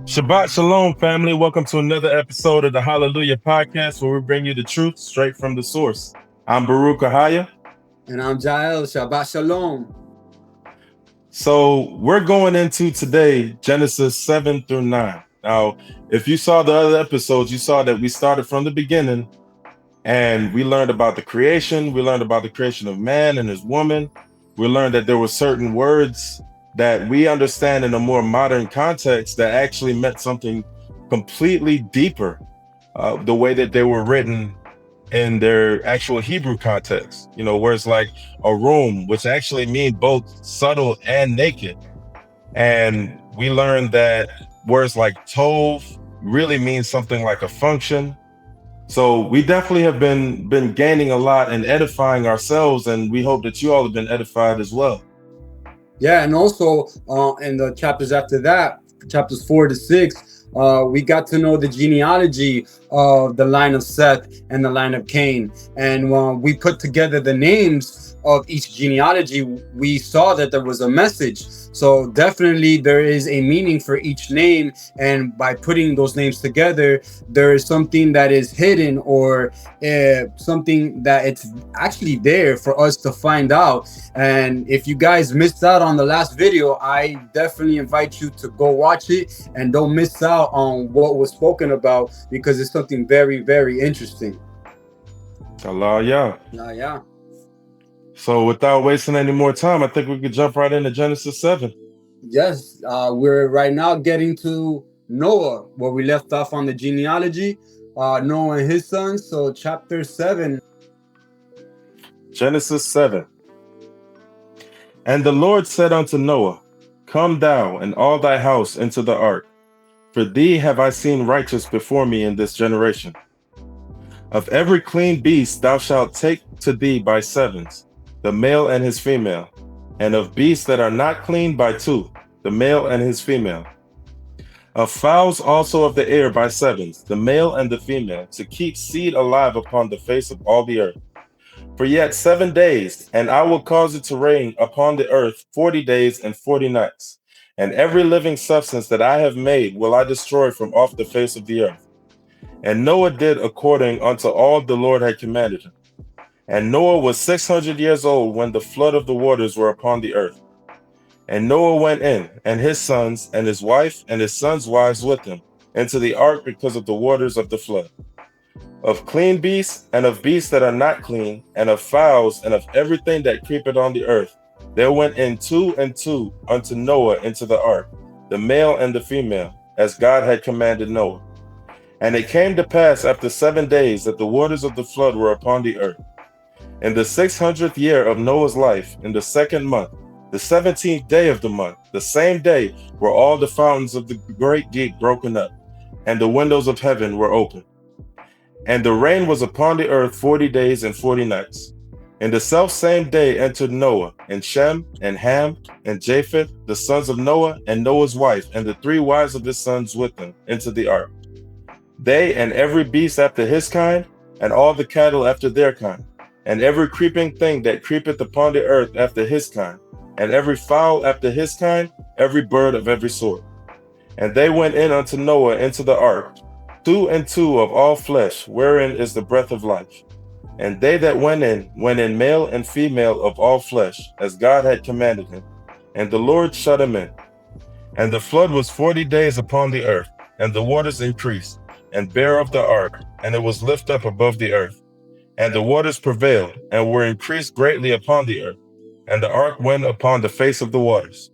Shabbat Shalom, family. Welcome to another episode of the Halelu'Yah Podcast, where we bring you the truth straight from the source. I'm Yahusha. And I'm Jael. Shabbat Shalom. So we're going into today, Genesis 7 through 9. Now, if you saw the other episodes, you saw that we started from the beginning and we learned about the creation. We learned about the creation of man and his woman. We learned that there were certain words that we understand in a more modern context that actually meant something completely deeper, the way that they were written in their actual Hebrew context. You know, words like arum, which actually mean both subtle and naked. And we learned that words like tov really means something like a function. So we definitely have been gaining a lot and edifying ourselves, and we hope that you all have been edified as well. Yeah, and also in the chapters after that, chapters 4 to 6, we got to know the genealogy of the line of Seth and the line of Cain. And when we put together the names of each genealogy, we saw that there was a message. So definitely there is a meaning for each name. And by putting those names together, there is something that is hidden or something that it's actually there for us to find out. And if you guys missed out on the last video, I definitely invite you to go watch it and don't miss out on what was spoken about, because it's something very, very interesting. Halelu'Yah. Yeah. So without wasting any more time, I think we could jump right into Genesis 7. Yes, we're right now getting to Noah, where we left off on the genealogy, Noah and his sons. So chapter 7. Genesis 7. And the Lord said unto Noah, Come thou and all thy house into the ark, for thee have I seen righteous before me in this generation. Of every clean beast thou shalt take to thee by sevens, the male and his female, and of beasts that are not clean by two, the male and his female. Of fowls also of the air by sevens, the male and the female, to keep seed alive upon the face of all the earth. For yet 7 days, and I will cause it to rain upon the earth 40 days and 40 nights, and every living substance that I have made will I destroy from off the face of the earth. And Noah did according unto all the Lord had commanded him. And Noah was 600 years old when the flood of the waters were upon the earth. And Noah went in, and his sons, and his wife, and his sons' wives with him, into the ark because of the waters of the flood. Of clean beasts, and of beasts that are not clean, and of fowls, and of everything that creepeth on the earth, there went in two and two unto Noah into the ark, the male and the female, as God had commanded Noah. And it came to pass after 7 days that the waters of the flood were upon the earth. In the 600th year of Noah's life, in the 2nd month, the 17th day of the month, the same day were all the fountains of the great deep broken up, and the windows of heaven were opened. And the rain was upon the earth 40 days and 40 nights. In the selfsame day entered Noah, and Shem, and Ham, and Japheth, the sons of Noah, and Noah's wife, and the 3 wives of his sons with them, into the ark. They and every beast after his kind, and all the cattle after their kind, and every creeping thing that creepeth upon the earth after his kind, and every fowl after his kind, every bird of every sort. And they went in unto Noah into the ark, 2 and 2 of all flesh, wherein is the breath of life. And they that went in male and female of all flesh, as God had commanded him. And the Lord shut him in. And the flood was 40 days upon the earth, and the waters increased, and bare up the ark, and it was lifted up above the earth. And the waters prevailed, and were increased greatly upon the earth. And the ark went upon the face of the waters.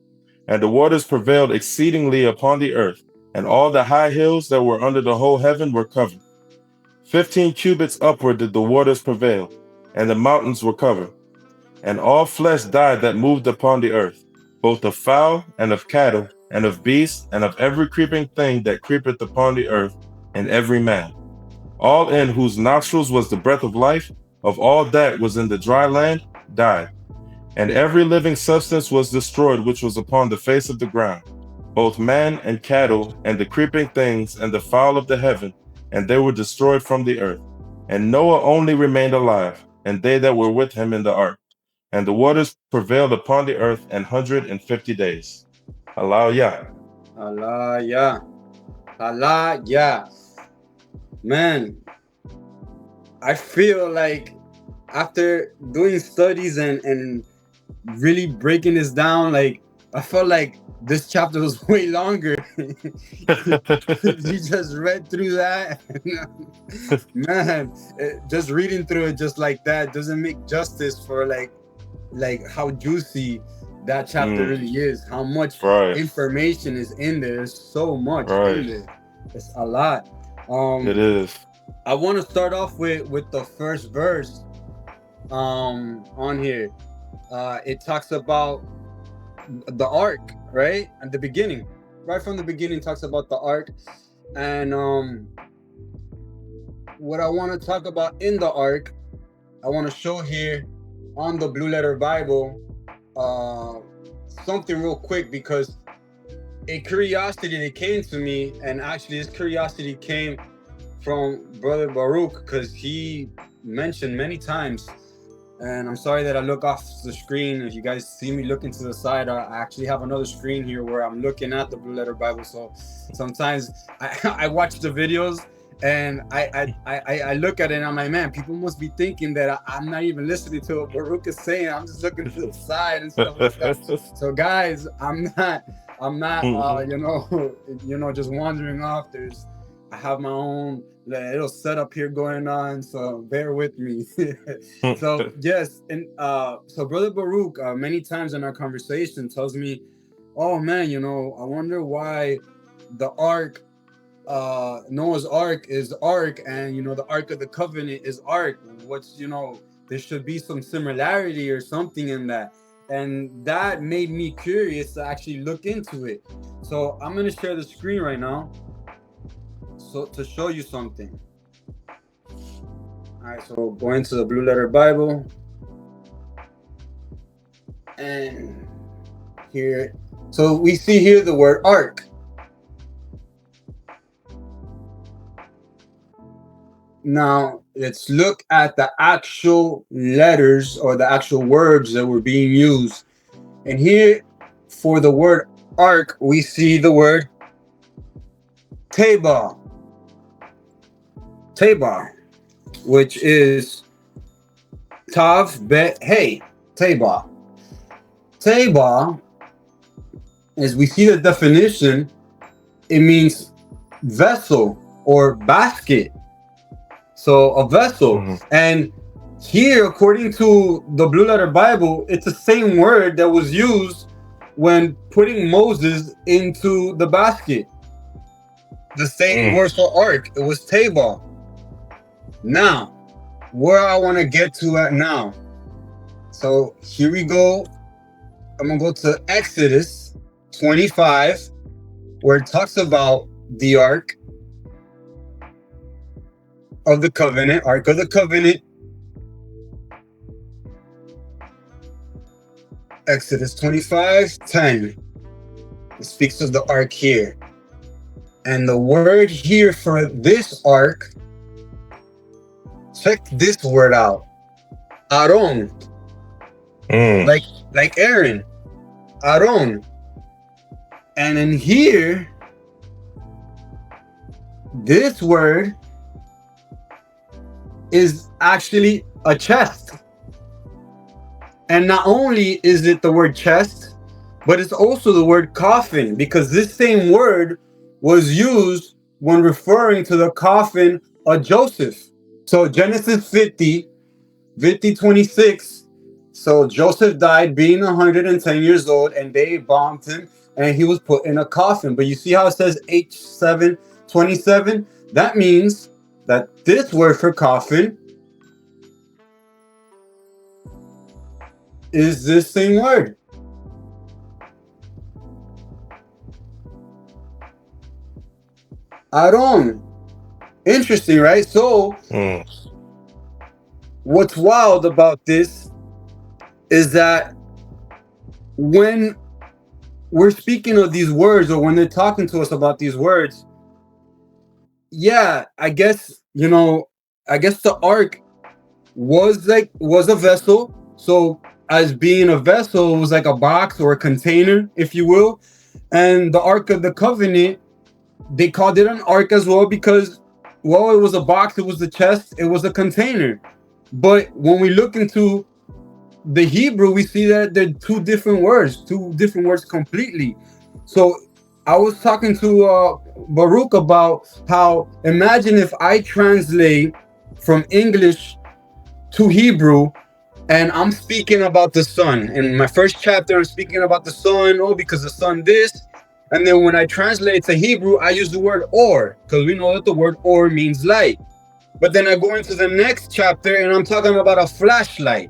And the waters prevailed exceedingly upon the earth, and all the high hills that were under the whole heaven were covered. 15 cubits upward did the waters prevail, and the mountains were covered. And all flesh died that moved upon the earth, both of fowl and of cattle, and of beasts, and of every creeping thing that creepeth upon the earth, and every man. All in whose nostrils was the breath of life, of all that was in the dry land, died. And every living substance was destroyed which was upon the face of the ground, both man and cattle, and the creeping things, and the fowl of the heaven, and they were destroyed from the earth. And Noah only remained alive, and they that were with him in the ark, and the waters prevailed upon the earth 150 days. Hallelujah. Hallelujah. Hallelujah. Man, I feel like after doing studies and really breaking this down, like I felt like this chapter was way longer. You just read through that. Man, just reading through it just like that doesn't make justice for like how juicy that chapter really is, how much Right. information is in there. There's so much Right. in there. It's a lot. It is. I want to start off with the first verse on here. It talks about the ark, right? At the beginning, right from the beginning, talks about the ark. And what I want to talk about in the ark, I want to show here on the Blue Letter Bible something real quick, because a curiosity that came to me, and actually this curiosity came from Brother Baruch, because he mentioned many times, and I'm sorry that I look off the screen. If you guys see me looking to the side, I actually have another screen here where I'm looking at the Blue Letter Bible. So sometimes I watch the videos and I look at it and I'm like, man, people must be thinking that I'm not even listening to what Baruch is saying. I'm just looking to the side and stuff like that. So guys, I'm not just wandering off. I have my own little setup here going on, so bear with me. So yes, and so Brother Baruch many times in our conversation tells me, oh man, I wonder why the ark, Noah's ark is ark, and the Ark of the Covenant is ark. What's there should be some similarity or something in that. And that made me curious to actually look into it. So I'm going to share the screen right now so to show you something. All right, so go into the Blue Letter Bible. And here, so we see here the word ark. Now, let's look at the actual letters or the actual words that were being used. And here, for the word ark, we see the word Tabah. Tabah, which is Tav Bet Hey. Tabah. Tabah, as we see the definition, it means vessel or basket. So a vessel. Mm-hmm. And here, according to the Blue Letter Bible, it's the same word that was used when putting Moses into the basket. The same word for ark. It was Tabah. Now, where I want to get to at now. So here we go. I'm going to go to Exodus 25, where it talks about the ark of the covenant, Ark of the Covenant. Exodus 25:10. It speaks of the ark here. And the word here for this ark, check this word out. Aaron. Like Aaron. Aaron. And in here, this word is actually a chest. And not only is it the word chest, but it's also the word coffin, because this same word was used when referring to the coffin of Joseph. So Genesis 50:26. So Joseph died being 110 years old, and they embalmed him, and he was put in a coffin. But you see how it says H7:27? That means that this word for coffin is this same word. Aaron. Interesting, right? So, what's wild about this is that when we're speaking of these words, or when they're talking to us about these words, yeah, I guess the ark was a vessel. So as being a vessel. It was like a box or a container, if you will. And the Ark of the Covenant, they called it an ark as well because, well, it was a box, it was the chest, it was a container. But when we look into the Hebrew, we see that they're two different words completely. So I was talking to Baruch about how, imagine if I translate from English to Hebrew, and I'm speaking about the sun. In my first chapter, I'm speaking about the sun, because the sun this. And then when I translate to Hebrew, I use the word or, because we know that the word or means light. But then I go into the next chapter and I'm talking about a flashlight.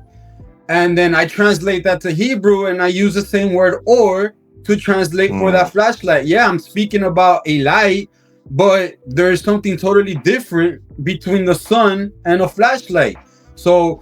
And then I translate that to Hebrew and I use the same word or to translate for that flashlight. Yeah, I'm speaking about a light, but there's something totally different between the sun and a flashlight. So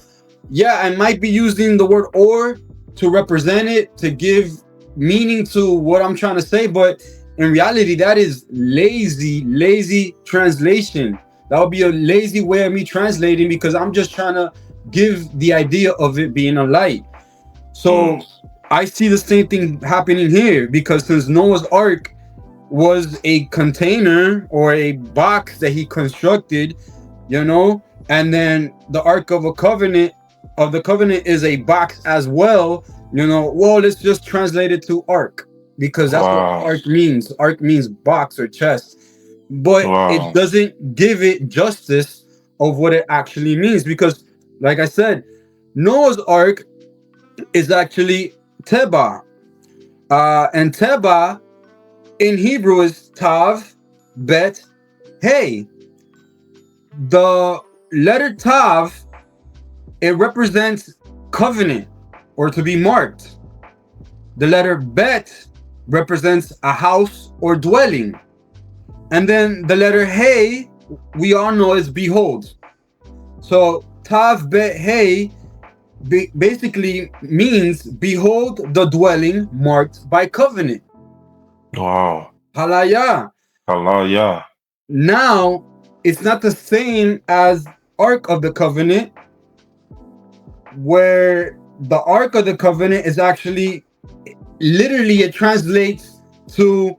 yeah, I might be using the word or to represent it, to give meaning to what I'm trying to say, but in reality, that is lazy translation. That would be a lazy way of me translating, because I'm just trying to give the idea of it being a light. So I see the same thing happening here, because since Noah's Ark was a container or a box that he constructed, and then the Ark of the Covenant is a box as well, well, let's just translate it to ark, because that's what ark means. Ark means box or chest, but it doesn't give it justice of what it actually means, because like I said, Noah's Ark is actually Teba, and Teba in Hebrew is Tav, Bet, Hey. The letter Tav, it represents covenant, or to be marked. The letter Bet represents a house or dwelling. And then the letter Hey, we all know, is behold. So Tav Bet Hey basically means behold the dwelling marked by covenant. Wow. Halelu'Yah. Now, it's not the same as Ark of the Covenant, where the Ark of the Covenant is actually, literally, it translates to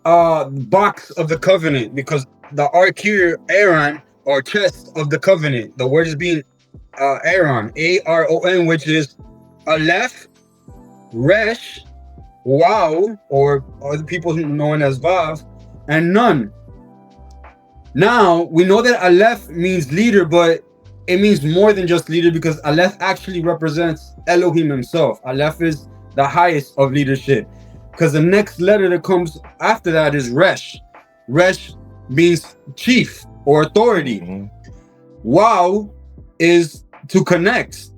box of the covenant, because the Ark here, Aaron, or chest of the covenant, the word is being Aaron, Aron, which is Aleph, Resh, Wow, or other people known as Vav, and Nun. Now, we know that Aleph means leader, but it means more than just leader, because Aleph actually represents Elohim himself. Aleph is the highest of leadership, because the next letter that comes after that is Resh. Resh means chief or authority. Wow is to connect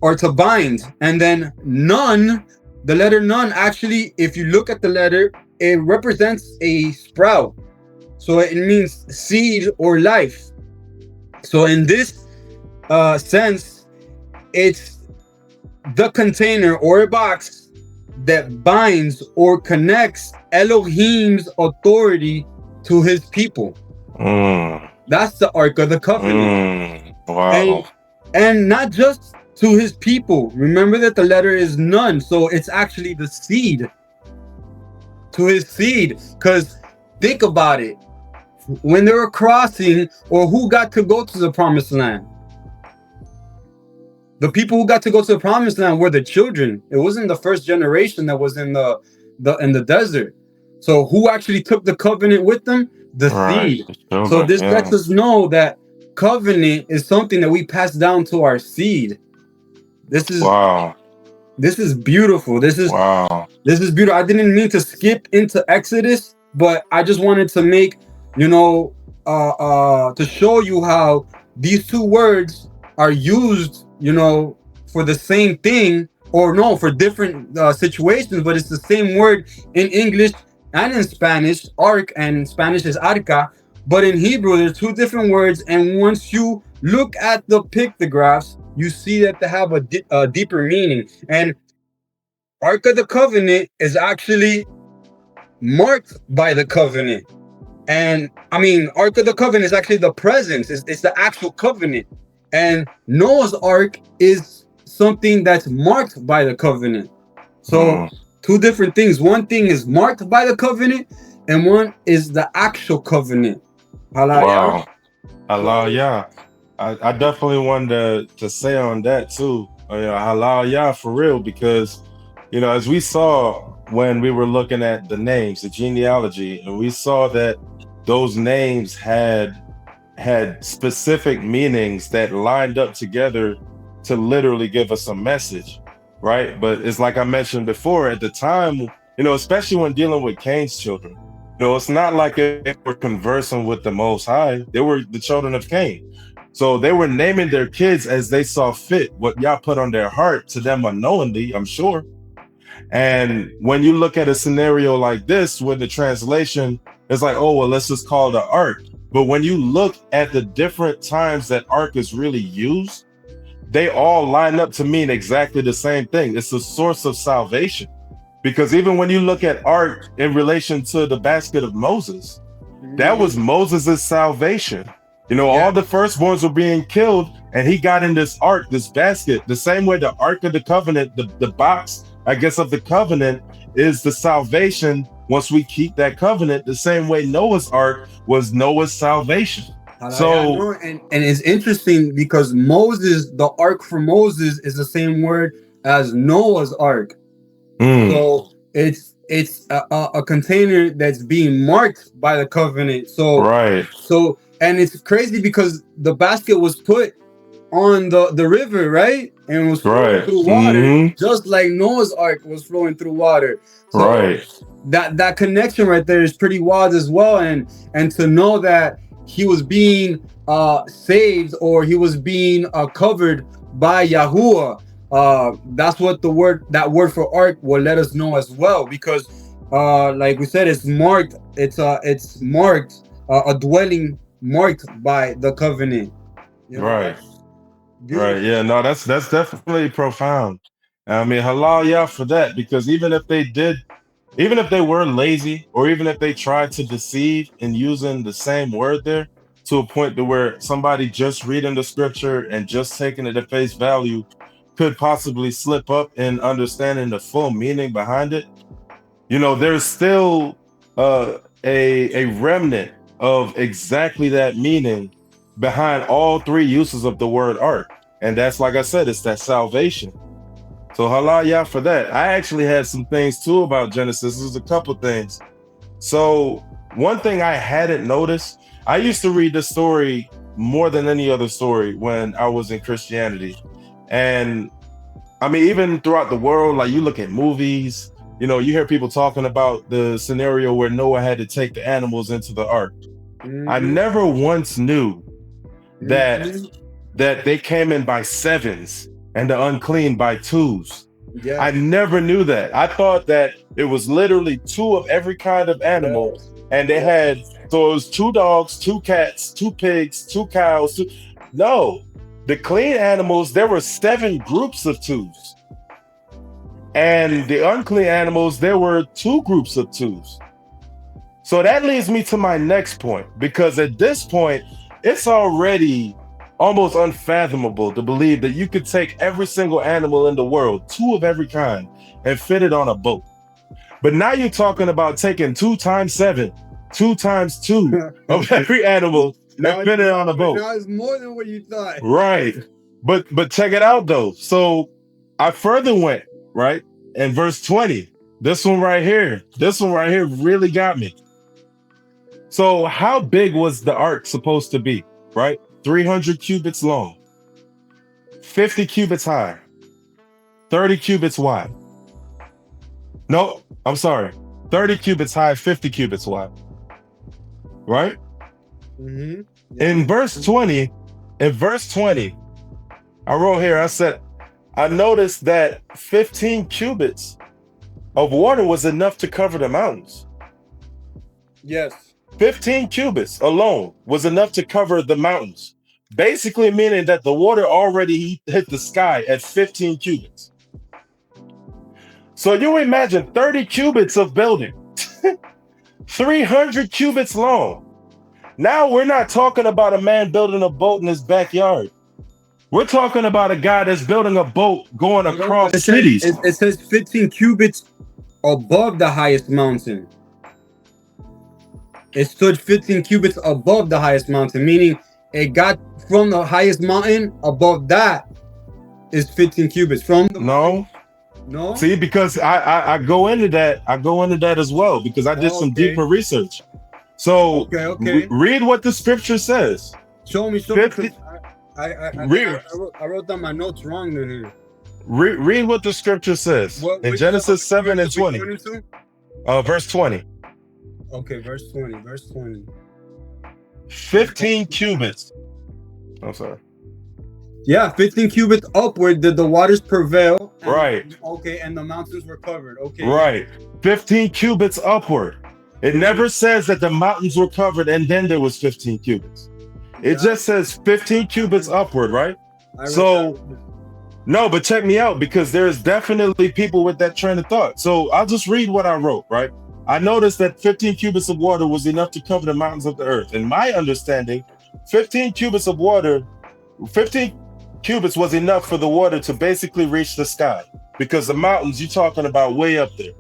or to bind. And then Nun, the letter Nun, actually, if you look at the letter, it represents a sprout. So it means seed or life. So in this sense, it's the container or a box that binds or connects Elohim's authority to his people. That's the Ark of the Covenant. Wow. And not just to his people. Remember that the letter is Nun, so it's actually the seed. To his seed. Because think about it. When they were crossing, or who got to go to the promised land? The people who got to go to the promised land were the children. It wasn't the first generation that was in the desert. So who actually took the covenant with them? The seed. So this lets us know that covenant is something that we pass down to our seed. This is This is beautiful. This is beautiful. I didn't mean to skip into Exodus, but I just wanted to make to show you how these two words are used, for the same thing, or no, for different situations, but it's the same word in English and in Spanish. Ark, and in Spanish is arca, but in Hebrew there's two different words, and once you look at the pictographs, you see that they have a deeper meaning. And Ark of the Covenant is actually marked by the covenant. And I mean, Ark of the Covenant is actually the presence. It's the actual covenant. And Noah's Ark is something that's marked by the covenant. So Mm, two different things. One thing is marked by the covenant, and one is the actual covenant. Hallelujah. wow. Allah, So yeah. I definitely wanted to say on that too. Halal, yeah, for real, because as we saw when we were looking at the names, the genealogy, and we saw that those names had specific meanings that lined up together to literally give us a message, right? But it's like I mentioned before, at the time, especially when dealing with Cain's children, it's not like they were conversing with the Most High. They were the children of Cain. So they were naming their kids as they saw fit, what Yah put on their heart to them unknowingly, I'm sure. And when you look at a scenario like this, where the translation is like, oh, well, let's just call it an ark. But when you look at the different times that ark is really used, they all line up to mean exactly the same thing. It's the source of salvation. Because even when you look at ark in relation to the basket of Moses, that was Moses' salvation. yeah, All the firstborns were being killed, and he got in this ark, this basket, the same way the Ark of the Covenant, the box, I guess, of the covenant is the salvation once we keep that covenant, the same way Noah's Ark was Noah's salvation. hallelujah. So, No, and it's interesting because Moses, the ark for Moses, is the same word as Noah's Ark. mm, So it's a container that's being marked by the covenant. right, And it's crazy because the basket was put on the river, right? And it was flowing right, through water, just like Noah's Ark was flowing through water. So right, that connection right there is pretty wild as well. And to know that he was being saved, or he was being covered by Yahuwah. That's what that word for ark will let us know as well, because like we said, it's marked. It's marked, a dwelling marked by the covenant. right. That's Right. beautiful. Yeah. No, that's definitely profound. I mean, halal yeah for that, because even if they were lazy, or even if they tried to deceive in using the same word there to a point to where somebody just reading the scripture and just taking it at face value could possibly slip up in understanding the full meaning behind it, there's still a remnant of exactly that meaning behind all three uses of the word ark. And that's, like I said, it's that salvation. So halal yah for that. I actually had some things too about Genesis. There's a couple things. So one thing I hadn't noticed, I used to read this story more than any other story when I was in Christianity. And I mean, even throughout the world, like you look at movies, you hear people talking about the scenario where Noah had to take the animals into the ark. I Mhm, never once knew that mhm. that they came in by sevens and the unclean by twos. I Yes, never knew that. I thought that it was literally two of every kind of animal, yes, and they yes. had, so it was two dogs, two cats, two pigs, two cows. No, the clean animals, there were seven groups of twos. And the unclean animals, there were two groups of twos. So that leads me to my next point, because at this point, it's already almost unfathomable to believe that you could take every single animal in the world, two of every kind, and fit it on a boat. But now you're talking about taking 2 times 7, 2 times 2 of every animal and Now, fit it on a boat. now it's more than what you thought. Right. But check it out though. So I further went, right? In verse 20. This one right here really got me. So how big was the ark supposed to be? Right? 300 cubits long, 50 cubits high, 30 cubits wide. No, I'm sorry. 30 cubits high, 50 cubits wide. Right? Mm-hmm. In Yes. verse 20, in verse 20, I wrote here, I said, I noticed that 15 cubits of water was enough to cover the mountains. Yes. 15 cubits alone was enough to cover the mountains, basically meaning that the water already hit the sky at 15 cubits. So you imagine 30 cubits of building, 300 cubits long. Now we're not talking about a man building a boat in his backyard. We're talking about a guy that's building a boat going across It cities. it says 15 cubits above the highest mountain. It stood 15 cubits above the highest mountain, meaning it got from the highest mountain above that is 15 cubits. From the No. No? See, because I go into that. I go into that as well because I did some Okay. deeper research. So Okay. read what the scripture says. Show me. 50 I wrote down my notes wrong in here. Read what the scripture says in Genesis 7 and 20. Verse 20. Okay, verse 20. Verse 20. 15 cubits. I'm sorry. Yeah, 15 cubits upward did the waters prevail. And, Right. Okay, and the mountains were covered. Okay. Right. 15 cubits upward. It never says that the mountains were covered and then there was 15 cubits. It just says 15 cubits upward, right? No, but check me out because there's definitely people with that train of thought. So I'll just read what I wrote, right? I noticed that 15 cubits of water was enough to cover the mountains of the earth. In my understanding, 15 cubits of water, 15 cubits was enough for the water to basically reach the sky because the mountains you're talking about way up there.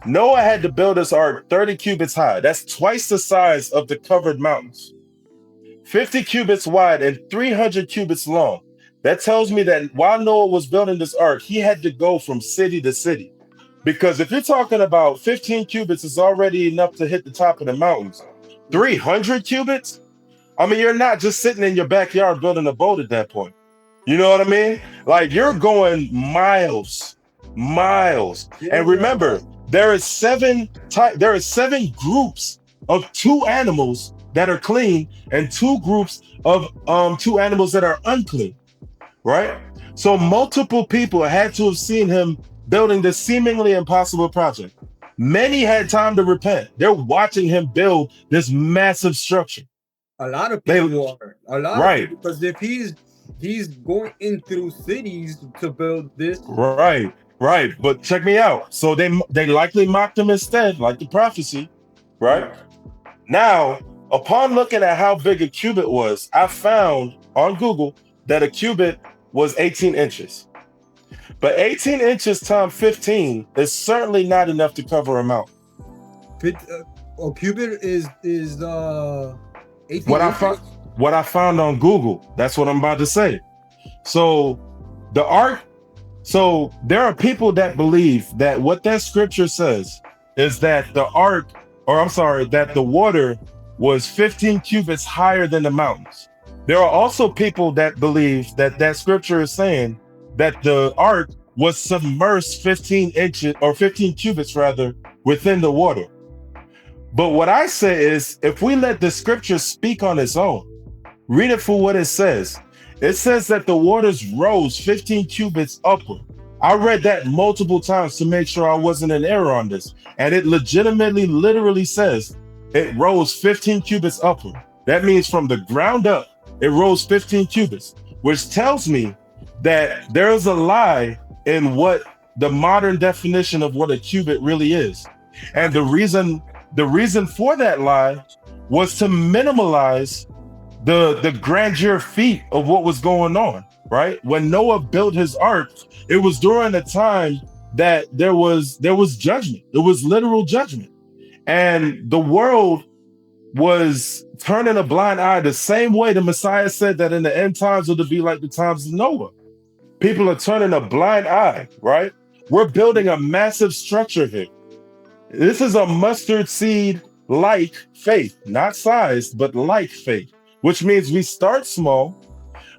Noah had to build this ark 30 cubits high. That's twice the size of the covered mountains. 50 cubits wide and 300 cubits long. That tells me that while Noah was building this ark, he had to go from city to city. Because if you're talking about 15 cubits is already enough to hit the top of the mountains, 300 cubits? I mean, you're not just sitting in your backyard building a boat at that point. You know what I mean? Like you're going miles. And remember, there are seven groups of 2 animals that are clean and 2 groups of 2 animals that are unclean. Right? So multiple people had to have seen him building this seemingly impossible project. Many had time to repent. They're watching him build this massive structure. A lot of people are. A lot right. Of people, because if he's going in through cities to build this. Right. But check me out. So they likely mocked him instead, like the prophecy. Right? Now, upon looking at how big a cubit was, I found on Google that a cubit was 18 inches. But 18 inches times 15 is certainly not enough to cover a mountain. A cubit is 18 what I found on Google. That's what I'm about to say. So the ark. So there are people that believe that what that scripture says is that that the water was 15 cubits higher than the mountains. There are also people that believe that scripture is saying that the ark was submersed 15 inches or 15 cubits rather within the water. But what I say is, if we let the scripture speak on its own, read it for what it says. It says that the waters rose 15 cubits upward. I read that multiple times to make sure I wasn't in error on this. And it literally says it rose 15 cubits upward. That means from the ground up, it rose 15 cubits, which tells me that there's a lie in what the modern definition of what a cubit really is. And the reason for that lie was to minimalize the grandeur feat of what was going on, right? When Noah built his ark, it was during a time that there was judgment. It was literal judgment. And the world was turning a blind eye the same way the Messiah said that in the end times it would be like the times of Noah. People are turning a blind eye, right? We're building a massive structure here. This is a mustard seed like faith, not sized, but like faith, which means we start small,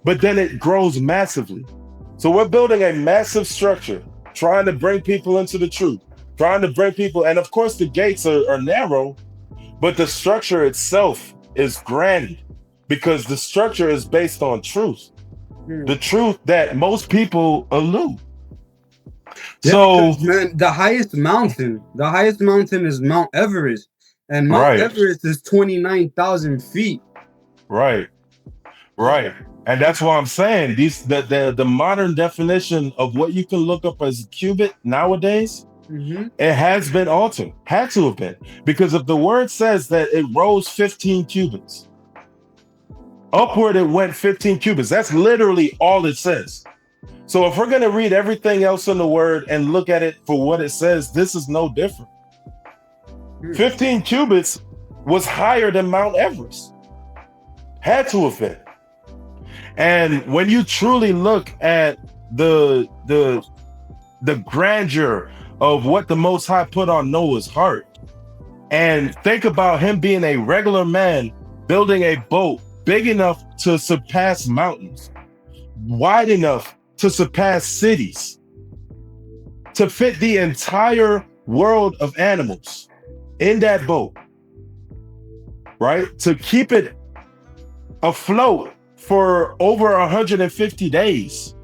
but then it grows massively. So we're building a massive structure, trying to bring people into the truth, trying to bring people, and of course the gates are narrow, but the structure itself is grand because the structure is based on truth. The truth that most people elude. Yeah, so man, the highest mountain is Mount Everest, and Mount Everest is 29,000 feet. Right. And that's why I'm saying the modern definition of what you can look up as a cubit nowadays, it has been altered, had to have been, because if the word says that it rose 15 cubits, Upward it went 15 cubits. That's literally all it says. So if we're going to read everything else in the word and look at it for what it says, this is no different. 15 cubits was higher than Mount Everest. Had to have been. And when you truly look at the grandeur of what the Most High put on Noah's heart, and think about him being a regular man building a boat big enough to surpass mountains, wide enough to surpass cities, to fit the entire world of animals in that boat, right? To keep it afloat for over 150 days.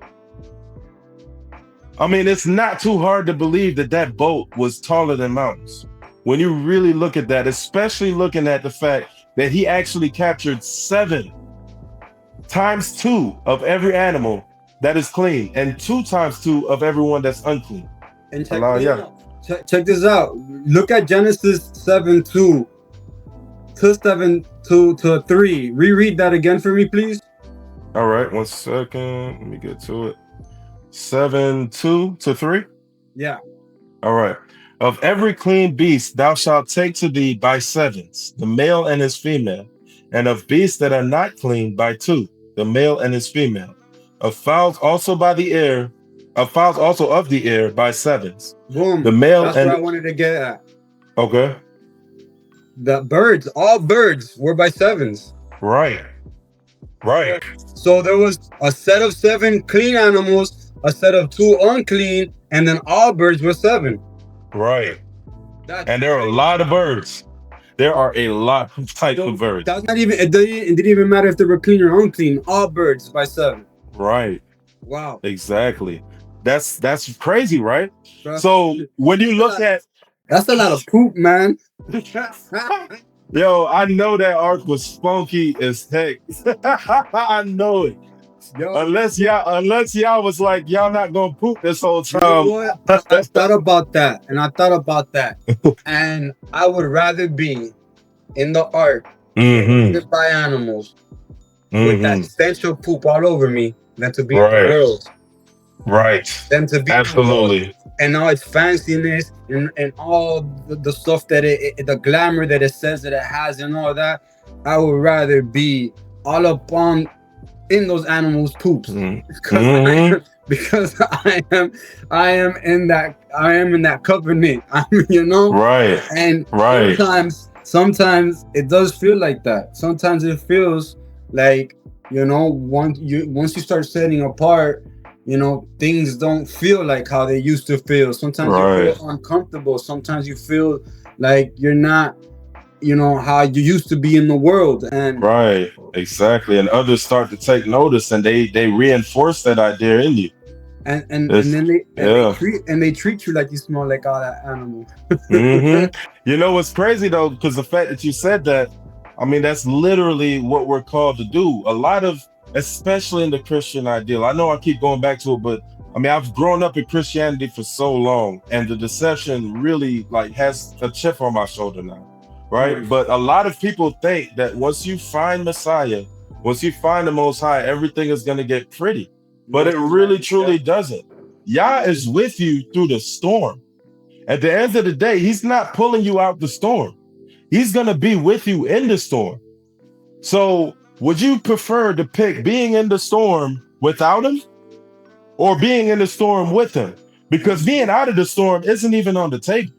I mean, it's not too hard to believe that that boat was taller than mountains. When you really look at that, especially looking at the fact that he actually captured 7 times 2 of every animal that is clean and 2 times 2 of everyone that's unclean. And check this out. Look at Genesis 7:2 to 7:2 to 3. Reread that again for me, please. All right, 1 second. Let me get to it. 7:2 to 3. Yeah. All right. Of every clean beast thou shalt take to thee by 7s, the male and his female, and of beasts that are not clean by 2, the male and his female. Of fowls also of the air by 7s. Boom. The male. That's and what I wanted to get at. Okay. The birds, all birds were by 7s. Right. So there was a set of 7 clean animals, a set of 2 unclean, and then all birds were 7. Right. And there are a lot of birds. There are a lot of types of birds. That's not even. It didn't even matter if they were clean or unclean. All birds by 7. Right. Wow. Exactly. That's crazy, right? So when you look at, that's a lot of poop, man. Yo, I know that ark was funky as heck. I know it. Yo, unless y'all was like, y'all not gonna poop this whole time. You know what? I thought about that, and I would rather be in the ark surrounded by animals with that stench of poop all over me than to be in the world. Right. Than to be absolutely. And now it's fanciness and all the stuff that the glamour that it says that it has and all that. I would rather be all up on in those animals' poops because I am in that covenant. Right. And sometimes it does feel like that. Sometimes it feels like once you start setting apart, things don't feel like how they used to feel. Sometimes you feel uncomfortable. Sometimes you feel like you're not how you used to be in the world. And right, exactly. And others start to take notice and they reinforce that idea in you. And then they treat you like you smell like all that animal. You know what's crazy though, because the fact that you said that, I mean, that's literally what we're called to do. A lot of, especially in the Christian ideal, I know I keep going back to it, but I mean, I've grown up in Christianity for so long, and the deception really has a chip on my shoulder now. Right. But a lot of people think that once you find Messiah, once you find the Most High, everything is going to get pretty. But it really, truly doesn't. Yah is with you through the storm. At the end of the day, he's not pulling you out the storm. He's going to be with you in the storm. So would you prefer to pick being in the storm without him or being in the storm with him? Because being out of the storm isn't even on the table.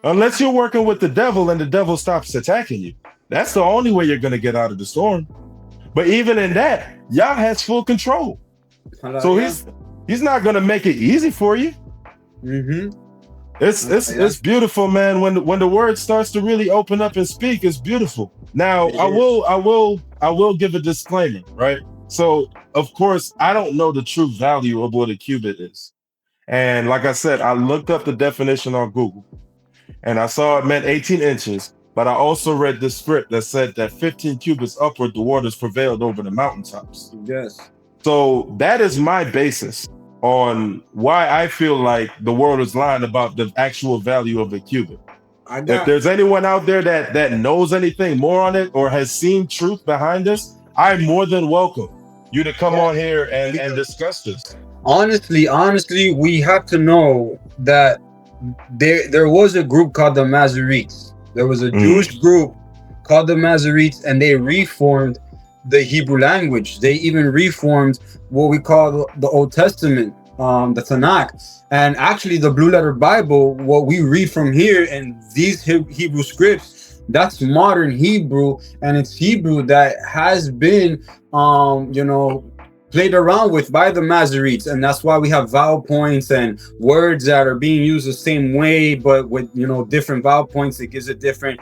Unless you're working with the devil and the devil stops attacking you. That's the only way you're going to get out of the storm. But even in that, Yah has full control. So he's not going to make it easy for you. It's beautiful, man. When the word starts to really open up and speak, it's beautiful. Now, I will give a disclaimer, right? So, of course, I don't know the true value of what a cubit is. And like I said, I looked up the definition on Google. And I saw it meant 18 inches, but I also read the script that said that 15 cubits upward, the waters prevailed over the mountaintops. Yes. So that is my basis on why I feel like the world is lying about the actual value of a cubit. If there's anyone out there that knows anything more on it or has seen truth behind this, I'm more than welcome you to come on here and discuss this. Honestly, we have to know that there was a group called the Masoretes. There was a Jewish group called the Masoretes, and they reformed the Hebrew language. They even reformed what we call the Old Testament, the Tanakh. And actually, the Blue Letter Bible, what we read from here and these Hebrew scripts, that's modern Hebrew, and it's Hebrew that has been, played around with by the Masoretes, and that's why we have vowel points and words that are being used the same way, but with different vowel points. It gives it different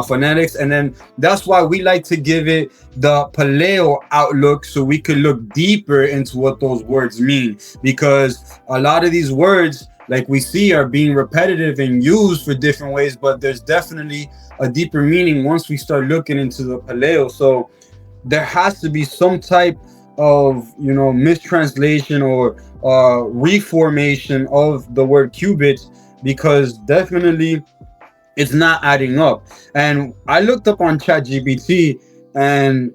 phonetics, and then that's why we like to give it the paleo outlook, so we could look deeper into what those words mean, because a lot of these words, like we see, are being repetitive and used for different ways, but there's definitely a deeper meaning once we start looking into the paleo. So there has to be some type of mistranslation or reformation of the word cubits, because definitely it's not adding up. And I looked up on ChatGPT and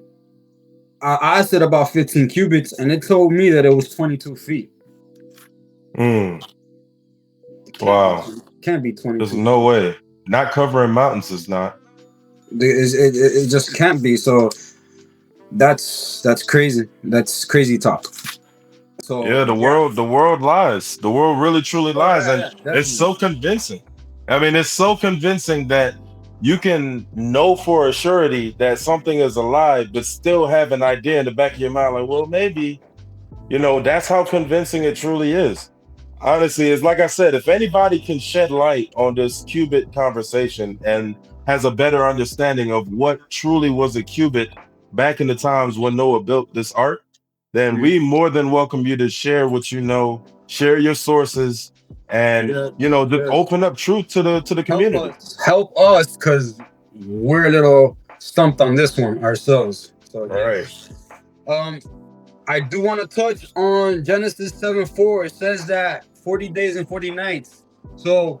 I asked it about 15 cubits, and it told me that it was 22 feet. Wow. Can't be 22. There's no way. Not covering mountains is not. It just can't be. So that's crazy. That's crazy talk. So yeah, the world lies. The world really truly lies, and it's so convincing. I mean, it's so convincing that you can know for a surety that something is a lie, but still have an idea in the back of your mind, like, well, maybe, that's how convincing it truly is. Honestly, it's like I said, if anybody can shed light on this cubit conversation and has a better understanding of what truly was a cubit back in the times when Noah built this ark, then we more than welcome you to share what you know, share your sources, and just open up truth to the community. Help us, because we're a little stumped on this one ourselves. So, I do want to touch on Genesis 7:4. It says that 40 days and 40 nights. So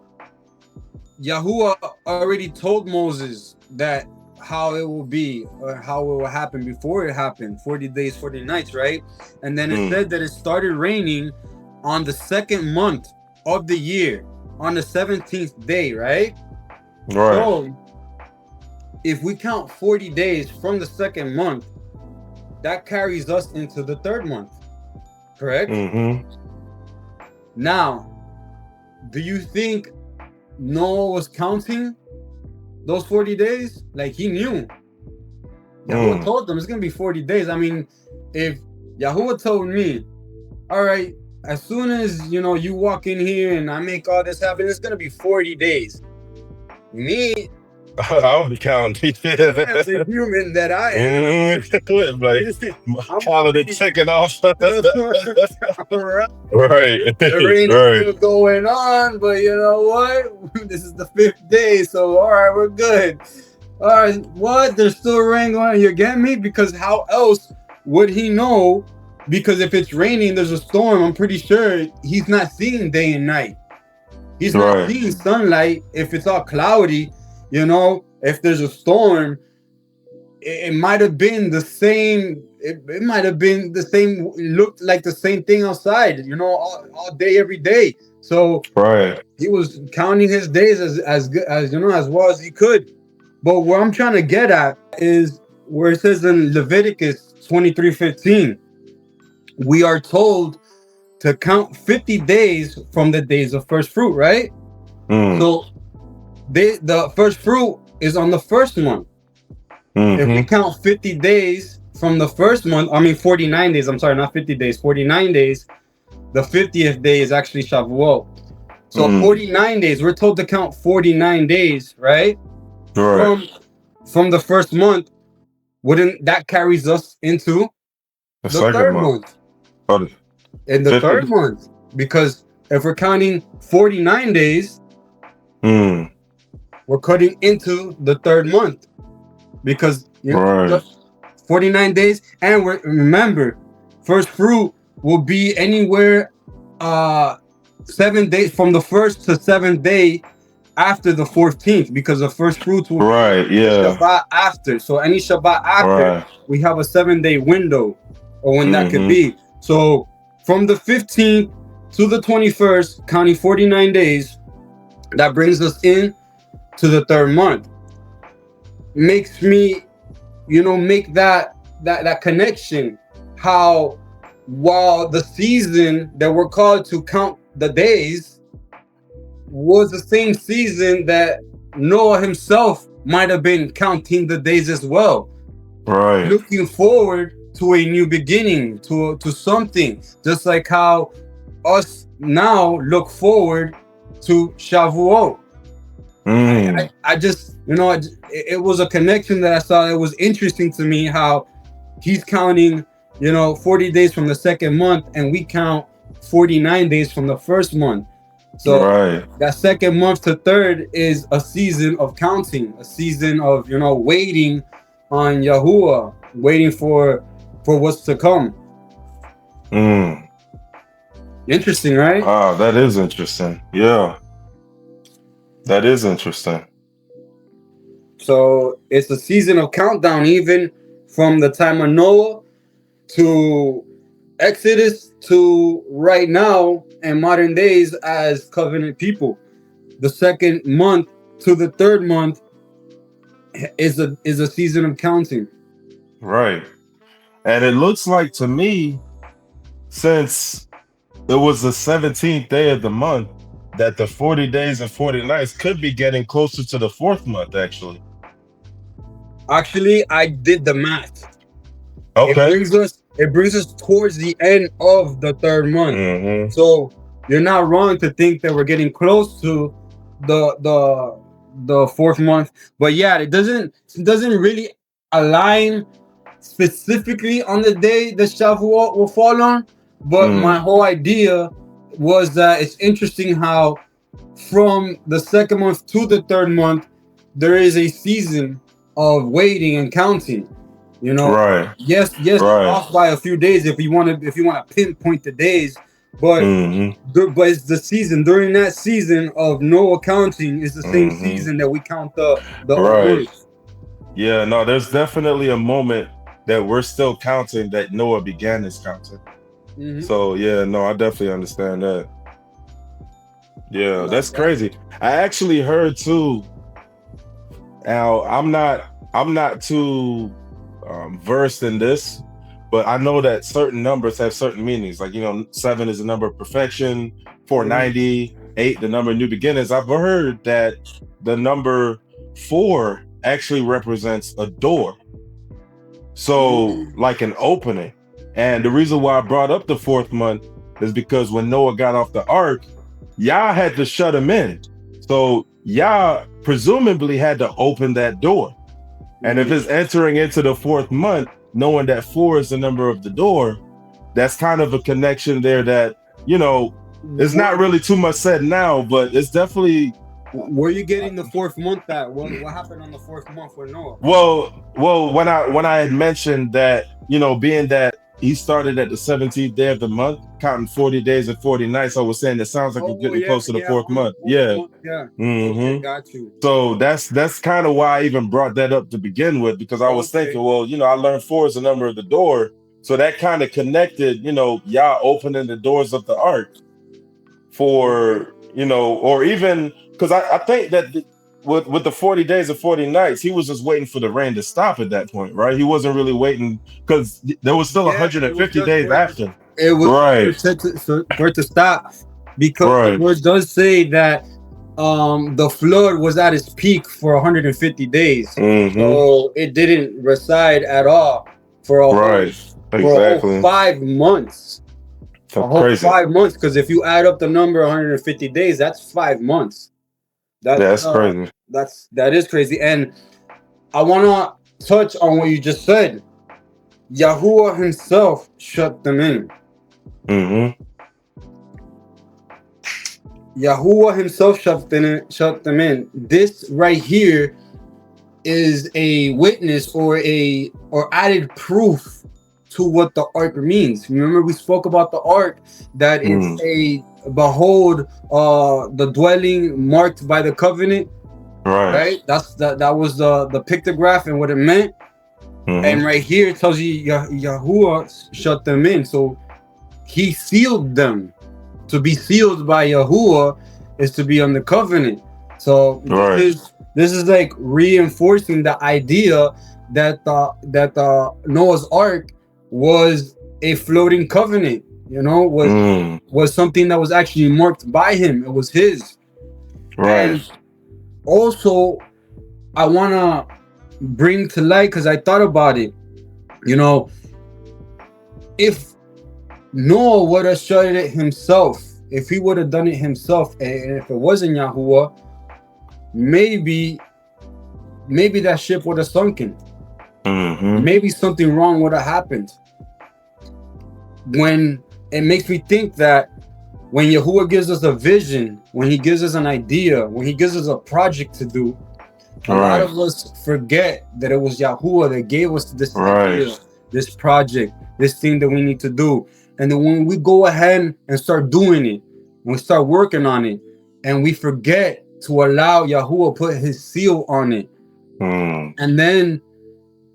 Yahuwah already told Moses that how it will be, or how it will happen before it happened. 40 days, 40 nights, right? And then it said that it started raining on the second month of the year, on the 17th day, right? Right. So if we count 40 days from the second month, that carries us into the third month, correct? Now, do you think Noah was counting those 40 days? Like, he knew. Yahuwah told them it's going to be 40 days. I mean, if Yahuwah told me, all right, as soon as, you walk in here and I make all this happen, it's going to be 40 days. Me, I'll be counting. as a human that I am, my calendar checking off. Right. The rain is still going on, but you know what? This is the 5th day, so all right, we're good. All right, what? There's still rain going on. You get me? Because how else would he know? Because if it's raining, there's a storm. I'm pretty sure he's not seeing day and night. He's not seeing sunlight. If it's all cloudy, if there's a storm, it might have been the same. It might have been the same. Looked like the same thing outside, all day, every day. So he was counting his days as good as as well as he could. But what I'm trying to get at is where it says in Leviticus 23:15, we are told to count 50 days from the days of first fruit, right? So the first fruit is on the first month. If we count 50 days from the first month, 49 days, I'm sorry, not 50 days, 49 days, the 50th day is actually Shavuot. So 49 days, we're told to count 49 days, right? From the first month. Wouldn't that carries us into the third month? In the third month, because if we're counting 49 days, we're cutting into the third month, because 49 days, and remember, first fruit will be anywhere 7 days from the first to 7th day after the 14th, because the first fruits will Right. be Yeah. Shabbat after. So any Shabbat after, Right. we have a 7-day window or when that could Mhm. be. So from the 15th to the 21st, counting 49 days, that brings us in to the third month. Makes me, make that connection. How while the season that we're called to count the days was the same season that Noah himself might have been counting the days as well, Right. looking forward to a new beginning, to something, just like how us now look forward to Shavuot. Mm. I just, it was a connection that I saw. It was interesting to me how he's counting, 40 days from the second month, and we count 49 days from the first month. So Right. that second month to third is a season of counting, a season of, waiting on Yahuwah, waiting for what's to come. Mm. Interesting, right? Ah, that is interesting. Yeah. That is interesting. So it's a season of countdown, even from the time of Noah to Exodus to right now and modern days as covenant people. The second month to the third month is a season of counting. Right. And it looks like to me, since it was the 17th day of the month, that the 40 days and 40 nights could be getting closer to the fourth month, actually. Actually, I did the math. Okay. It brings us towards the end of the third month. Mm-hmm. So you're not wrong to think that we're getting close to the fourth month. But yeah, it doesn't really align specifically on the day the Shavuot will fall on. But my whole idea was that it's interesting how from the second month to the third month there is a season of waiting and counting. Right. Yes, Right. off by a few days if you want to pinpoint the days, but but it's the season. During that season of no accounting is the same season that we count the Right. hours. Yeah, no, there's definitely a moment that we're still counting that Noah began his counting. So yeah, no, I definitely understand that. Yeah, that's crazy. I actually heard too. Now, I'm not too versed in this, but I know that certain numbers have certain meanings. Like 7 is the number of perfection, 490, 8 the number of new beginnings. I've heard that the number 4 actually represents a door, so like an opening. And the reason why I brought up the fourth month is because when Noah got off the ark, Yah had to shut him in. So Yah presumably had to open that door. And if it's entering into the fourth month, knowing that 4 is the number of the door, that's kind of a connection there that, it's not really too much said now, but it's definitely. Where you getting the fourth month at? What happened on the fourth month for Noah? Well, when I had mentioned that, being that he started at the 17th day of the month, counting 40 days and 40 nights, I was saying it sounds like we're getting close to the fourth month. Yeah. Okay, got you. So that's kind of why I even brought that up to begin with, because I was thinking, well, I learned 4 is the number of the door. So that kind of connected, Yah opening the doors of the ark for, or even because I think that with the 40 days and 40 nights, he was just waiting for the rain to stop at that point, right? He wasn't really waiting because there was still 150 days after. It was for it to stop, because the word does say that the flood was at its peak for 150 days. So it didn't reside at all for a whole 5 months. A whole 5 months, because if you add up the number 150 days, that's 5 months. That's crazy. That is crazy. And I want to touch on what you just said. Yahuwah himself shut them in. Yahuwah himself shut them in. This right here is a witness or added proof to what the ark means. Remember, we spoke about the ark, that it's a behold, the dwelling marked by the covenant. Right? That was the pictograph and what it meant. And right here it tells you Yahuwah shut them in. So he sealed them. To be sealed by Yahuwah is to be on the covenant. So this is like reinforcing the idea that the Noah's Ark was a floating covenant, was something that was actually marked by him. It was his. And also, I want to bring to light, because I thought about it, if Noah would have shut it himself, if he would have done it himself, and if it wasn't Yahuwah, maybe that ship would have sunken. Maybe something wrong would have happened. When it makes me think that when Yahuwah gives us a vision, when he gives us an idea, when he gives us a project to do, a lot of us forget that it was Yahuwah that gave us this idea, this project, this thing that we need to do. And then when we go ahead and start doing it, we start working on it, and we forget to allow Yahuwah put his seal on it. And then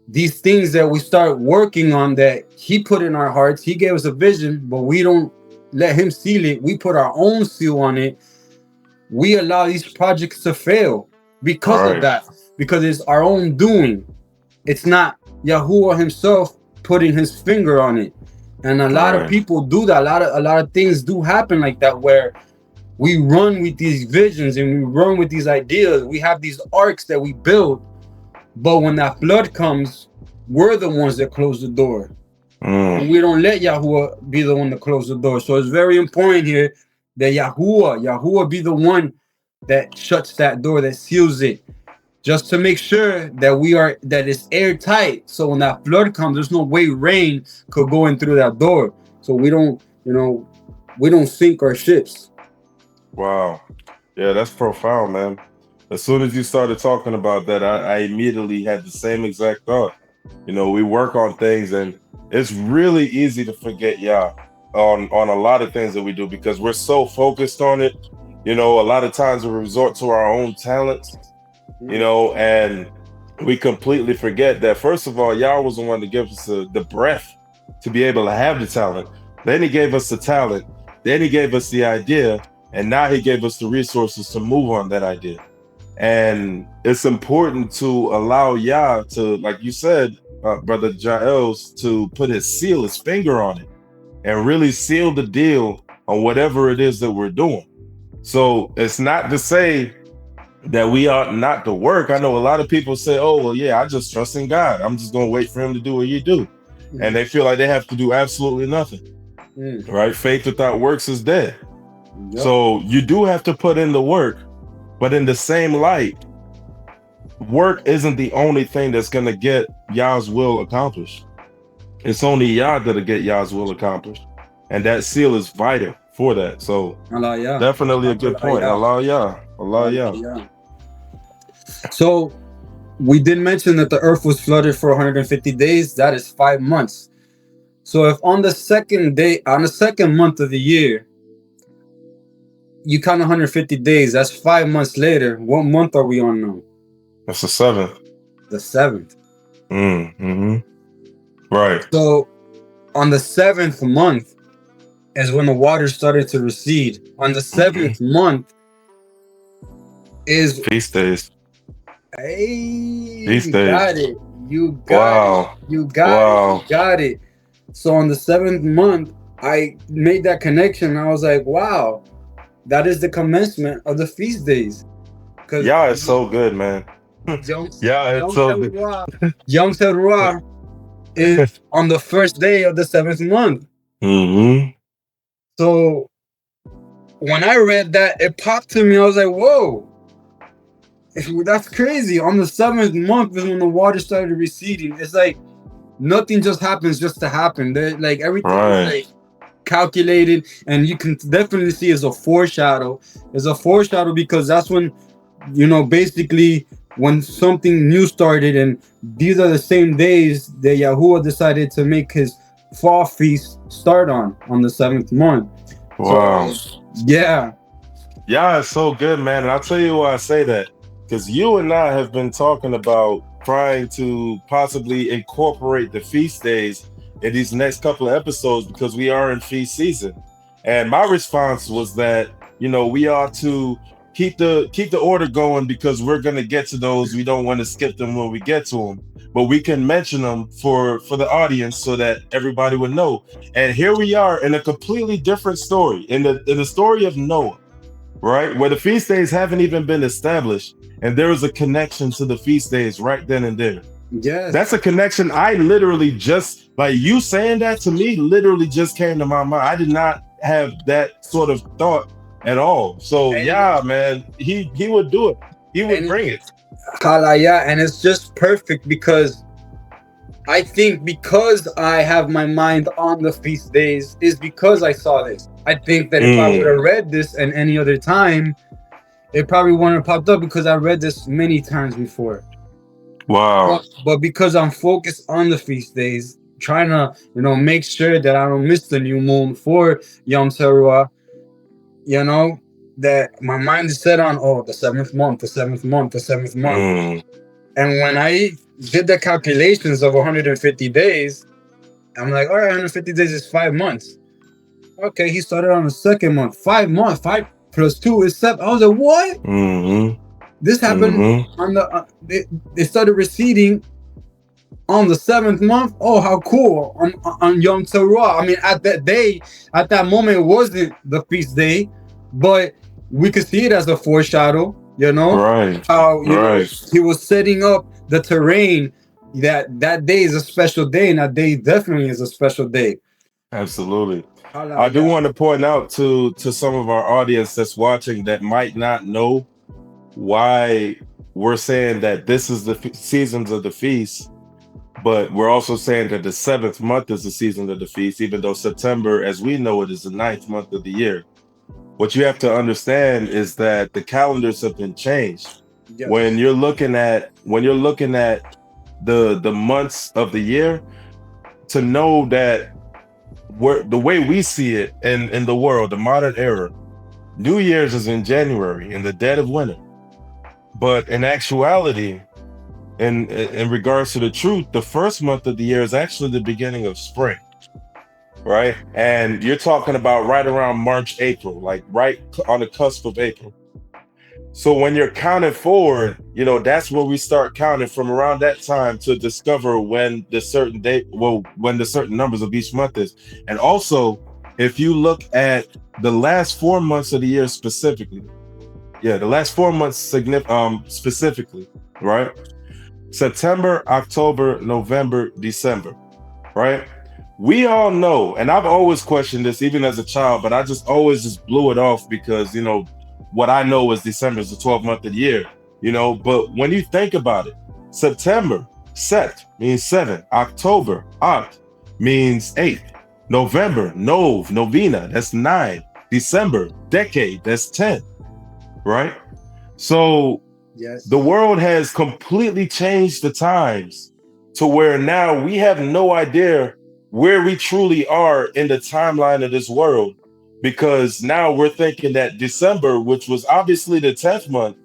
these things that we start working on that he put in our hearts, he gave us a vision, but we don't let him seal it. We put our own seal on it. We allow these projects to fail because of that, because it's our own doing. It's not Yahuwah himself putting his finger on it. And a lot of people do that. A lot of things do happen like that, where we run with these visions and we run with these ideas. We have these arcs that we build, but when that flood comes, we're the ones that close the door. And we don't let Yahuwah be the one to close the door. So it's very important here that Yahuwah be the one that shuts that door, that seals it, just to make sure that it's airtight. So when that flood comes, there's no way rain could go in through that door. So we don't sink our ships. Wow. Yeah, that's profound, man. As soon as you started talking about that, I immediately had the same exact thought. We work on things, and it's really easy to forget Yah on a lot of things that we do, because we're so focused on it. A lot of times we resort to our own talents, and we completely forget that, first of all, Yah was the one to give us the breath to be able to have the talent. Then he gave us the talent. Then he gave us the idea. And now he gave us the resources to move on that idea. And it's important to allow Yah to, like you said, Brother Jaels, to put his finger on it, and really seal the deal on whatever it is that we're doing. So it's not to say that we ought not to work. I know a lot of people say, oh, well, yeah, I just trust in God. I'm just going to wait for him to do what you do. And they feel like they have to do absolutely nothing. Right? Faith without works is dead. Yep. So you do have to put in the work, but in the same light, work isn't the only thing that's going to get Yah's will accomplished. It's only Yah that'll get Yah's will accomplished. And that seal is vital for that. So definitely a good point. Allah Yah. So we did mention that the earth was flooded for 150 days. That is 5 months. So if on the second month of the year, you count 150 days, that's 5 months later. What month are we on now? That's the 7th. The 7th. Right. So on the 7th month is when the water started to recede. On the 7th month is feast days. Hey, feast you days. Got it. You got it. So on the 7th month, I made that connection. I was like, wow. That is the commencement of the feast days. Yeah, it's so good, man. Yom Teruah is on the first day of the 7th month. So when I read that, it popped to me. I was like, whoa, that's crazy. On the 7th month is when the water started receding. It's like nothing just happens just to happen. Like everything is like calculated, and you can definitely see as a foreshadow. It's a foreshadow because that's when, basically when something new started, and these are the same days that Yahuwah decided to make his fall feast start on the 7th month. Wow. So, yeah. Yeah, it's so good, man. And I'll tell you why I say that. Because you and I have been talking about trying to possibly incorporate the feast days in these next couple of episodes because we are in feast season. And my response was that, we ought to keep the order going because we're going to get to those. We don't want to skip them when we get to them, but we can mention them for the audience so that everybody would know. And here we are in a completely different story, in the story of Noah, right? Where the feast days haven't even been established. And there is a connection to the feast days right then and there. Yes. That's a connection I literally just, like you saying that to me, literally just came to my mind. I did not have that sort of thought at all. So yeah, man, he would do it. He would bring it. Halelu'Yah, and it's just perfect because I think because I have my mind on the feast days is because I saw this. I think that if I would have read this at any other time, it probably wouldn't have popped up because I read this many times before. Wow. But because I'm focused on the feast days, trying to, make sure that I don't miss the new moon for Yom Teruah, that my mind is set on, the 7th month, the 7th month, the 7th month. And when I did the calculations of 150 days, I'm like, all right, 150 days is 5 months. Okay, he started on the 2nd month. 5 months, 5 plus 2 is 7. I was like, what? This happened on the, they started receding on the 7th month. Oh, how cool. On Yom Teruah. I mean, at that moment, it wasn't the feast day, but we could see it as a foreshadow, Right. How he was setting up the terrain that day is a special day, and that day definitely is a special day. Absolutely. I do want to point out to some of our audience that's watching that might not know why we're saying that this is the seasons of the feast, but we're also saying that the 7th month is the season of the feast, even though September, as we know it, is the 9th month of the year. What you have to understand is that the calendars have been changed. Yes. When you're looking at the months of the year, to know that the way we see it in the world, the modern era, New Year's is in January, in the dead of winter. But in actuality, in regards to the truth, the first month of the year is actually the beginning of spring, right? And you're talking about right around March, April, like right on the cusp of April. So when you're counting forward, that's where we start counting from around that time to discover when the certain when the certain numbers of each month is. And also, if you look at the last 4 months of the year specifically, the last 4 months specifically, right? September, October, November, December, right? We all know, and I've always questioned this even as a child, but I always blew it off because, what I know is December is the 12th month of the year, but when you think about it, September, Set means 7, October, Oct means 8, November, Nov, Novena, that's 9, December, decade, that's 10, right? So yes, the world has completely changed the times to where now we have no idea where we truly are in the timeline of this world. Because now we're thinking that December, which was obviously the 10th month,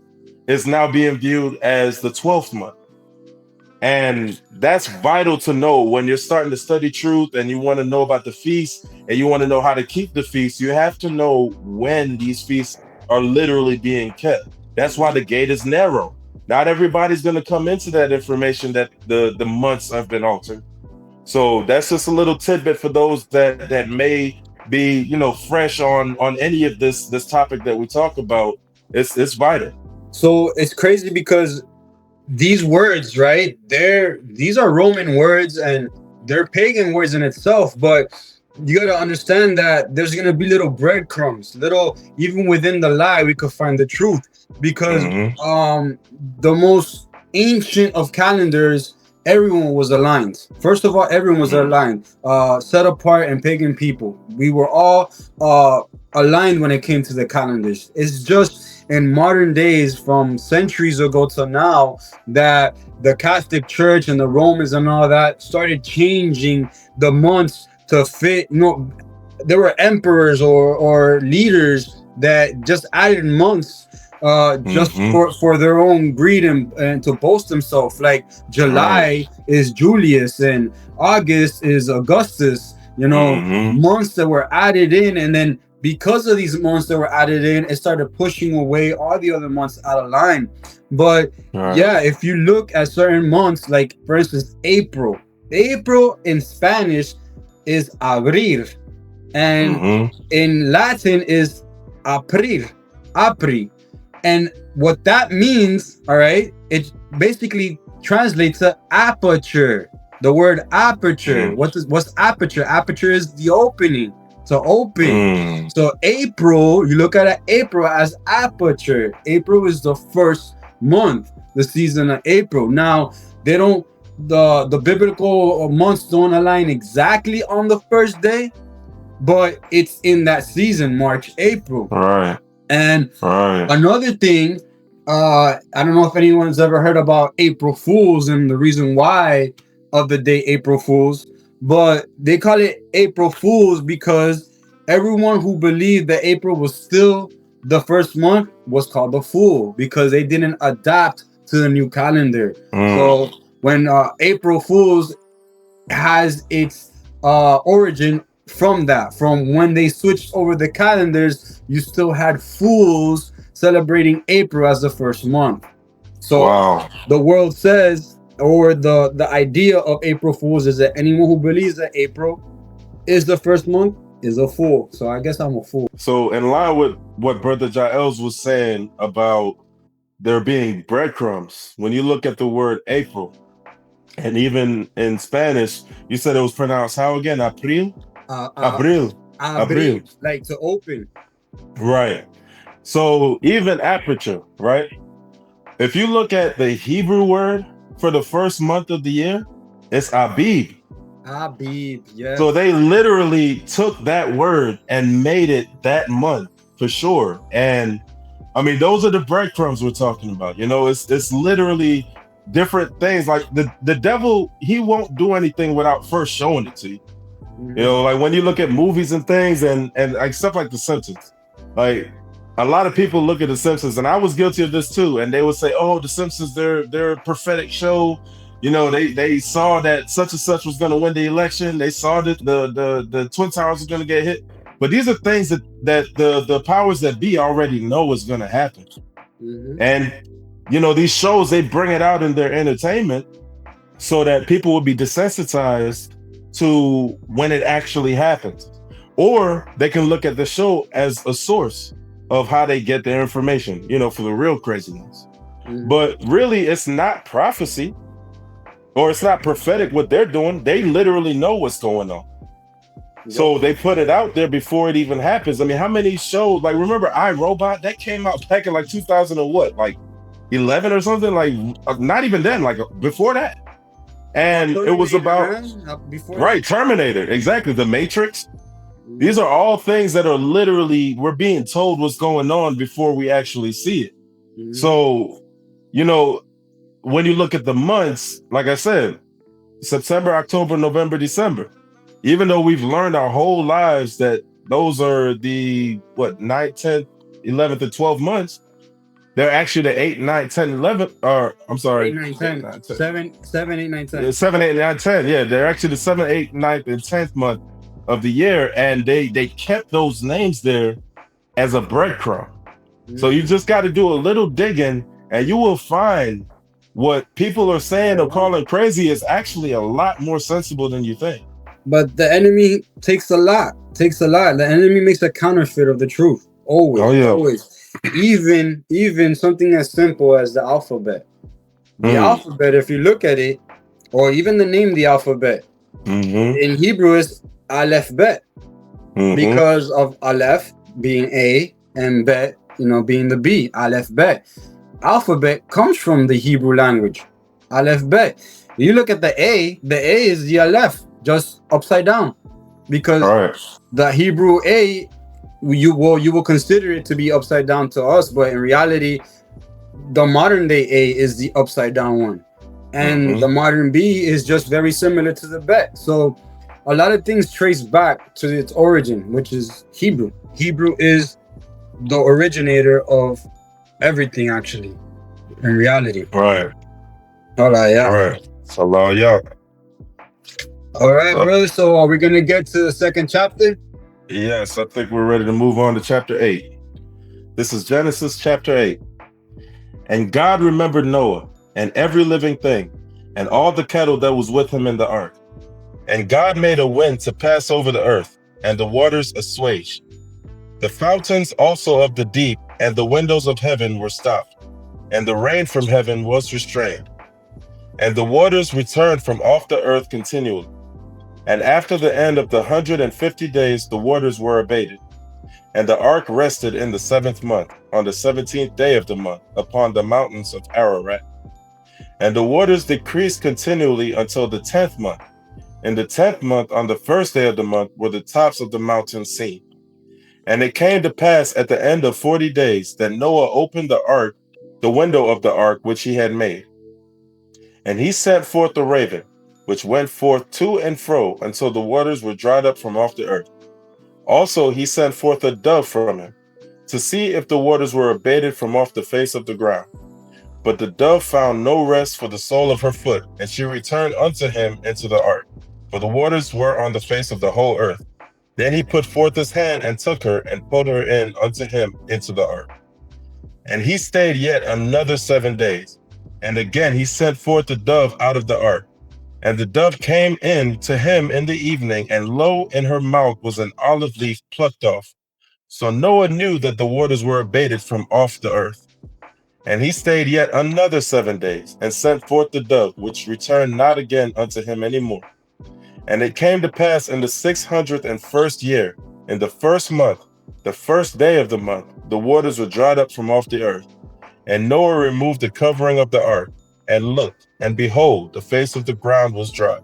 is now being viewed as the 12th month. And that's vital to know when you're starting to study truth and you want to know about the feast and you want to know how to keep the feast. You have to know when these feasts are literally being kept. That's why the gate is narrow. Not everybody's going to come into that information that the months have been altered. So that's just a little tidbit for those that may be fresh on any of this topic that we talk about. It's vital. So it's crazy because these words, right, these are Roman words and they're pagan words in itself, but you got to understand that there's going to be little breadcrumbs, even within the lie we could find the truth, because the most ancient of calendars, everyone was aligned. First of all, everyone was aligned, set apart and pagan people. We were all aligned when it came to the calendars. It's just in modern days, from centuries ago to now, that the Catholic Church and the Romans and all that started changing the months to fit. There were emperors or leaders that just added months just for their own greed and to boast themselves. Like July is Julius and August is Augustus. Months that were added in, and then because of these months that were added in, it started pushing away all the other months out of line. But if you look at certain months, like for instance, April in Spanish is abril, and in Latin is april. And what that means, all right, it basically translates to aperture. The word aperture. What's aperture? Aperture is the opening. To open. So April, you look at April as aperture. April is the first month, the season of April. Now, they don't, the biblical months don't align exactly on the first day, but it's in that season, March, April. Right. And another thing, I don't know if anyone's ever heard about April Fools and the reason why of the day April Fools. But they call it April Fools because everyone who believed that April was still the first month was called a fool because they didn't adapt to the new calendar. So when April Fools has its origin from when they switched over the calendars, you still had fools celebrating April as the first month. So the world says, or the idea of April Fools is that anyone who believes that April is the first month is a fool. So I guess I'm a fool. So in line with what Brother Jaels was saying about there being breadcrumbs, when you look at the word April, and even in Spanish, you said it was pronounced how again? April? Abril. Like to open. Right. So even aperture, right? If you look at the Hebrew word for the first month of the year, it's Abib. Abib, yes. So they literally took that word and made it that month for sure. And I mean, those are the breadcrumbs we're talking about. It's literally different things. Like the devil, he won't do anything without first showing it to you. Like when you look at movies and things and like stuff like The Simpsons, like a lot of people look at The Simpsons, and I was guilty of this too, and they would say, "Oh, The Simpsons, they're a prophetic show. They saw that such and such was going to win the election. They saw that the Twin Towers was going to get hit." But these are things that the powers that be already know is going to happen. And these shows, they bring it out in their entertainment so that people will be desensitized to when it actually happens, or they can look at the show as a source of how they get their information, for the real craziness. But really, it's not prophecy or it's not prophetic what they're doing. They literally know what's going on. So they put it out there before it even happens. I mean, how many shows, like remember iRobot, that came out back in like 2000 and what, like 11 or something, like not even then, like before that. And it was about Terminator, exactly, The Matrix. These are all things that are literally, we're being told what's going on before we actually see it. So, when you look at the months, like I said, September, October, November, December, even though we've learned our whole lives that those are the 9th, 10th, 11th, and 12th months, they're actually the 8, 9, 10, 11, or I'm sorry, 8, 9, 10. 7, 8, 9, 10. 7, 8, 9, 10. Yeah, they're actually the 7th, 8th, 9th, and 10th month of the year, and they kept those names there as a breadcrumb. So you just got to do a little digging, and you will find what people are saying or calling crazy is actually a lot more sensible than you think. But the enemy takes a lot. The enemy makes a counterfeit of the truth. Always. Even something as simple as the alphabet. The alphabet, if you look at it, or even the name the alphabet, in Hebrew is Aleph Bet, because of Aleph being A and Bet, being the B. Aleph Bet. Alphabet comes from the Hebrew language. Aleph Bet. You look at the A is the Aleph, just upside down, because the Hebrew A, you will consider it to be upside down to us, but in reality, the modern day A is the upside down one, and the modern B is just very similar to the Bet. So a lot of things trace back to its origin, which is Hebrew. Hebrew is the originator of everything, actually, in reality. Right. Halelu'Yah. Right. Halelu'Yah. All right, brother. So are we going to get to the second chapter? Yes, I think we're ready to move on to chapter 8. This is Genesis chapter 8. And God remembered Noah and every living thing and all the cattle that was with him in the ark. And God made a wind to pass over the earth, and the waters assuaged. The fountains also of the deep and the windows of heaven were stopped, and the rain from heaven was restrained. And the waters returned from off the earth continually. And after the end of the 150 days, the waters were abated. And the ark rested in the 7th month, on the 17th day of the month, upon the mountains of Ararat. And the waters decreased continually until the 10th month. In the 10th month, on the 1st day of the month, were the tops of the mountains seen. And it came to pass at the end of 40 days that Noah opened the ark, the window of the ark which he had made. And he sent forth the raven, which went forth to and fro until the waters were dried up from off the earth. Also he sent forth a dove from him, to see if the waters were abated from off the face of the ground. But the dove found no rest for the sole of her foot, and she returned unto him into the ark, for the waters were on the face of the whole earth. Then he put forth his hand and took her, and put her in unto him into the ark. And he stayed yet another 7 days. And again he sent forth the dove out of the ark. And the dove came in to him in the evening, and lo, in her mouth was an olive leaf plucked off. So Noah knew that the waters were abated from off the earth. And he stayed yet another 7 days, and sent forth the dove, which returned not again unto him any more. And it came to pass in the 601st year, in the 1st month, the 1st day of the month, the waters were dried up from off the earth. And Noah removed the covering of the ark, and looked, and behold, the face of the ground was dry.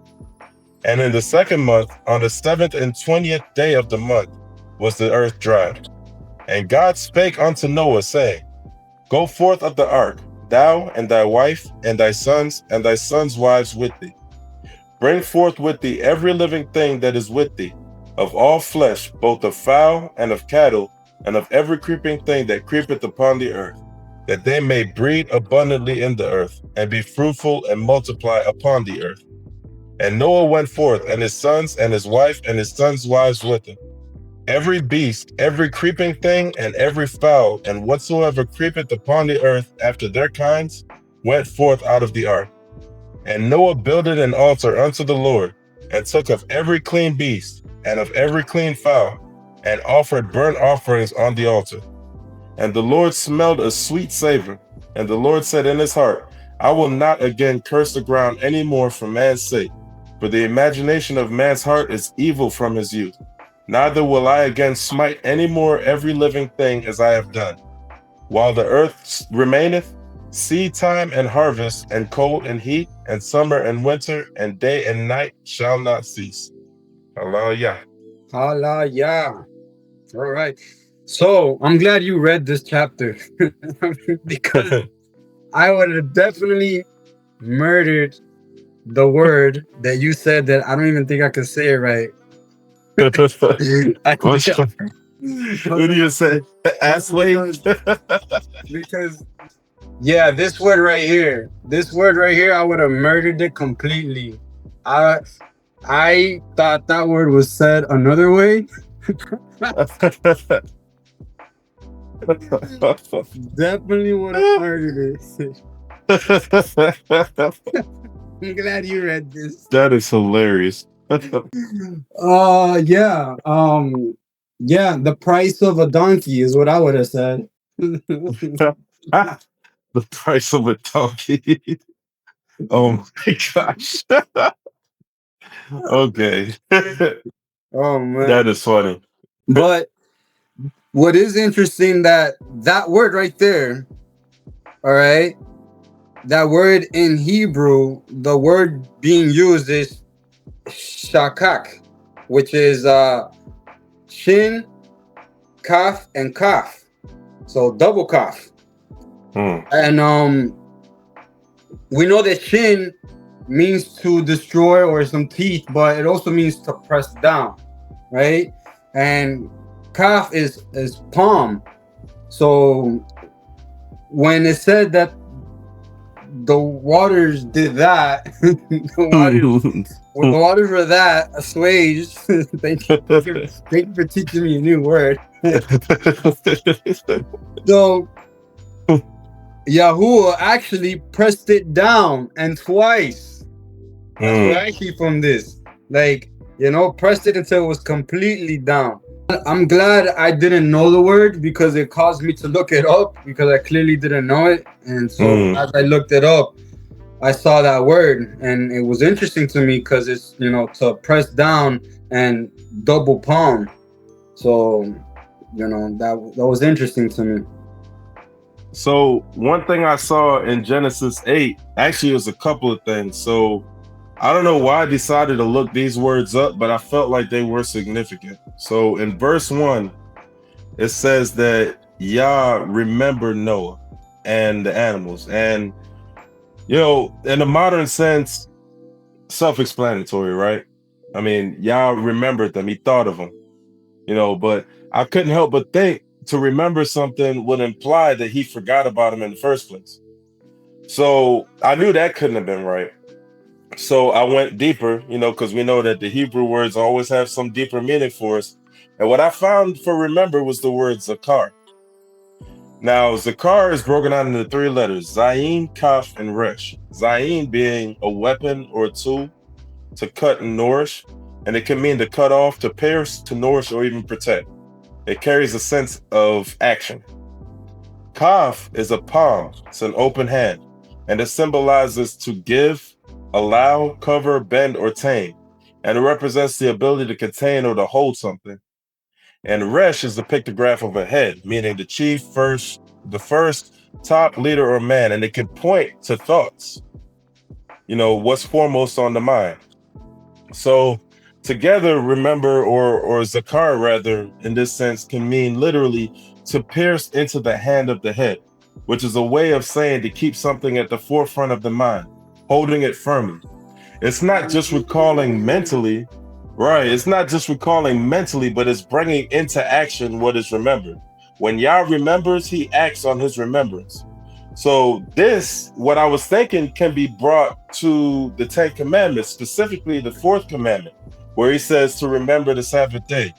And in the 2nd month, on the 7th and 20th day of the month, was the earth dried. And God spake unto Noah, saying, Go forth of the ark, thou and thy wife, and thy sons wives with thee. Bring forth with thee every living thing that is with thee, of all flesh, both of fowl and of cattle, and of every creeping thing that creepeth upon the earth, that they may breed abundantly in the earth, and be fruitful and multiply upon the earth. And Noah went forth, and his sons, and his wife, and his sons' wives with him. Every beast, every creeping thing, and every fowl, and whatsoever creepeth upon the earth after their kinds, went forth out of the ark. And Noah builded an altar unto the Lord, and took of every clean beast, and of every clean fowl, and offered burnt offerings on the altar. And the Lord smelled a sweet savor. And the Lord said in his heart, I will not again curse the ground any more for man's sake, for the imagination of man's heart is evil from his youth. Neither will I again smite any more every living thing as I have done. While the earth remaineth, seed time and harvest, and cold and heat, and summer and winter, and day and night shall not cease. Hallelujah. Halelu'Yah. All right. So I'm glad you read this chapter because I would have definitely murdered the word that you said that I don't even think I could say it right. What do you say? Ass wave? Because yeah, this word right here, I would have murdered it completely. I thought that word was said another way. Definitely would have murdered it. I'm glad you read this. That is hilarious. Yeah, the price of a donkey is what I would have said. The price of a donkey. Oh my gosh. Okay. Oh man. That is funny. But what is interesting that word right there, all right, that word in Hebrew, the word being used is shakak, which is shin, kaf, and kaf. So double kaf. And we know that shin means to destroy or some teeth, but it also means to press down, right? And kaf is palm. So when it said that the waters did that, the waters were that assuaged. Thank you for teaching me a new word. So Yahuwah actually pressed it down, and twice. That's what I keep from this. Like, pressed it until it was completely down. I'm glad I didn't know the word, because it caused me to look it up, because I clearly didn't know it. And so as I looked it up, I saw that word, and it was interesting to me because it's, to press down and double palm. So, that was interesting to me. So one thing I saw in Genesis 8, actually it was a couple of things. So I don't know why I decided to look these words up, but I felt like they were significant. So in verse 1, it says that Yah remembered Noah and the animals. And, in a modern sense, self-explanatory, right? I mean, Yah remembered them. He thought of them, but I couldn't help but think to remember something would imply that he forgot about him in the first place. So I knew that couldn't have been right. So I went deeper, because we know that the Hebrew words always have some deeper meaning for us. And what I found for remember was the word zakar. Now, zakar is broken out into 3 letters, zayin, kaf, and resh. Zayin being a weapon or a tool to cut and nourish, and it can mean to cut off, to pierce, to nourish, or even protect. It carries a sense of action. Kaf is a palm, it's an open hand, and it symbolizes to give, allow, cover, bend, or tame, and it represents the ability to contain or to hold something. And resh is the pictograph of a head, meaning the chief, the first top leader or man, and it can point to thoughts, what's foremost on the mind. So together, remember, or zakar rather, in this sense, can mean literally to pierce into the hand of the head, which is a way of saying to keep something at the forefront of the mind, holding it firmly. It's not just recalling mentally, right? It's not just recalling mentally, but it's bringing into action what is remembered. When Yah remembers, he acts on his remembrance. So this, what I was thinking, can be brought to the 10 Commandments, specifically the 4th commandment, where he says to remember the Sabbath day,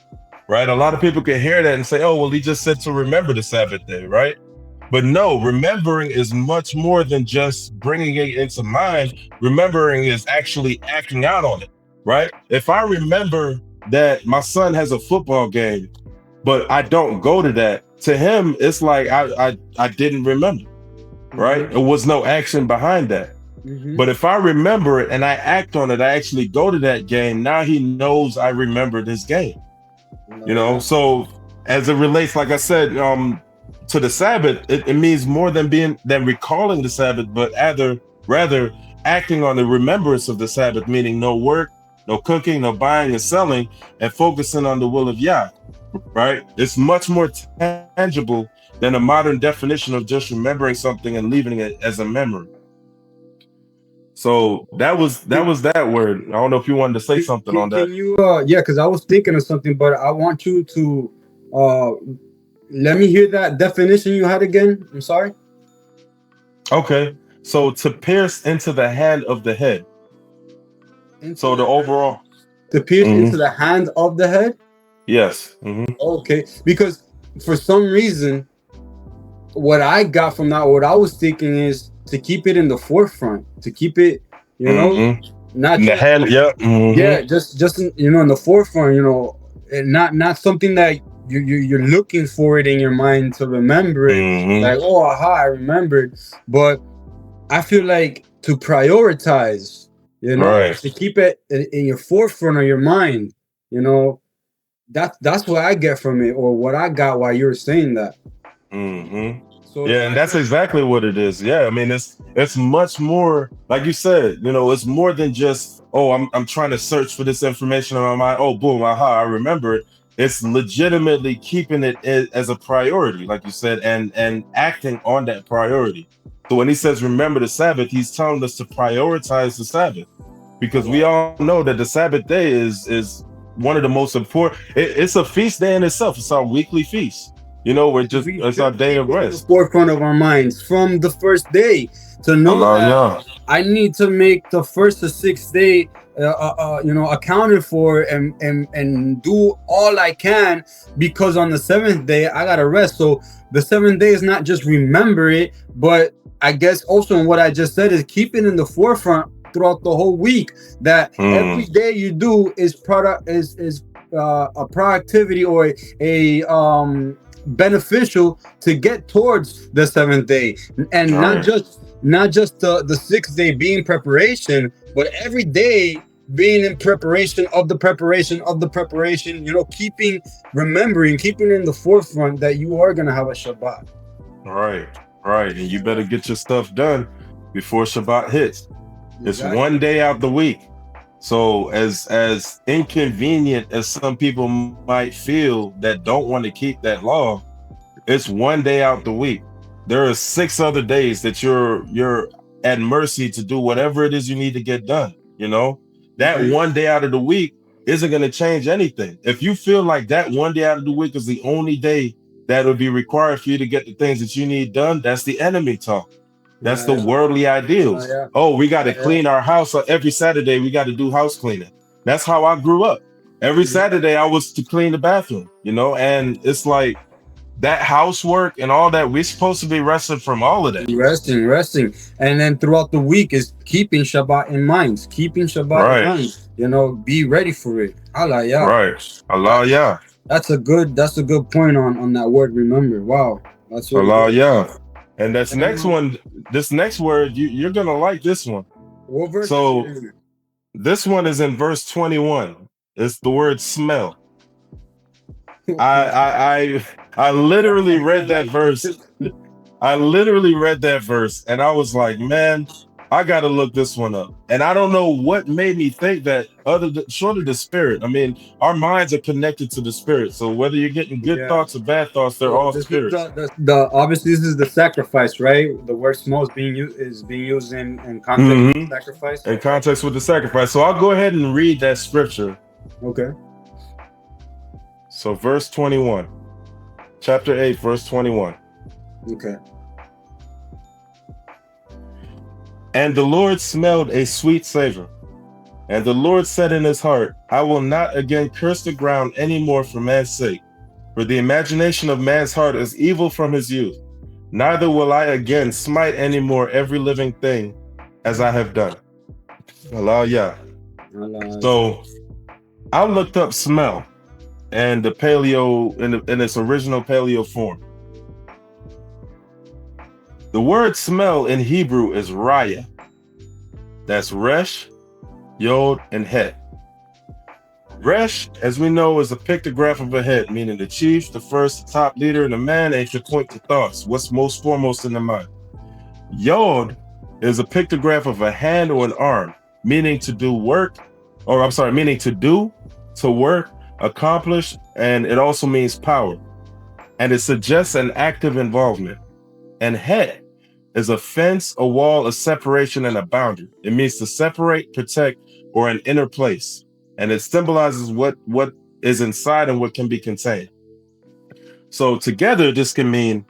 right? A lot of people can hear that and say, oh, well, he just said to remember the Sabbath day, right? But no, remembering is much more than just bringing it into mind. Remembering is actually acting out on it, right? If I remember that my son has a football game, but I don't go to that, to him, it's like I didn't remember, right? There was no action behind that. But if I remember it and I act on it, I actually go to that game. Now he knows I remembered his game, So as it relates, like I said, to the Sabbath, it means more than recalling the Sabbath, but rather acting on the remembrance of the Sabbath, meaning no work, no cooking, no buying and selling, and focusing on the will of Yah, right? It's much more tangible than a modern definition of just remembering something and leaving it as a memory. So that was that word. I don't know if you wanted to say something on that. Can you, because I was thinking of something, but I want you to let me hear that definition you had again. I'm sorry. Okay. So to pierce into the hand of the head. So the overall. To pierce into the hand of the head? Yes. Okay. Because for some reason, what I got from that, what I was thinking is to keep it in the forefront, to keep it, not in the hand, yeah, just in the forefront, not something that you're looking for it in your mind to remember it, like, oh, aha, I remembered. But I feel like to prioritize, right, to keep it in your forefront of your mind, that's what I get from it, or what I got while you were saying that. So yeah, and that's exactly what it is. Yeah, I mean, it's much more, like you said, it's more than just, oh, I'm trying to search for this information on my mind. Oh, boom, aha, I remember it. It's legitimately keeping it as a priority, like you said, and acting on that priority. So when he says remember the Sabbath, he's telling us to prioritize the Sabbath, because we all know that the Sabbath day is one of the most important. It's a feast day in itself. It's our weekly feast. It's our day of rest. Forefront of our minds from the first day to know that I need to make the first to sixth day accounted for and do all I can, because on the seventh day I gotta rest. So the seventh day is not just remember it, but I guess also in what I just said is keep it in the forefront throughout the whole week, that every day you do is a productivity or a beneficial to get towards the seventh day, and not just the sixth day being preparation, but every day being in preparation of the preparation of the preparation, keeping in the forefront that you are going to have a Shabbat. Right. And you better get your stuff done before Shabbat hits. It's one day out the week. So as inconvenient as some people might feel that don't want to keep that law, it's one day out the week. There are 6 other days that you're at mercy to do whatever it is you need to get done. That one day out of the week isn't going to change anything. If you feel like that one day out of the week is the only day that would be required for you to get the things that you need done, that's the enemy talk. That's the worldly ideals. Oh, we got to clean our house every Saturday. We got to do house cleaning. That's how I grew up. Every Saturday I was to clean the bathroom, and it's like that housework and all that. We're supposed to be resting from all of that. Resting. And then throughout the week is keeping Shabbat in mind. In mind. Be ready for it. Halelu'Yah. Right. Halelu'Yah. That's a good point on that word, remember. Wow. That's really Halelu'Yah. And this next word, you're going to like this one. What verse? So this one is in verse 21. It's the word smell. I literally read that verse. And I was like, man, I got to look this one up. And I don't know what made me think that short of the spirit. I mean, our minds are connected to the spirit. So whether you're getting good thoughts or bad thoughts, they're all spirits. Obviously, this is the sacrifice, right? The word smell is being used in context with sacrifice. In context with the sacrifice. So I'll go ahead and read that scripture. Okay. So verse 21. Chapter 8, verse 21. Okay. And the Lord smelled a sweet savor. And the Lord said in his heart, I will not again curse the ground any more for man's sake. For the imagination of man's heart is evil from his youth. Neither will I again smite any more every living thing as I have done. Hallelujah. So I looked up smell and the paleo in its original paleo form. The word smell in Hebrew is raya. That's resh, yod, and het. Resh, as we know, is a pictograph of a head, meaning the chief, the first, the top leader, and the man ain't to point to thoughts, what's most foremost in the mind. Yod is a pictograph of a hand or an arm, meaning to do, to work, accomplish, and it also means power. And it suggests an active involvement. And het is a fence, a wall, a separation, and a boundary. It means to separate, protect, or an inner place. And it symbolizes what is inside and what can be contained. So together, this can mean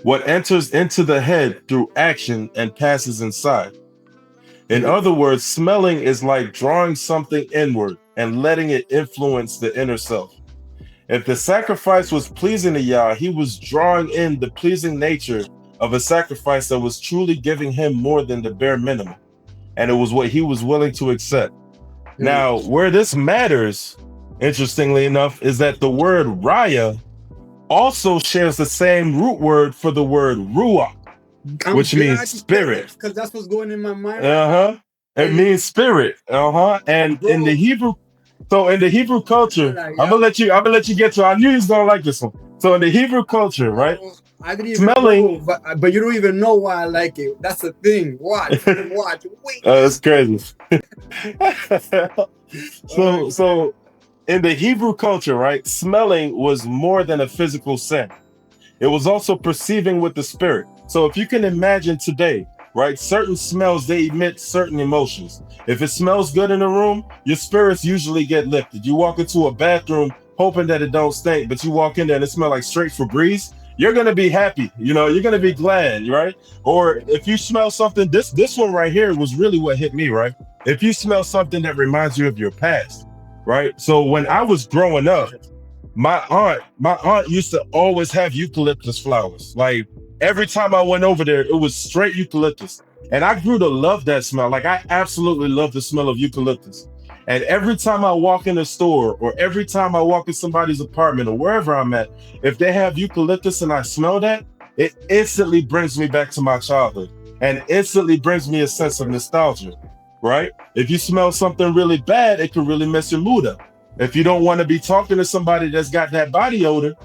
what enters into the head through action and passes inside. In other words, smelling is like drawing something inward and letting it influence the inner self. If the sacrifice was pleasing to Yah, he was drawing in the pleasing nature of a sacrifice that was truly giving him more than the bare minimum. And it was what he was willing to accept. Now, where this matters, interestingly enough, is that the word raya also shares the same root word for the word ruach, which means spirit. Because that's what's going in my mind. It means spirit. And in the Hebrew, culture, I'm gonna let you get to. I knew you was gonna like this one. So in the Hebrew culture, right? I didn't even know, but you don't even know why I like it. That's the thing. Watch. Wait. That's crazy. So in the Hebrew culture, right, smelling was more than a physical sense. It was also perceiving with the spirit. So if you can imagine today, right, certain smells, they emit certain emotions. If it smells good in a room, your spirits usually get lifted. You walk into a bathroom hoping that it don't stink, but you walk in there and it smells like straight Febreze, you're gonna be happy, you're gonna be glad, right? Or if you smell something, this one right here was really what hit me, right? If you smell something that reminds you of your past, right? So when I was growing up, my aunt used to always have eucalyptus flowers. Like every time I went over there, it was straight eucalyptus. And I grew to love that smell. Like I absolutely love the smell of eucalyptus. And every time I walk in a store or every time I walk in somebody's apartment or wherever I'm at, if they have eucalyptus and I smell that, it instantly brings me back to my childhood and instantly brings me a sense of nostalgia, right? If you smell something really bad, it can really mess your mood up. If you don't want to be talking to somebody that's got that body odor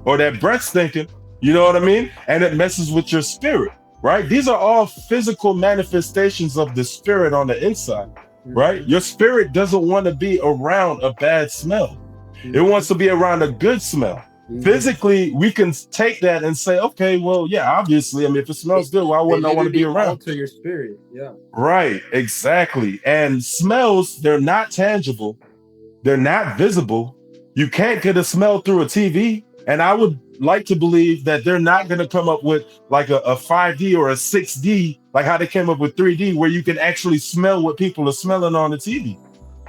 or that breath stinking, you know what I mean? And it messes with your spirit, right? These are all physical manifestations of the spirit on the inside, right? Your spirit doesn't want to be around a bad smell. It wants to be around a good smell. Physically, we can take that and say, okay, well, yeah, obviously, I mean, if it smells good, why wouldn't I want to be around? Alter your spirit, yeah. Right, exactly. And smells, they're not tangible. They're not visible. You can't get a smell through a TV. And I would like to believe that they're not going to come up with like a 5D or a 6D, like how they came up with 3D, where you can actually smell what people are smelling on the TV,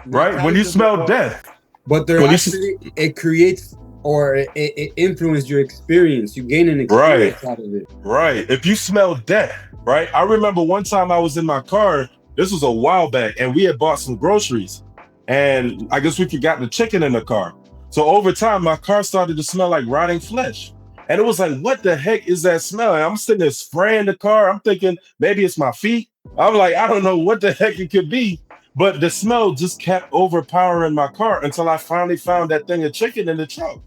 right? When you smell death. But it creates or it influences your experience. You gain an experience out of it. Right. If you smell death, right? I remember one time I was in my car, this was a while back, and we had bought some groceries. And I guess we forgot the chicken in the car. So over time, my car started to smell like rotting flesh. And it was like, what the heck is that smell? And I'm sitting there spraying the car. I'm thinking maybe it's my feet. I'm like, I don't know what the heck it could be. But the smell just kept overpowering my car until I finally found that thing of chicken in the trunk.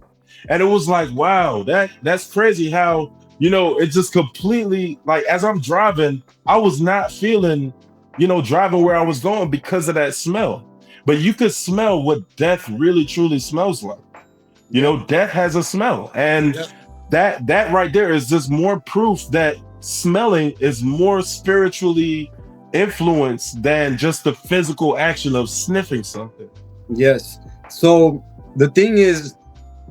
And it was like, wow, that's crazy how, it just completely, like, as I'm driving, I was not feeling, driving where I was going because of that smell. But you could smell what death really truly smells like. Death has a smell. And that right there is just more proof that smelling is more spiritually influenced than just the physical action of sniffing something. Yes. So the thing is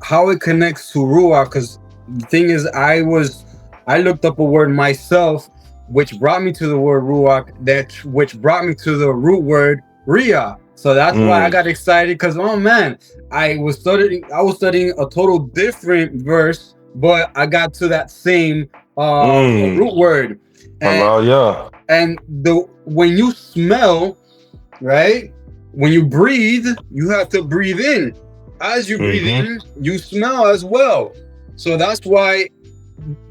how it connects to Ruach, because the thing is I looked up a word myself, which brought me to the word Ruach, which brought me to the root word Riyah. So that's why I got excited, because oh man, I was studying a total different verse, but I got to that same root word. And when you smell, right? When you breathe, you have to breathe in. As you breathe in, you smell as well. So that's why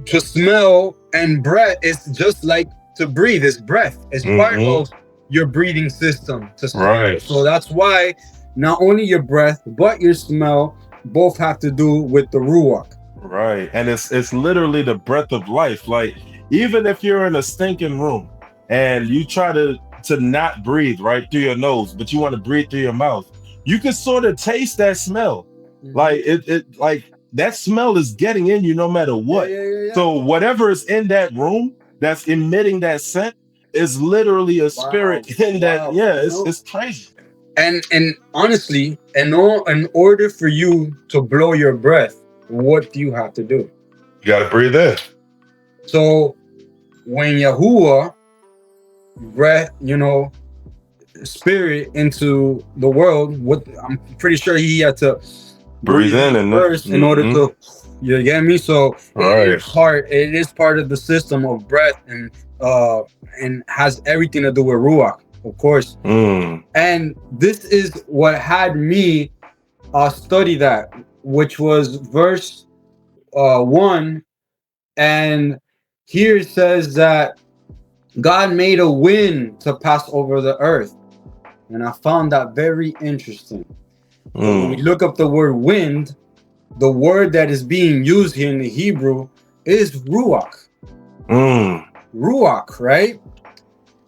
to smell and breath is just like to breathe. It's breath. It's part of your breathing system to smell. Right. So that's why not only your breath but your smell both have to do with the Ruach. Right. And it's literally the breath of life. Like even if you're in a stinking room and you try to not breathe right through your nose, but you want to breathe through your mouth, you can sort of taste that smell. Like it like that smell is getting in you no matter what. Yeah. So whatever is in that room that's emitting that scent is literally a spirit in that. It's crazy. And honestly, in order for you to blow your breath, what do you have to do? You got to breathe in. So when Yahuwah breath, spirit into the world, what I'm pretty sure he had to breathe in first in order to, you get me? So it is part of the system of breath, and has everything to do with Ruach, of course. And this is what had me study that, which was verse 1. And here it says that God made a wind to pass over the earth. And I found that very interesting. When we look up the word wind, the word that is being used here in the Hebrew is Ruach. Ruach, right?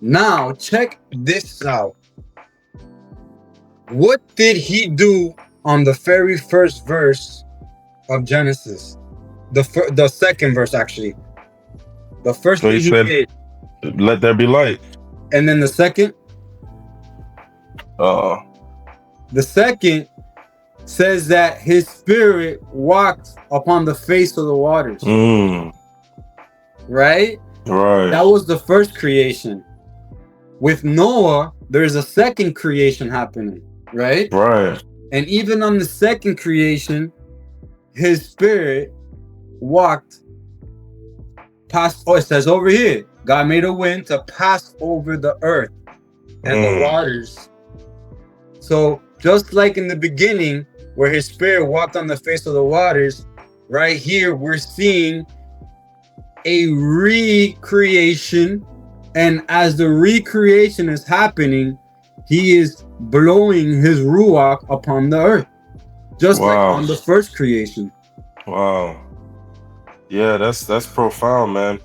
Now, check this out. What did he do on the very first verse of Genesis? The second verse, actually. The first So thing he he said, did. let there be light. And then the second says that his spirit walked upon the face of the waters. Right? Right. That was the first creation. With Noah, there's a second creation happening, right? Right. And even on the second creation, his spirit walked past. Oh, it says over here, God made a wind to pass over the earth and the waters. So just like in the beginning, where his spirit walked on the face of the waters, right here we're seeing a recreation. And as the recreation is happening, he is blowing his ruach upon the earth, just like on the first creation. Wow. Yeah, that's profound, man.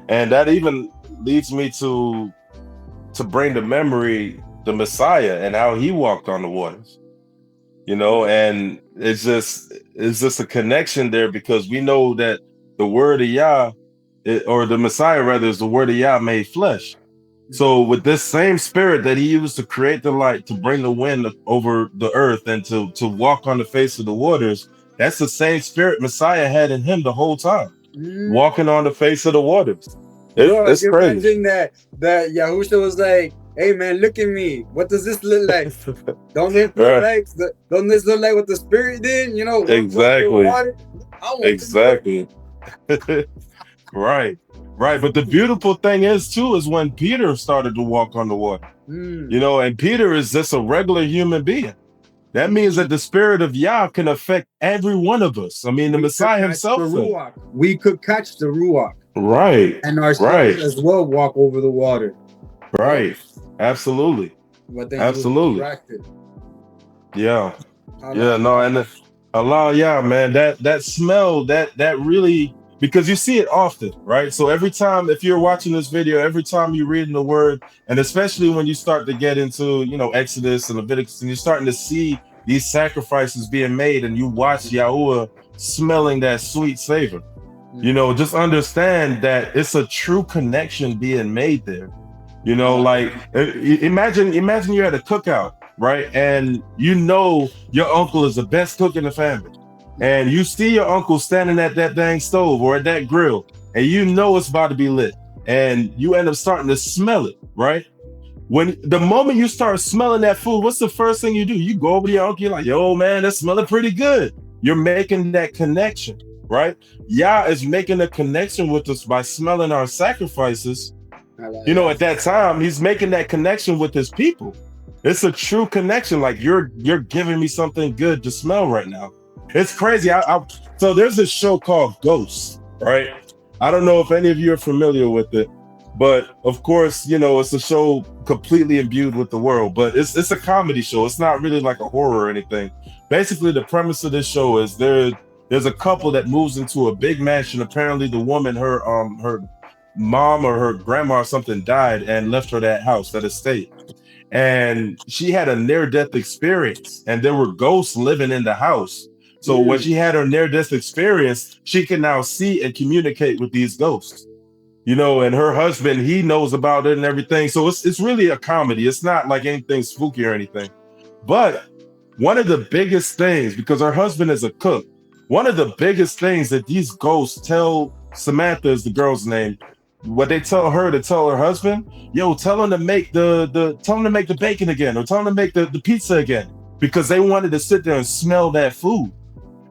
And that even leads me to bring to memory the Messiah and how he walked on the waters. You know, and it's just a connection there, because we know that the word of Yah, or the Messiah rather, is the word of Yah made flesh. So with this same spirit that he used to create the light, to bring the wind over the earth, and to walk on the face of the waters, that's the same spirit Messiah had in him the whole time, walking on the face of the waters. It's crazy. That Yahusha was like, "Hey man, look at me. What does this look like? Don't this look like what the spirit did? You know, exactly. Exactly. Right. But the beautiful thing is when Peter started to walk on the water, you know, and Peter is just a regular human being. That means that the spirit of Yah can affect every one of us. I mean, the Messiah himself. We could catch the ruach. Right. And ourselves as well walk over the water. Right. Absolutely. But then absolutely. Yeah. No, and Allah, yeah, man, that smell, that really, because you see it often, right? So every time, if you're watching this video, every time you're reading the word, and especially when you start to get into, you know, Exodus and Leviticus, and you're starting to see these sacrifices being made, and you watch Yahuwah smelling that sweet savor, you know, just understand that it's a true connection being made there. You know, like imagine you're at a cookout, right? And you know your uncle is the best cook in the family. And you see your uncle standing at that dang stove or at that grill, and you know it's about to be lit. And you end up starting to smell it, right? When the moment you start smelling that food, what's the first thing you do? You go over to your uncle, you're like, yo, man, that's smelling pretty good. You're making that connection, right? Yah is making a connection with us by smelling our sacrifices. You know, at that time, he's making that connection with his people. It's a true connection. Like you're giving me something good to smell right now. It's crazy. So there's this show called Ghosts, right? I don't know if any of you are familiar with it, but of course, you know, it's a show completely imbued with the world, but it's a comedy show. It's not really like a horror or anything. Basically, the premise of this show is there's a couple that moves into a big mansion. Apparently the woman, her mom or her grandma or something died and left her that house, that estate. And she had a near-death experience, and there were ghosts living in the house. So when she had her near-death experience, she can now see and communicate with these ghosts. You know, and her husband, he knows about it and everything. So it's really a comedy. It's not like anything spooky or anything. But one of the biggest things, because her husband is a cook, one of the biggest things that these ghosts tell Samantha, is the girl's name, what they tell her to tell her husband, yo, tell him to make the bacon again, or tell him to make the pizza again, because they wanted to sit there and smell that food.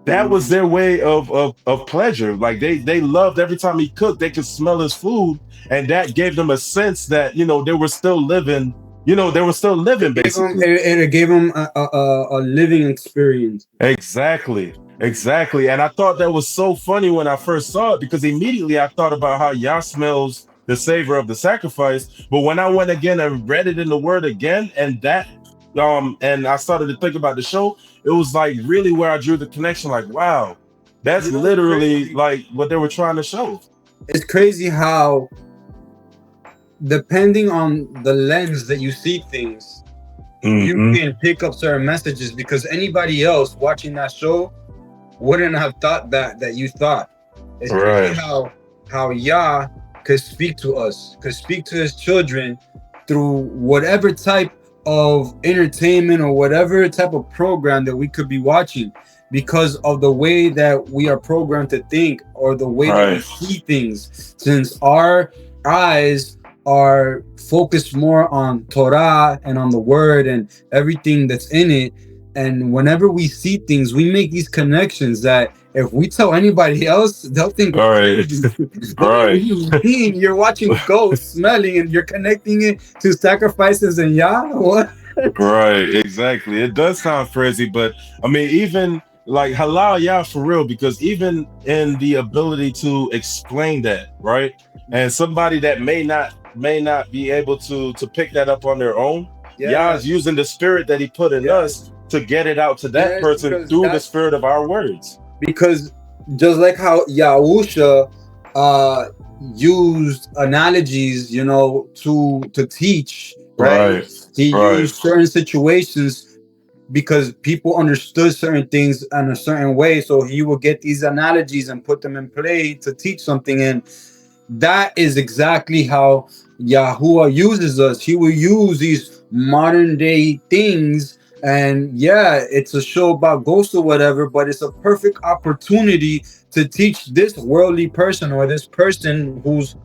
That was their way of pleasure. Like they loved every time he cooked, they could smell his food, and that gave them a sense that, you know, they were still living. You know, they were still living, basically. It gave them a living experience. Exactly. And I thought that was so funny when I first saw it, because immediately I thought about how Yah smells the savor of the sacrifice. But when I went again and read it in the word again, and that and I started to think about the show, it was like really where I drew the connection. Like, wow, that's literally like what they were trying to show. It's crazy how, depending on the lens that you see things, you can pick up certain messages, because anybody else watching that show wouldn't have thought that you thought. It's crazy how Yah could speak to us, could speak to his children through whatever type of entertainment or whatever type of program that we could be watching, because of the way that we are programmed to think, or the way that we see things, since our eyes are focused more on Torah and on the word and everything that's in it. And whenever we see things, we make these connections that if we tell anybody else, they'll think, all right. You're watching ghosts smelling and you're connecting it to sacrifices and Yah. What? Right, exactly. It does sound crazy, but I mean, even like Halelu'Yah for real, because even in the ability to explain that, right? And somebody that may not be able to pick that up on their own, Yah's using the spirit that he put in us to get it out to that person through the spirit of our words. Because just like how Yahusha used analogies, to teach, right? He used certain situations because people understood certain things in a certain way. So he will get these analogies and put them in play to teach something. And that is exactly how Yahuwah uses us. He will use these modern day things. And it's a show about ghosts or whatever, but it's a perfect opportunity to teach this worldly person, or this person who's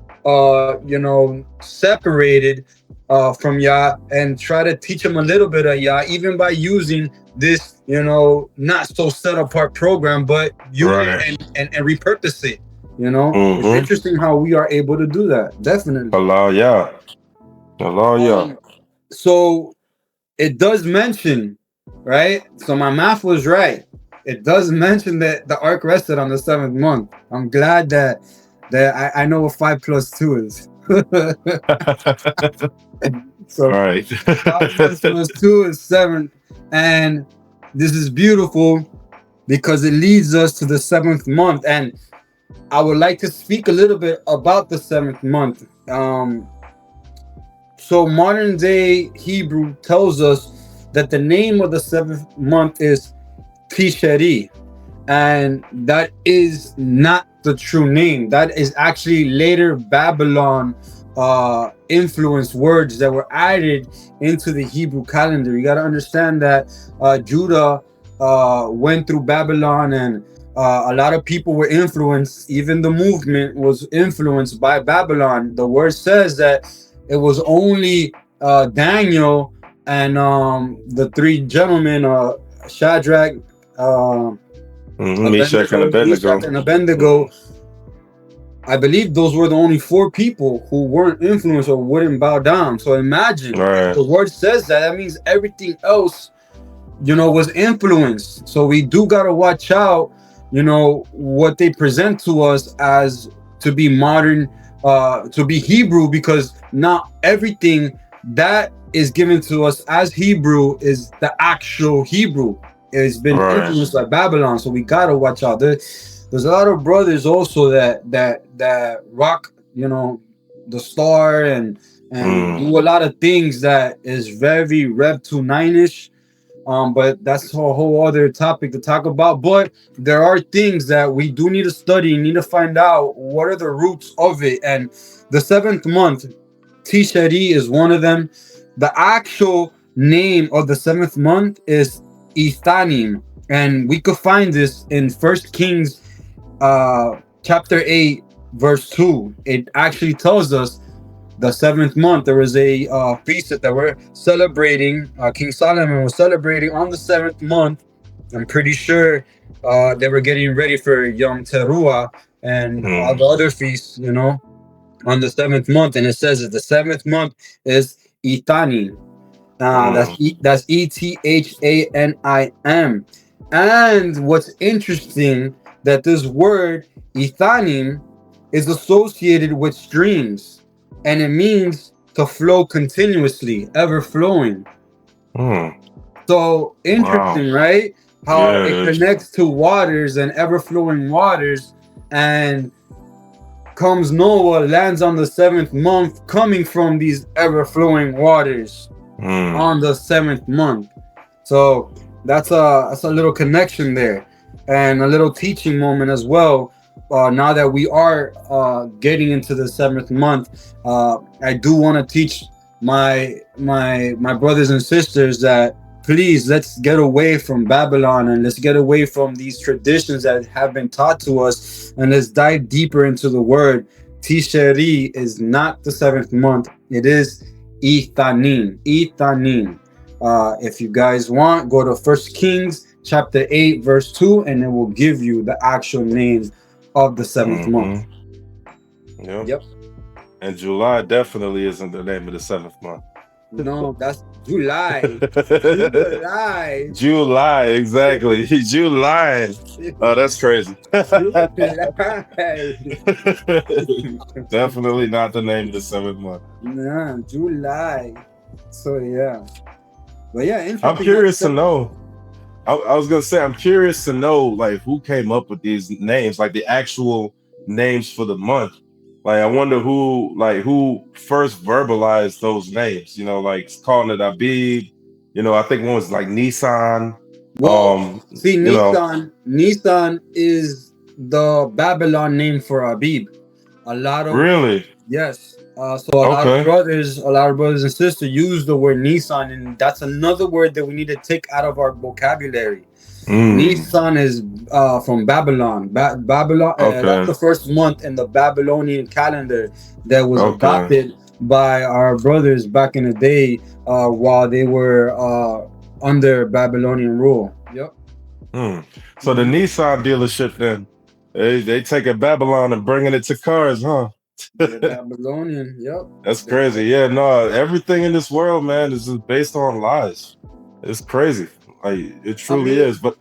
separated from Yah, and try to teach them a little bit of Yah, even by using this not so set apart program, but use it and repurpose it. It's interesting how we are able to do that. Definitely. Halelu'Yah. So it does mention, right? So my math was right. It does mention that the ark rested on the 7th month. I'm glad that I know what 5 + 2 is. So 5 + 2 is 7, and this is beautiful because it leads us to the 7th month. And I would like to speak a little bit about the 7th month. So modern day Hebrew tells us that the name of the 7th month is Tishri, and that is not the true name. That is actually later Babylon influenced words that were added into the Hebrew calendar. You got to understand that Judah went through Babylon, and a lot of people were influenced. Even the movement was influenced by Babylon. The word says that it was only Daniel and the 3 gentlemen, Shadrach, Meshach and Abednego. I believe those were the only 4 people who weren't influenced or wouldn't bow down. So imagine, the word says that means everything else, was influenced. So we do gotta watch out, what they present to us as to be modern, to be Hebrew, because not everything that is given to us as Hebrew is the actual Hebrew. It's been influenced by Babylon, so we gotta watch out. There's a lot of brothers also that rock, the star and do a lot of things that is very Rev 29-ish. But that's a whole other topic to talk about. But there are things that we do need to study, need to find out what are the roots of it. And the 7th month, Tishri, is one of them. The actual name of the 7th month is Ethanim, and we could find this in 1 Kings chapter 8 verse 2. It actually tells us the 7th month there was a feast that we're celebrating. King Solomon was celebrating on the 7th month. I'm pretty sure they were getting ready for Yom Teruah and all the other feasts, on the 7th month. And it says that the 7th month is Ethanim. That's Ethanim. And what's interesting, that this word Ethanim is associated with streams, and it means to flow continuously, ever flowing. So interesting, right? How it connects to waters and ever flowing waters, and comes Noah, lands on the 7th month, coming from these ever flowing waters on the 7th month. So that's a little connection there, and a little teaching moment as well. now that we are getting into the 7th month, I do want to teach my brothers and sisters that please, let's get away from Babylon and let's get away from these traditions that have been taught to us, and let's dive deeper into the word. Tisheri is not the 7th month. It is Ethanim. Ethanim. If you guys want, go to 1 Kings chapter 8 verse 2, and it will give you the actual names of the 7th month. Yep. And July definitely isn't the name of the 7th month. No, that's July. July. July, exactly. July. Oh, that's crazy. Definitely not the name of the 7th month. Nah, July. So yeah. But yeah, I'm curious to know. I was gonna say, I'm curious to know, like, who came up with these names, like the actual names for the month. Like, I wonder who first verbalized those names. You know, like calling it Abib. You know, I think one was like Nissan. Well, see, Nissan is the Babylon name for Abib. A lot of really, yes. So a lot of brothers and sisters use the word Nissan, and that's another word that we need to take out of our vocabulary. Nissan is from Babylon. Babylon. That's the first month in the Babylonian calendar that was adopted by our brothers back in the day while they were under Babylonian rule. Yep. So the Nissan dealership then, they take a Babylon and bringing it to cars, huh? Babylonian, yep. That's crazy. Yeah, no, everything in this world, man, is just based on lies. It's crazy. Like, it truly is. But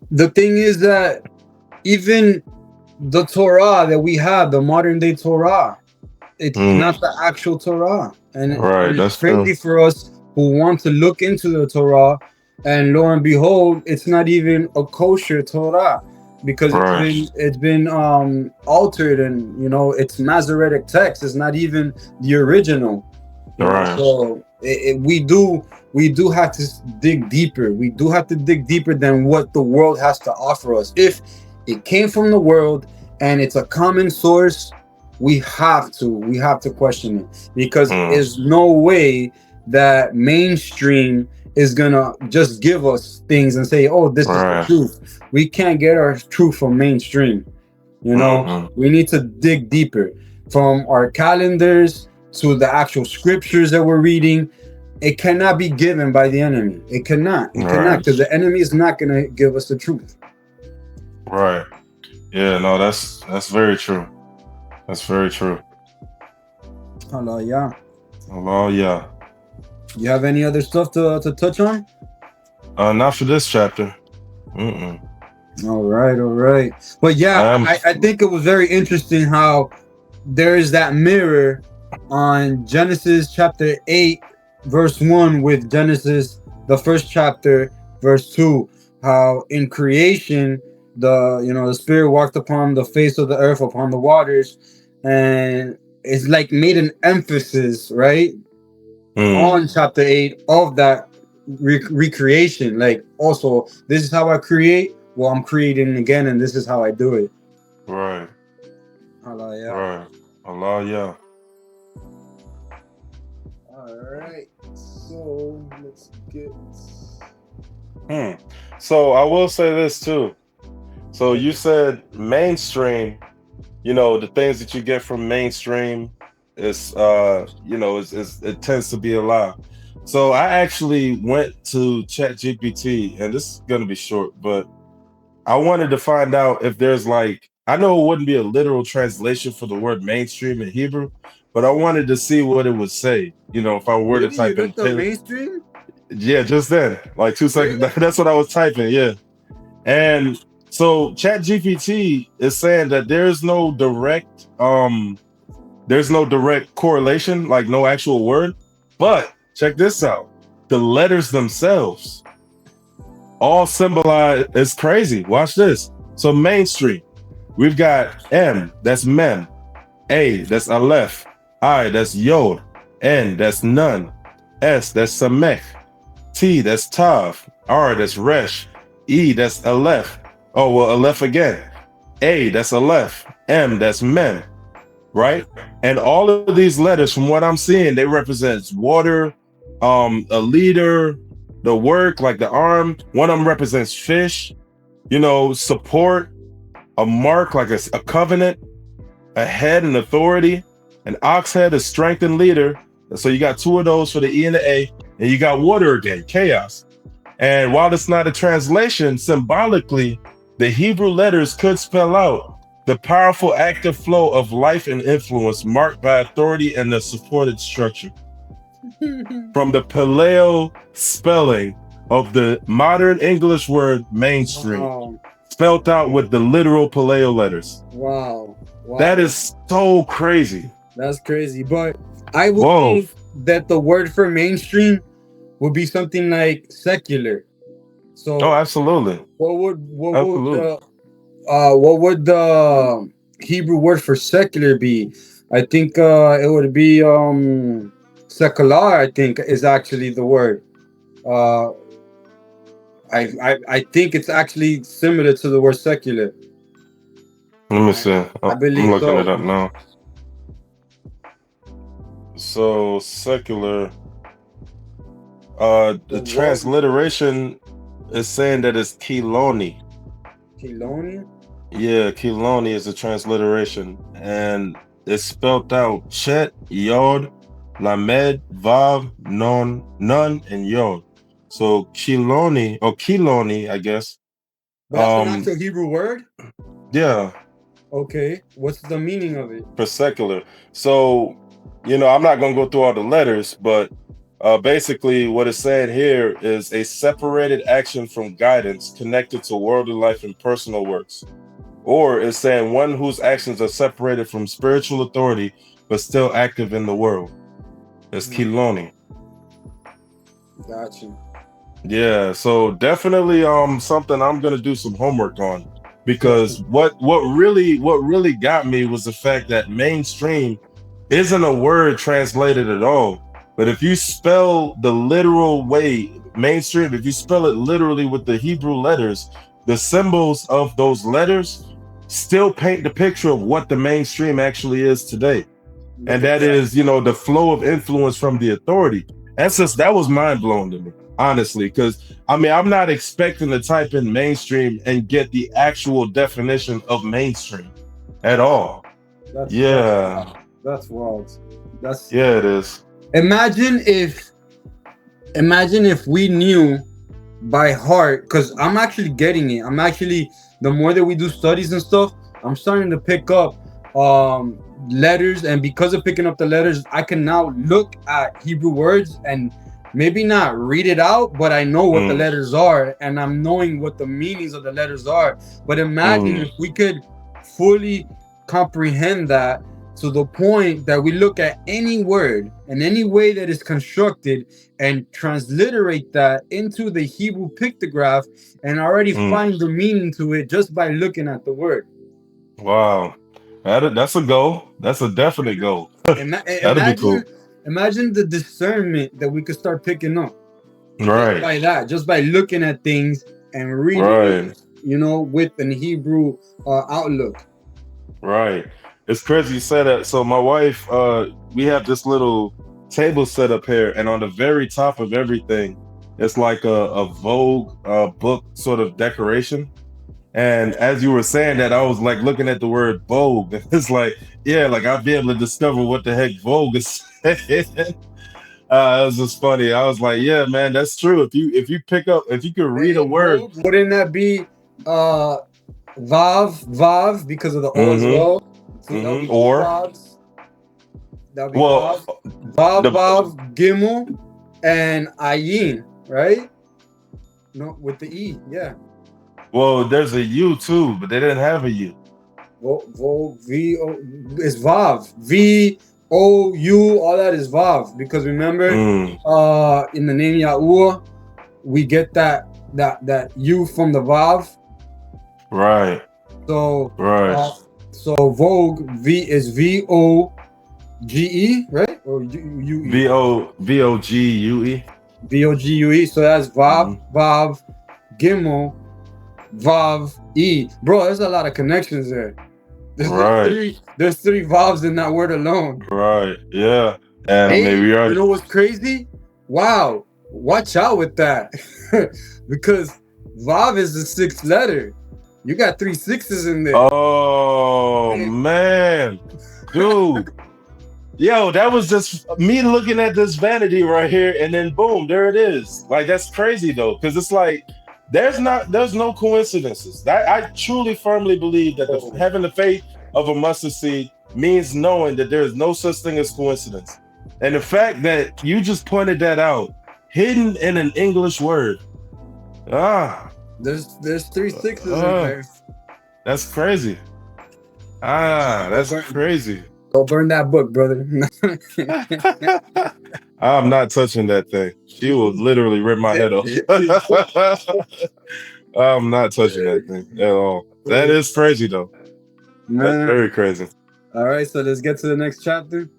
the thing is that even the Torah that we have, the modern day Torah, it's not the actual Torah. And it's crazy for us who want to look into the Torah, and lo and behold, it's not even a kosher Torah, because it's been altered, and you know, it's Masoretic text. It's not even the original. So we do have to dig deeper. We do have to dig deeper than what the world has to offer us. If it came from the world and it's a common source, we have to question it, because there's no way that mainstream is gonna just give us things and say, oh, this is the truth. We can't get our truth from mainstream. You know, we need to dig deeper, from our calendars to the actual scriptures that we're reading. It cannot be given by the enemy. It cannot, because the enemy is not gonna give us the truth. Right. Yeah, no, that's very true. That's very true. Halelu'Yah. Halelu'Yah. You have any other stuff to touch on? Not for this chapter. All right. But yeah, I think it was very interesting how there is that mirror on Genesis chapter 8, verse 1 with Genesis, the first chapter, verse 2. How in creation, the Spirit walked upon the face of the earth, upon the waters, and it's like made an emphasis, right? On chapter 8 of that recreation. Like, also, this is how I create. Well, I'm creating again, and this is how I do it. Right. Halelu'Yah. Right. Halelu'Yah. All right. So let's get. So I will say this too. So you said mainstream. You know, the things that you get from mainstream is, it tends to be a lie. So I actually went to ChatGPT, and this is going to be short, but I wanted to find out if there's like, I know it wouldn't be a literal translation for the word mainstream in Hebrew, but I wanted to see what it would say. You know, if I were to type in mainstream. Yeah, just then, like 2 seconds. That's what I was typing. Yeah, and so ChatGPT is saying that there's no direct correlation, like no actual word. But check this out: the letters themselves all symbolize. It's crazy. Watch this. So mainstream, we've got M, that's mem; A, that's aleph; I, that's yod; N, that's nun; S, that's samech; T, that's tav; R, that's resh; E, that's aleph. Oh, well, aleph again. A, that's Aleph. M, that's Mem, right? And all of these letters, from what I'm seeing, they represent water, a leader, the work, like the arm. One of them represents fish, support, a mark, like a covenant, a head and authority, an ox head, a strength and leader. So you got two of those for the E and the A, and you got water again, chaos. And while it's not a translation, symbolically, the Hebrew letters could spell out the powerful active flow of life and influence marked by authority and the supported structure. From the Paleo spelling of the modern English word mainstream, spelled out with the literal Paleo letters. Wow. That is so crazy. That's crazy. But I would think that the word for mainstream would be something like secular. So absolutely. What would the Hebrew word for secular be? I think it would be secular. I think is actually the word. I think it's actually similar to the word secular. Let me see. I believe I'm looking so. it up now. So secular. The transliteration is saying that it's Kiloni. Kiloni? Yeah, Kiloni is a transliteration, and it's spelled out Chet, Yod, Lamed, Vav, Non, Nun, and Yod. So Kiloni, or Kiloni, I guess. That's an actual Hebrew word? Yeah. Okay. What's the meaning of it? For secular. So, I'm not going to go through all the letters, but basically what it's saying here is a separated action from guidance connected to worldly life and personal works. Or it's saying one whose actions are separated from spiritual authority, but still active in the world. It's Kiloni. Gotcha. Yeah, so definitely something I'm gonna do some homework on, because what really got me was the fact that mainstream isn't a word translated at all. But if you spell the literal way, mainstream, if you spell it literally with the Hebrew letters, the symbols of those letters still paint the picture of what the mainstream actually is today. And that is, the flow of influence from the authority. That was mind blowing to me, honestly, because I'm not expecting to type in mainstream and get the actual definition of mainstream at all. That's wild. It is. Imagine if we knew by heart, because I'm actually getting it. The more that we do studies and stuff, I'm starting to pick up letters, and because of picking up the letters, I can now look at Hebrew words and maybe not read it out, but I know what the letters are, and I'm knowing what the meanings of the letters are. But imagine if we could fully comprehend that to the point that we look at any word and any way that is constructed and transliterate that into the Hebrew pictograph and already find the meaning to it just by looking at the word. Wow. That's a goal. That's a definite goal. That'd be cool. Imagine the discernment that we could start picking up. Right. Just by looking at things and reading it, with an Hebrew outlook. Right. It's crazy you said that. So my wife, we have this little table set up here, and on the very top of everything, it's like a Vogue book sort of decoration. And as you were saying that, I was like looking at the word Vogue. It's like, I'll be able to discover what the heck Vogue is saying. It was just funny. I was like, yeah, man, that's true. If you could read a word, wouldn't that be Vav because of the O as well? So or that'd be Vav, Gimel, and Ayin, right? No, with the E, yeah. Well, there's a U too, but they didn't have a U. It's Vav. V-O-U, all that is Vav. Because remember, in the name Yahuwah, we get that U from the Vav. Right. So so Vogue is V-O-G-E, right? Or U-E? V-O-G-U-E. V-O-G-U-E. So that's Vav, Vav, Gimel, Vav, E. Bro, there's a lot of connections there. Right. There's three Vavs in that word alone. Right. Yeah. And Hey, maybe you know what's crazy? Wow. Watch out with that. Because Vav is the sixth letter. You got 3 6s in there. Oh, man. Dude. Yo, that was just me looking at this vanity right here, and then boom, there it is. Like, that's crazy though, because it's like there's no coincidences. I truly firmly believe that having the faith of a mustard seed means knowing that there is no such thing as coincidence. And the fact that you just pointed that out, hidden in an English word. There's 3 6s in there. That's crazy. That's crazy. Go burn that book, brother. I'm not touching that thing. She will literally rip my head off. I'm not touching that thing at all. That is crazy though. That's very crazy. All right, so let's get to the next chapter.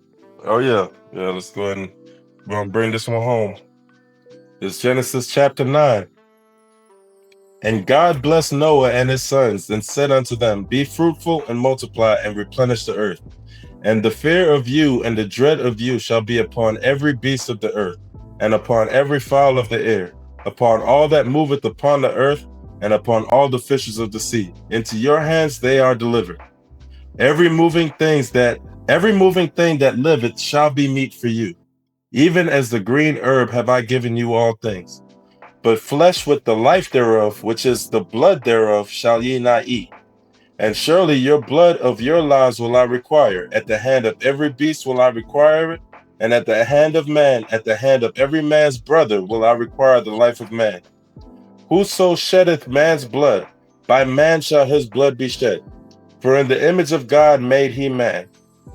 Oh yeah. Yeah, let's go ahead and we're gonna bring this one home. It's Genesis chapter 9. And God blessed Noah and his sons and said unto them, Be fruitful and multiply and replenish the earth. And the fear of you and the dread of you shall be upon every beast of the earth, and upon every fowl of the air, upon all that moveth upon the earth, and upon all the fishes of the sea. Into your hands they are delivered. Every moving thing that liveth shall be meat for you. Even as the green herb have I given you all things. But flesh with the life thereof, which is the blood thereof, shall ye not eat. And surely your blood of your lives will I require. At the hand of every beast will I require it, and at the hand of man, at the hand of every man's brother will I require the life of man. Whoso sheddeth man's blood, by man shall his blood be shed. For in the image of God made he man.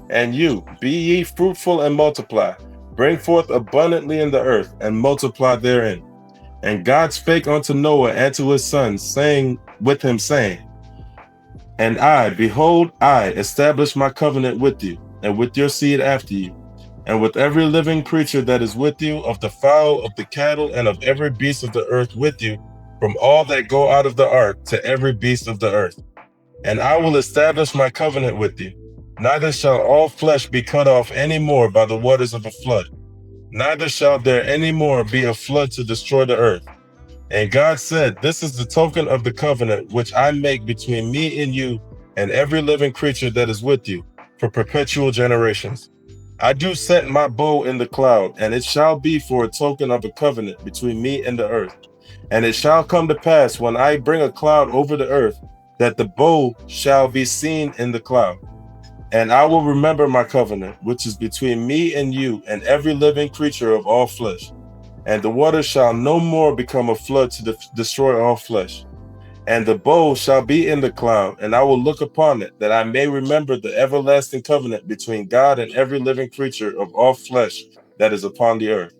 And you, be ye fruitful and multiply, bring forth abundantly in the earth, and multiply therein. And God spake unto Noah and to his sons, saying, And I, behold, I establish my covenant with you, and with your seed after you, and with every living creature that is with you, of the fowl, of the cattle, and of every beast of the earth with you, from all that go out of the ark to every beast of the earth. And I will establish my covenant with you. Neither shall all flesh be cut off any more by the waters of a flood. Neither shall there any more be a flood to destroy the earth. And God said, This is the token of the covenant which I make between me and you and every living creature that is with you for perpetual generations. I do set my bow in the cloud, and it shall be for a token of a covenant between me and the earth. And it shall come to pass when I bring a cloud over the earth, that the bow shall be seen in the cloud. And I will remember my covenant, which is between me and you and every living creature of all flesh. And the waters shall no more become a flood to destroy all flesh. And the bow shall be in the cloud, and I will look upon it, that I may remember the everlasting covenant between God and every living creature of all flesh that is upon the earth.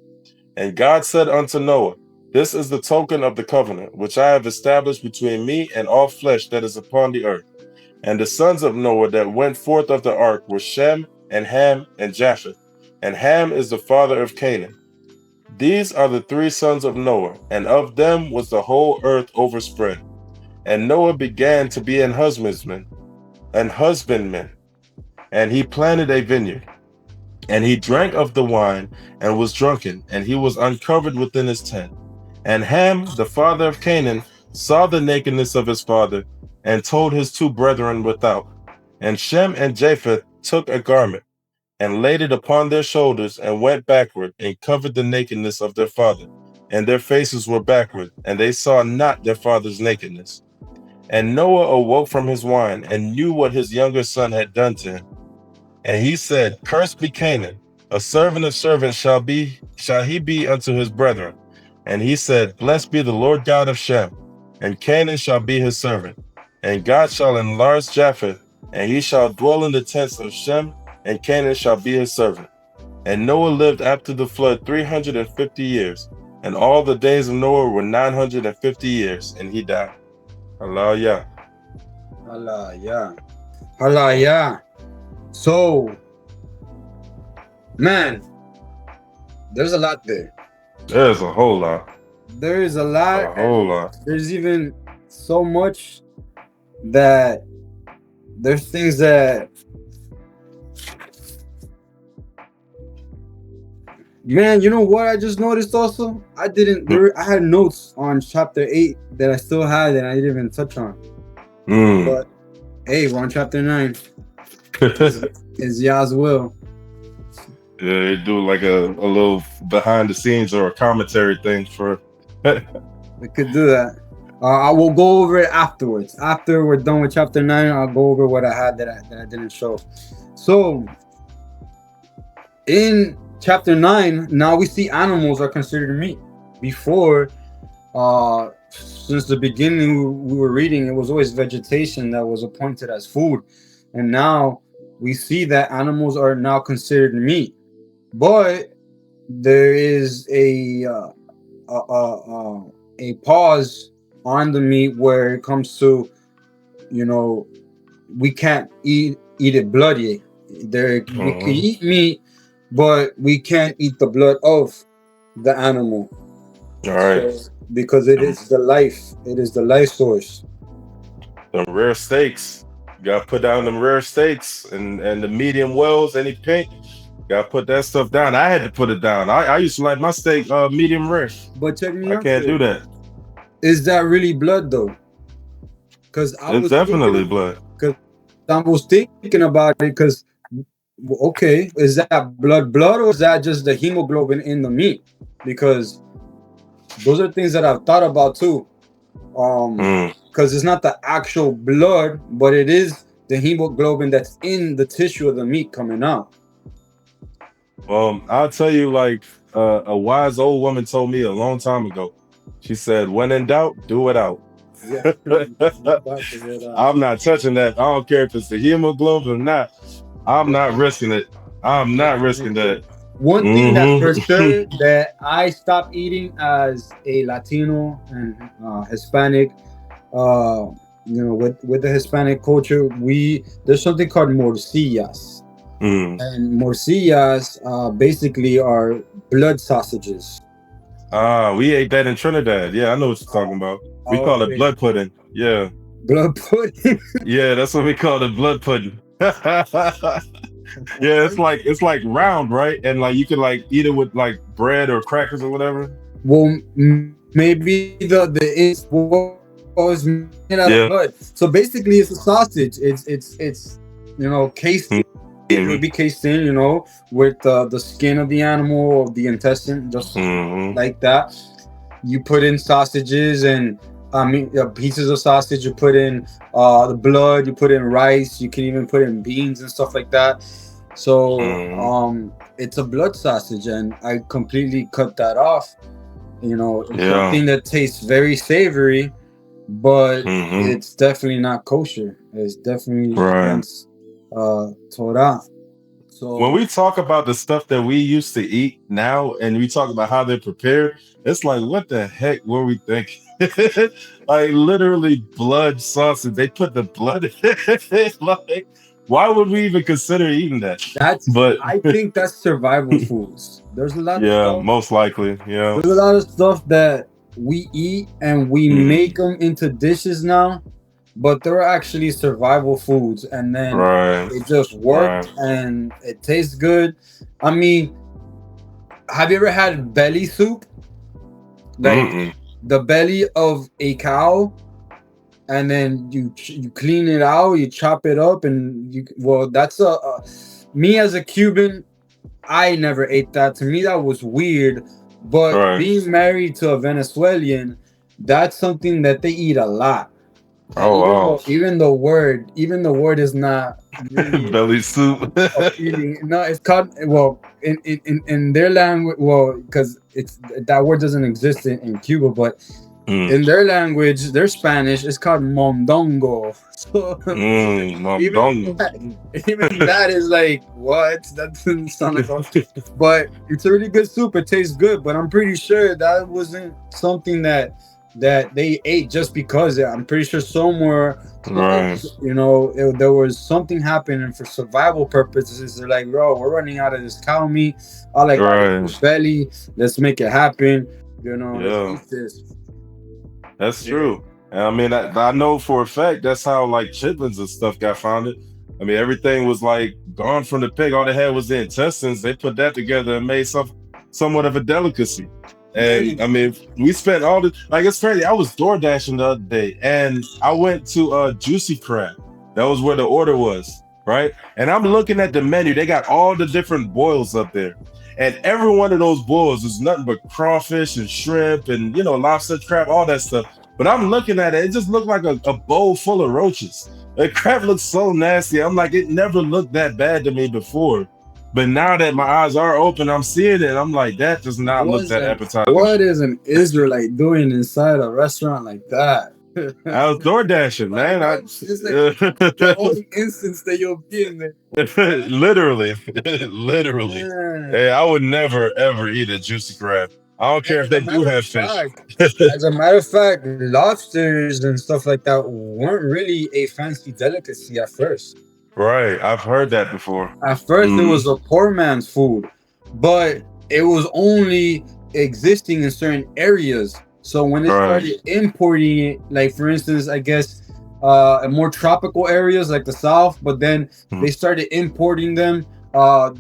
And God said unto Noah, This is the token of the covenant, which I have established between me and all flesh that is upon the earth. And the sons of Noah that went forth of the ark were Shem, and Ham, and Japheth. And Ham is the father of Canaan. These are the 3 sons of Noah, and of them was the whole earth overspread. And Noah began to be an husbandman, and he planted a vineyard. And he drank of the wine, and was drunken, and he was uncovered within his tent. And Ham, the father of Canaan, saw the nakedness of his father, and told his 2 brethren without. And Shem and Japheth took a garment, and laid it upon their shoulders, and went backward, and covered the nakedness of their father. And their faces were backward, and they saw not their father's nakedness. And Noah awoke from his wine, and knew what his younger son had done to him. And he said, Cursed be Canaan, a servant of servants shall he be unto his brethren. And he said, Blessed be the Lord God of Shem, and Canaan shall be his servant. And God shall enlarge Japheth, and he shall dwell in the tents of Shem, and Canaan shall be his servant. And Noah lived after the flood 350 years, and all the days of Noah were 950 years, and he died. Halelu'Yah. Halelu'Yah. Halelu'Yah. So, man, there's a lot there. There's a whole lot. There is a lot. A whole lot. There's even so much that there's things that, man, you know what I just noticed also? I didn't I had notes on chapter 8 that I still had and I didn't even touch on. But hey, we're on chapter 9. Is Yah's will. Yeah, they do like a little behind the scenes or a commentary thing for. We could do that. I will go over it afterwards. After we're done with chapter 9, I'll go over what I had that I didn't show. So in chapter 9, now we see animals are considered meat. Before, since the beginning we were reading, it was always vegetation that was appointed as food, and now we see that animals are now considered meat. But there is a pause on the meat where it comes to, you know, we can't eat it bloody. We can eat meat, but we can't eat the blood of the animal. All right. So, because it is the life. It is the life source. The rare steaks. You gotta put down them rare steaks and the medium wells, any pink. Gotta put that stuff down. I had to put it down. I used to like my steak medium rare. But check me out. I can't do that. Is that really blood though? Because it's definitely blood. Because I was thinking about it. Because okay, is that blood, or is that just the hemoglobin in the meat? Because those are things that I've thought about too. Because it's not the actual blood, but it is the hemoglobin that's in the tissue of the meat coming out. Well, I'll tell you, like a wise old woman told me a long time ago. She said, "When in doubt, do it out." Yeah. I'm not touching that. I don't care if it's the hemoglobin or not. I'm not risking it. I'm not risking that. One thing that for sure that I stopped eating as a Latino and Hispanic, you know, with the Hispanic culture, there's something called morcillas. And morcillas basically are blood sausages. We ate that in Trinidad. Yeah, I know what you're talking about. We call it blood pudding. Yeah. Blood pudding? Yeah, that's what we call it, blood pudding. Yeah, it's like round, right? And like you can like eat it with like bread or crackers or whatever. Well, maybe it's made out of blood. So basically, it's a sausage. It's you know, cased. It would be cased in, you know, with the skin of the animal or the intestine, just like that. You put in sausages and pieces of sausage. You put in the blood. You put in rice. You can even put in beans and stuff like that. So it's a blood sausage, and I completely cut that off. You know, it's something that tastes very savory, but it's definitely not kosher. It's definitely against Torah. So when we talk about the stuff that we used to eat now, and we talk about how they're prepared, it's like, what the heck were we thinking? Like literally blood sausage. They put the blood in it. Like, why would we even consider eating that? I think that's survival foods. There's a lot of stuff, most likely. Yeah. There's a lot of stuff that we eat and we make them into dishes now, but they're actually survival foods, and then it just worked and it tastes good. I mean, have you ever had belly soup? Like the belly of a cow, and then you clean it out, you chop it up, and that's me as a Cuban, I never ate that. To me, that was weird. But being married to a Venezuelan, that's something that they eat a lot. Even the word is not really belly soup. No, it's called in their language. Because that word doesn't exist in Cuba, but in their language, their Spanish, it's called mondongo. So even that is like, what? That doesn't sound like. But it's a really good soup. It tastes good, but I'm pretty sure that wasn't something that they ate just because. I'm pretty sure somewhere, you know, there was something happening for survival purposes. They're like, bro, we're running out of this cow meat. I like belly. Let's make it happen. You know, let's eat this. That's true. And I mean, I know for a fact that's how like chitlins and stuff got founded. I mean, everything was like gone from the pig. All they had was the intestines. They put that together and made somewhat of a delicacy. And I mean, we spent all the like it's crazy. I was door dashing the other day, and I went to Juicy Crab. That was where the order was, right? And I'm looking at the menu. They got all the different boils up there, and every one of those boils is nothing but crawfish and shrimp and lobster, crab, all that stuff. But I'm looking at it. It just looked like a bowl full of roaches. The crab looks so nasty. I'm like, it never looked that bad to me before. But now that my eyes are open, I'm seeing it. I'm like, that does not look that appetizing. What is an Israelite doing inside a restaurant like that? I was door dashing, man. It's like the only instance that you'll be in there. Literally. Hey, I would never ever eat a juicy crab. I don't care if they do have fish. As a matter of fact, lobsters and stuff like that weren't really a fancy delicacy at first. Right, I've heard that before. At first, it was a poor man's food, but it was only existing in certain areas. So when they started importing it, like for instance, I guess in more tropical areas like the South, but then they started importing them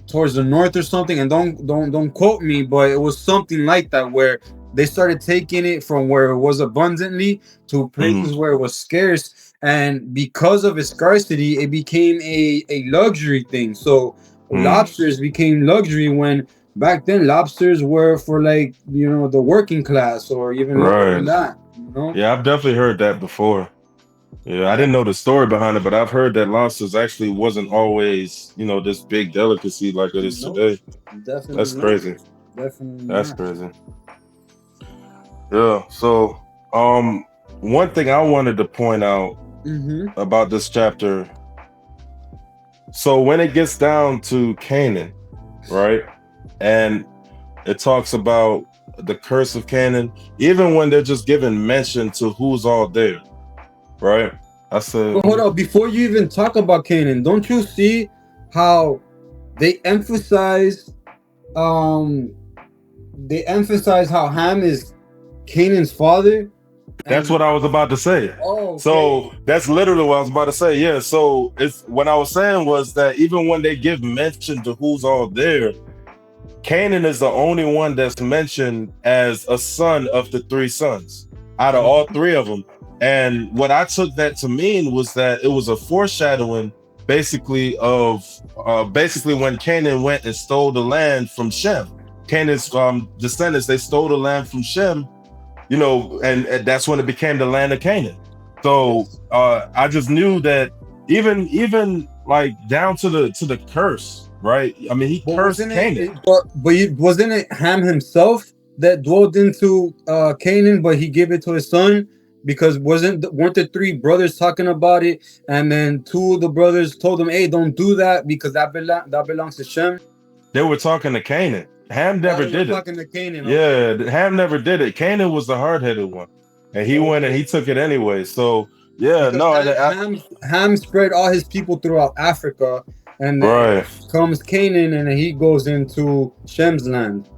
towards the north or something. And don't quote me, but it was something like that where they started taking it from where it was abundantly to places where it was scarce. And because of its scarcity, it became a luxury thing. So lobsters became luxury when back then lobsters were for like, the working class or even lower than that. Yeah, I've definitely heard that before. Yeah, I didn't know the story behind it, but I've heard that lobsters actually wasn't always, this big delicacy like it is today. Definitely. That's crazy. Definitely. That's crazy. Yeah. So, one thing I wanted to point out about this chapter. So when it gets down to Canaan, right? And it talks about the curse of Canaan, even when they're just giving mention to who's all there, right? I said, but hold on, before you even talk about Canaan, don't you see how they emphasize how Ham is Canaan's father? That's what I was about to say. Oh, okay. So that's literally what I was about to say. Yeah. So it's what I was saying was that even when they give mention to who's all there, Canaan is the only one that's mentioned as a son of the three sons out of all three of them. And what I took that to mean was that it was a foreshadowing basically of when Canaan went and stole the land from Shem. Canaan's descendants, they stole the land from Shem, and that's when it became the land of Canaan. So I just knew that even like down to the curse, right? I mean, he cursed Canaan. But wasn't it Ham himself that dwelled into Canaan, but he gave it to his son? Because weren't the three brothers talking about it, and then two of the brothers told them, "Hey, don't do that because that belongs to Shem." They were talking to Canaan. Ham never did it. Talking to Canaan. Yeah, Ham never did it. Canaan was the hard-headed one, and he went and he took it anyway. So yeah, Ham spread all his people throughout Africa, and then comes Canaan, and then he goes into Shem's land.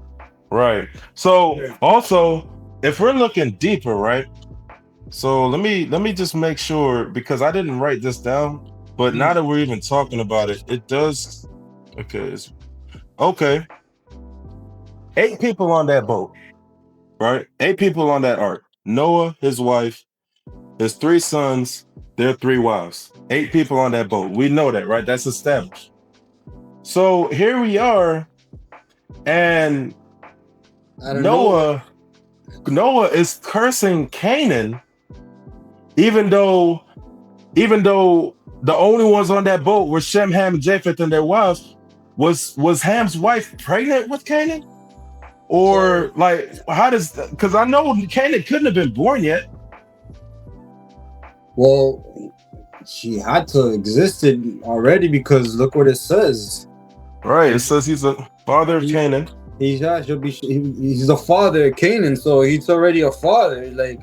Right. So also, if we're looking deeper, right? So let me just make sure, because I didn't write this down, but now that we're even talking about it, it does. Okay. 8 people on that boat, right? 8 people on that ark. Noah, his wife, his 3 sons, their 3 wives. 8 people on that boat. We know that, right? That's established. So here we are, and Noah is cursing Canaan, even though the only ones on that boat were Shem, Ham, and Japheth and their wives. Was Ham's wife pregnant with Canaan? Or like, how does, because I know Canaan couldn't have been born yet. Well, she had to existed already, because look what it says. Right, it says he's a father of Canaan. He's the father of Canaan, so he's already a father, like,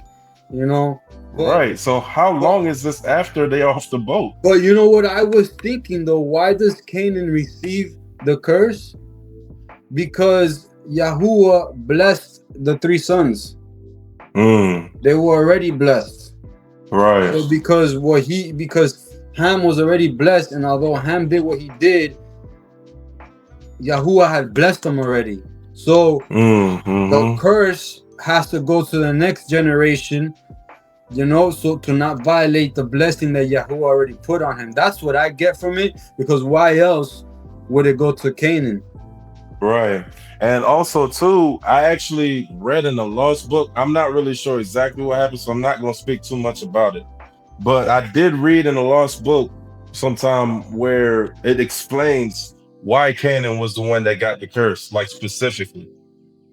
Right, so how long is this after they off the boat? But you know what I was thinking though? Why does Canaan receive the curse? Because Yahuwah blessed the 3 sons. They were already blessed. Right. So because Ham was already blessed, and although Ham did what he did, Yahuwah had blessed him already. So the Mm-hmm. curse has to go to the next generation, so to not violate the blessing that Yahuwah already put on him. That's what I get from it, because why else would it go to Canaan? Right. And also too, I actually read in the Lost Book. I'm not really sure exactly what happened, so I'm not going to speak too much about it. But I did read in the Lost Book sometime where it explains why Canaan was the one that got the curse, like specifically.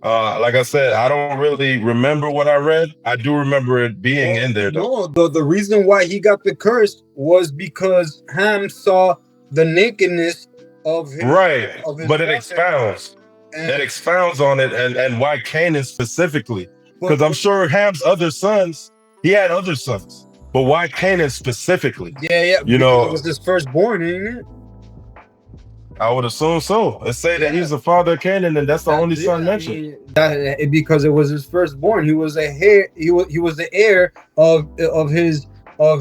Like I said, I don't really remember what I read. I do remember it being in there though. No, the reason why he got the curse was because Ham saw the nakedness of his Right. of his But it brother. expounds. And- It expounds on it and why Canaan specifically. Because but- I'm sure Ham's other sons, he had other sons. But why Canaan specifically? yeah, You because know, it was his firstborn, ain't it? I would assume so. Let's say that he's the father of Canaan, and that's the only son mentioned. Because it was his firstborn. He was he was the heir of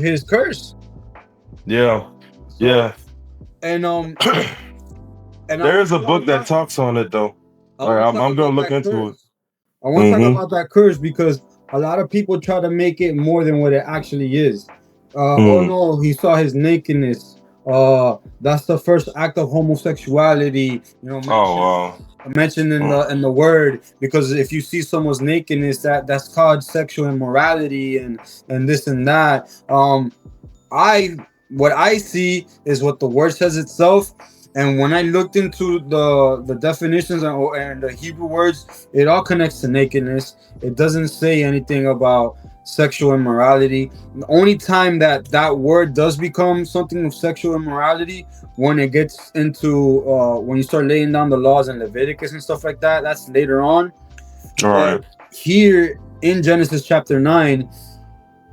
his curse. Yeah. Yeah. And There is a book that talks on it though. I'm gonna look into it. I want to talk about that curse because a lot of people try to make it more than what it actually is. Oh no, he saw his nakedness. That's the first act of homosexuality. Mentioned in the word, because if you see someone's nakedness, that's called sexual immorality and this and that. What I see is what the word says itself. And when I looked into the definitions and the Hebrew words, it all connects to nakedness. It doesn't say anything about sexual immorality. The only time that word does become something of sexual immorality when it gets into when you start laying down the laws in Leviticus and stuff like that. That's later on. All right. Here in Genesis chapter 9,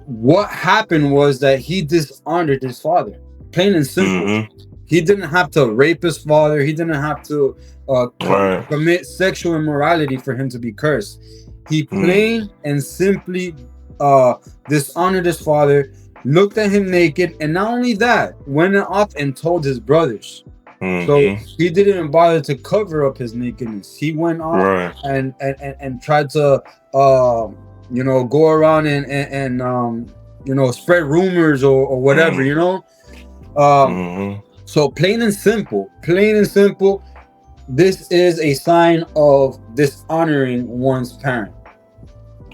what happened was that he dishonored his father, plain and simple. He didn't have to rape his father. He didn't have to commit sexual immorality for him to be cursed. He plain and simply dishonored his father, looked at him naked, and not only that, went off and told his brothers. So he didn't bother to cover up his nakedness. He went off and tried to go around and spread rumors or whatever, So plain and simple, this is a sign of dishonoring one's parent.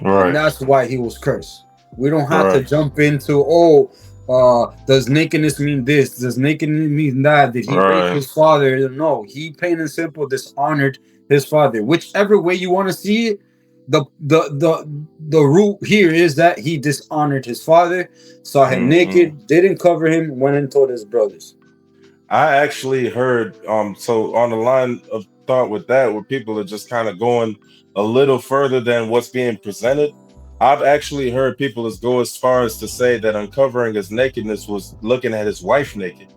Right. And that's why he was cursed. We don't have to jump into, does nakedness mean this? Does nakedness mean that? Did he rape his father? No, he plain and simple dishonored his father. Whichever way you want to see it, the root here is that he dishonored his father, saw him naked, didn't cover him, went and told his brothers. I actually heard so on the line of thought with that, where people are just kind of going a little further than what's being presented. I've actually heard people go as far as to say that uncovering his nakedness was looking at his wife naked,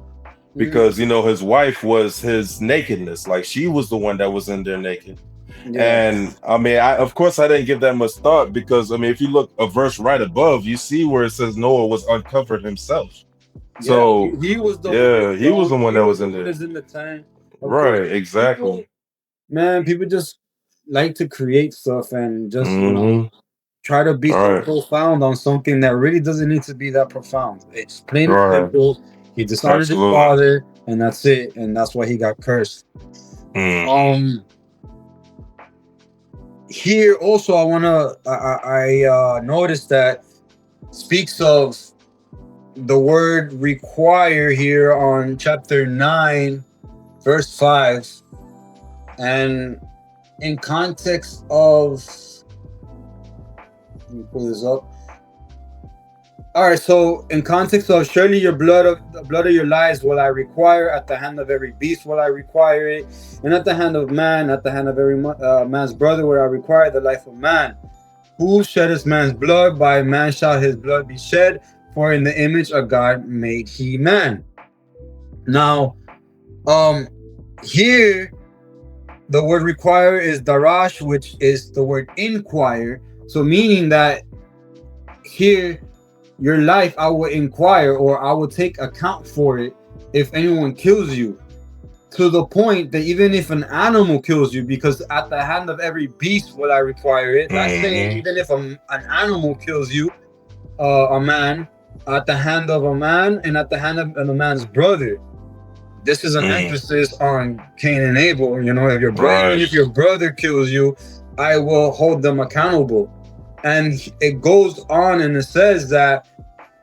because his wife was his nakedness, like she was the one that was in there naked. And I mean, of course I didn't give that much thought, because I mean, if you look a verse right above, you see where it says Noah was uncovered himself. So he was the one that was in there. In the tank. Right, exactly. People just like to create stuff and just try to be so profound on something that really doesn't need to be that profound. It's plain and simple. He dishonored his father, and that's it, and that's why he got cursed. Here also, I noticed that speaks of the word require here on chapter 9, verse 5, and in context of, let me pull this up. All right, so in context of, surely the blood of your lives will I require, at the hand of every beast will I require it, and at the hand of man, at the hand of every man's brother will I require the life of man. Who sheddeth man's blood, by man shall his blood be shed, for in the image of God made he man. Now, here the word require is darash, which is the word inquire. So meaning that here your life I will inquire, or I will take account for it if anyone kills you. To the point that even if an animal kills you, because at the hand of every beast will I require it. That's saying even if an animal kills you, a man, at the hand of a man and at the hand of a man's brother. This is an emphasis on Cain and Abel. You know, if your brother, if your brother kills you, I will hold them accountable. And it goes on and it says that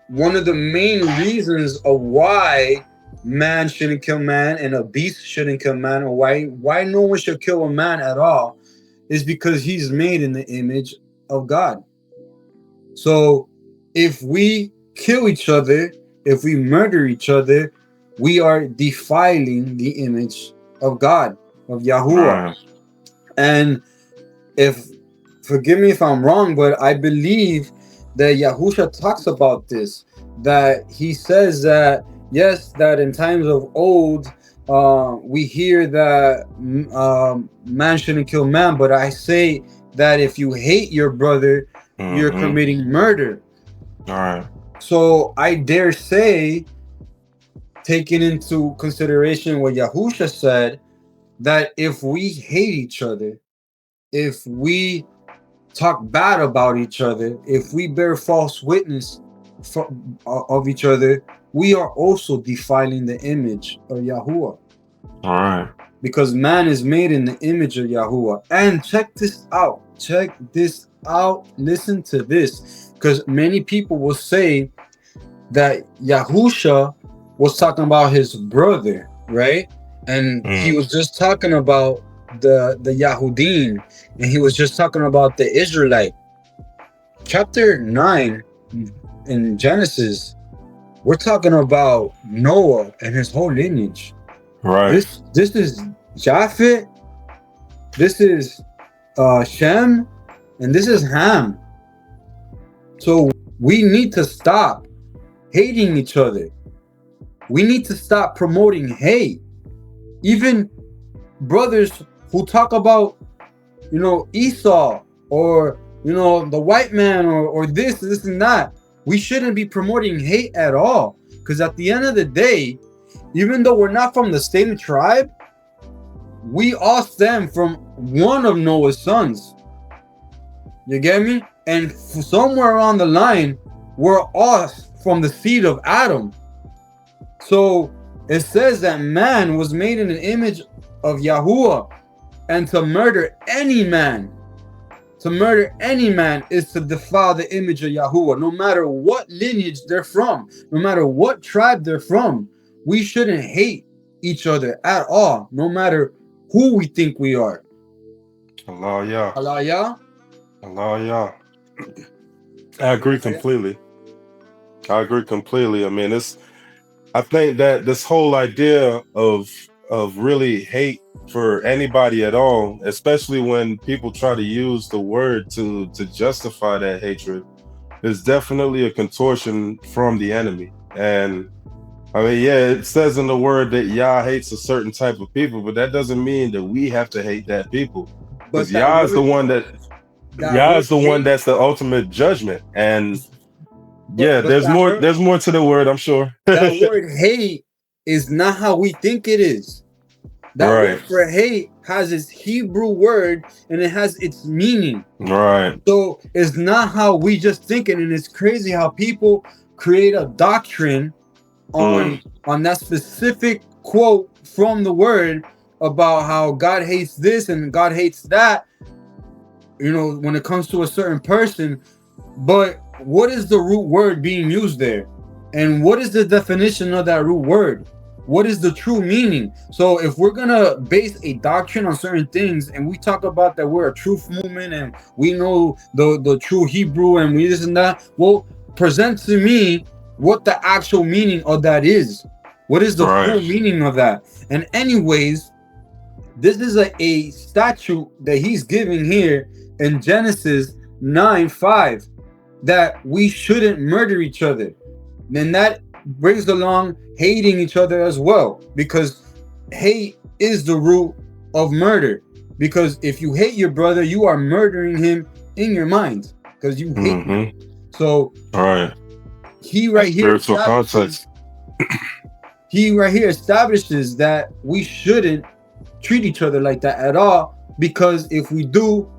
one of the main reasons of why man shouldn't kill man and a beast shouldn't kill man, or why no one should kill a man at all, is because he's made in the image of God. So if we kill each other, if we murder each other, we are defiling the image of God, of Yahuwah. And forgive me if I'm wrong, but I believe that Yahusha talks about this, that he says that, yes, that in times of old, we hear that man shouldn't kill man, but I say that if you hate your brother, you're committing murder. All right. So I dare say, taking into consideration what Yahusha said, that if we hate each other, if we talk bad about each other, if we bear false witness of each other, we are also defiling the image of Yahuwah. All right. Because man is made in the image of Yahuwah. And check this out. Listen to this. Because many people will say that Yahusha was talking about his brother, right? And he was just talking about the Yahudim, and he was just talking about the Israelite. Chapter 9 in Genesis, we're talking about Noah and his whole lineage. Right. This is Japheth, this is Shem, and this is Ham. So we need to stop hating each other. We need to stop promoting hate. Even brothers who talk about, Esau, or, the white man, or this and that, we shouldn't be promoting hate at all. Because at the end of the day, even though we're not from the same tribe, we all stem from one of Noah's sons. You get me? And somewhere along the line, we're all from the seed of Adam. So it says that man was made in an image of Yahuwah, and to murder any man is to defile the image of Yahuwah, no matter what lineage they're from, no matter what tribe they're from. We shouldn't hate each other at all, no matter who we think we are. Halelu'Yah. Halelu'Yah. Halelu'Yah. I agree completely. I mean, I think that this whole idea of really hate for anybody at all, especially when people try to use the word to justify that hatred, is definitely a contortion from the enemy. And I mean, yeah, it says in the word that Yah hates a certain type of people, but that doesn't mean that we have to hate that people. Because Yah is the one that's the ultimate judgment. And there's more to the word, I'm sure. That word hate is not how we think it is. That word for hate has its Hebrew word, and it has its meaning. Right. So it's not how we just think it, and it's crazy how people create a doctrine on that specific quote from the word about how God hates this and God hates that, when it comes to a certain person. But what is the root word being used there? And what is the definition of that root word? What is the true meaning? So if we're going to base a doctrine on certain things, and we talk about that we're a truth movement and we know the true Hebrew and we this and that, well, present to me what the actual meaning of that is. What is the full meaning of that? And anyways, this is a statute that he's giving here in Genesis 9:5, that we shouldn't murder each other. Then that brings along hating each other as well, because hate is the root of murder. Because if you hate your brother, you are murdering him in your mind, because you hate him. So he right here Spiritual context. establishes that we shouldn't treat each other like that at all, because if we do,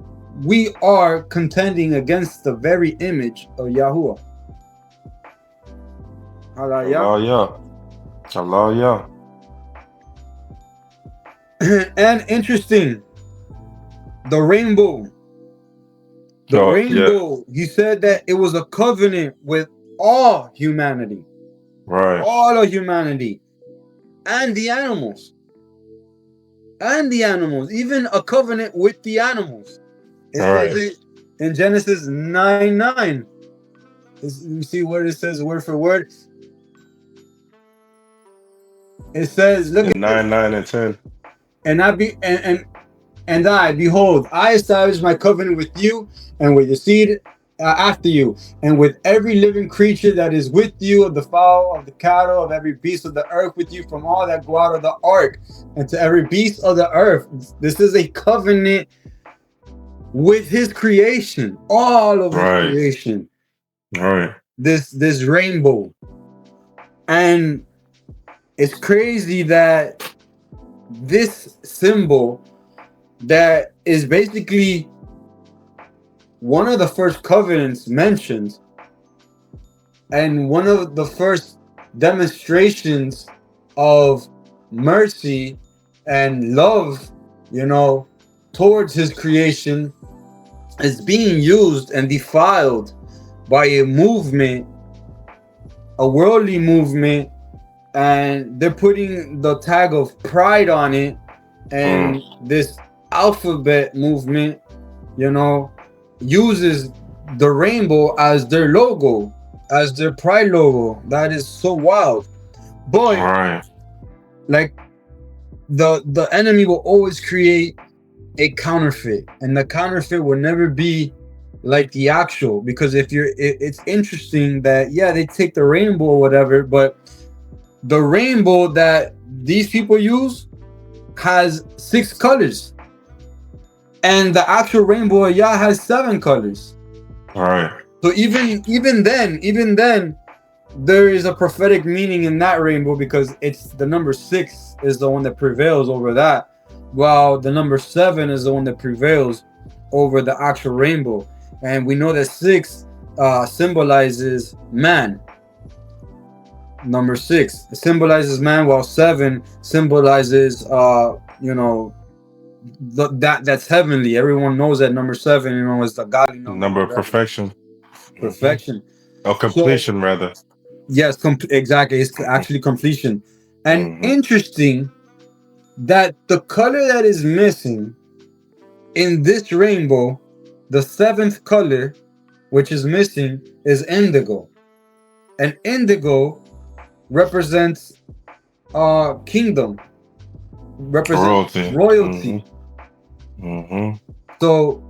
we are contending against the very image of Yahuwah. Hallelujah. Hallelujah. And interesting, the rainbow. The rainbow, he said that it was a covenant with all humanity. Right. All of humanity. And the animals. Even a covenant with the animals. It says it in Genesis 9:9. You see what it says word for word? It says, look at 9, 9, and 10. And I, behold, I establish my covenant with you and with your seed after you, and with every living creature that is with you, of the fowl, of the cattle, of every beast of the earth with you, from all that go out of the ark, and to every beast of the earth. This is a covenant with his creation, all of his creation. Right. This rainbow. And it's crazy that this symbol that is basically one of the first covenants mentioned and one of the first demonstrations of mercy and love, towards his creation, is being used and defiled by a movement, a worldly movement, and they're putting the tag of pride on it. And this alphabet movement, uses the rainbow as their logo, as their pride logo. That is so wild. But like the enemy will always create a counterfeit, and the counterfeit will never be like the actual, because it's interesting that they take the rainbow or whatever, but the rainbow that these people use has 6 colors, and the actual rainbow of Yah has 7 colors. All right. So even then, there is a prophetic meaning in that rainbow, because it's the number 6 is the one that prevails over that, while the number 7 is the one that prevails over the actual rainbow. And we know that 6 symbolizes man. Number 6 symbolizes man, while 7 symbolizes that's heavenly. Everyone knows that number 7 is the godly number of perfection. Completion, rather. Yes, exactly. It's actually completion. And interesting that the color that is missing in this rainbow, the 7th color which is missing, is indigo. And indigo represents kingdom, represents royalty. So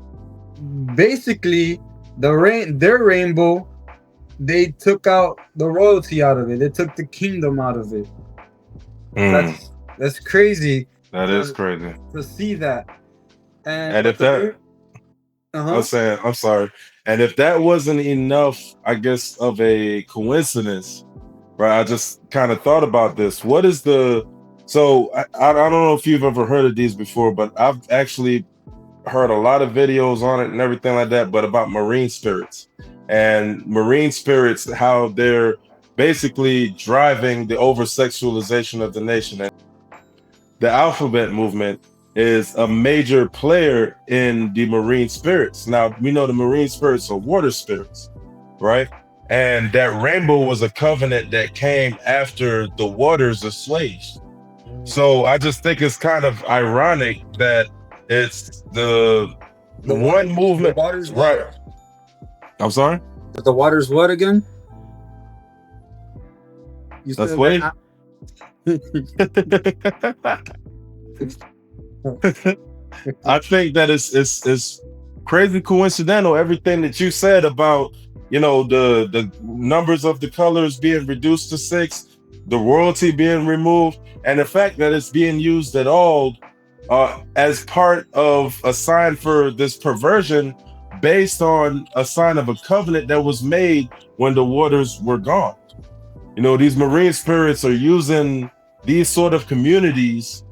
basically, their rainbow, they took out the royalty out of it. They took the kingdom out of it. That's crazy. That is crazy to see that. And if that, I'm sorry. And if that wasn't enough, I guess, of a coincidence, right? I just kind of thought about this. What is so I don't know if you've ever heard of these before, but I've actually heard a lot of videos on it and everything like that, but about marine spirits. And marine spirits, how they're basically driving the over-sexualization of the nation. And the alphabet movement is a major player in the marine spirits. Now, we know the marine spirits are water spirits, right? And that rainbow was a covenant that came after the waters assuaged. So I just think it's kind of ironic that it's the one movement. The water's right. I'm sorry? The water's what again? That's what? I think that it's crazy coincidental, everything that you said about, the numbers of the colors being reduced to 6, the royalty being removed, and the fact that it's being used at all as part of a sign for this perversion based on a sign of a covenant that was made when the waters were gone. You know, these marine spirits are using these sort of communities,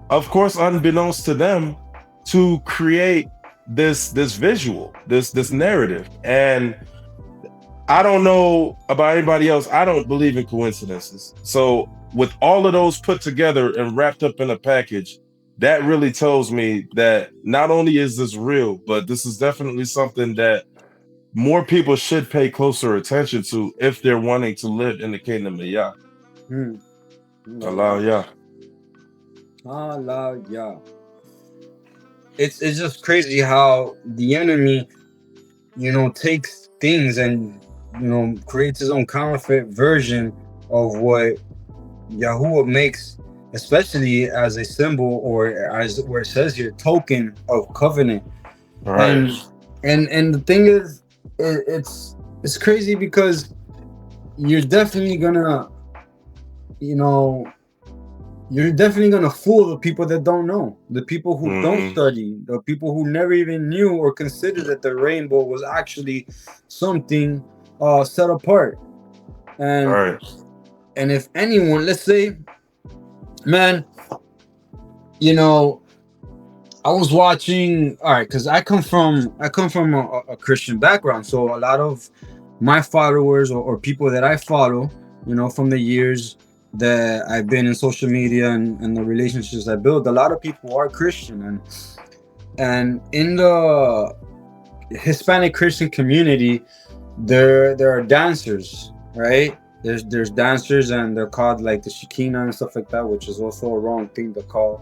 of course, unbeknownst to them, to create this visual, this narrative. And I don't know about anybody else. I don't believe in coincidences. So with all of those put together and wrapped up in a package, that really tells me that not only is this real, but this is definitely something that more people should pay closer attention to if they're wanting to live in the kingdom of Yah. Halelu'Yah. Halelu'Yah. It's just crazy how the enemy, takes things and creates his own counterfeit version of what Yahuwah makes, especially as a symbol, or as where it says here, token of covenant. Right. And the thing is, it's crazy because you're definitely gonna fool the people that don't know, the people who don't study, the people who never even knew or considered that the rainbow was actually something set apart. And and if anyone, let's say, man, I was watching, all right, because I come from a Christian background, so a lot of my followers or people that I follow, from the years that I've been in social media and the relationships I build, a lot of people are Christian, and in the Hispanic Christian community, there are dancers, right? There's dancers, and they're called like the Shekinah and stuff like that, which is also a wrong thing to call,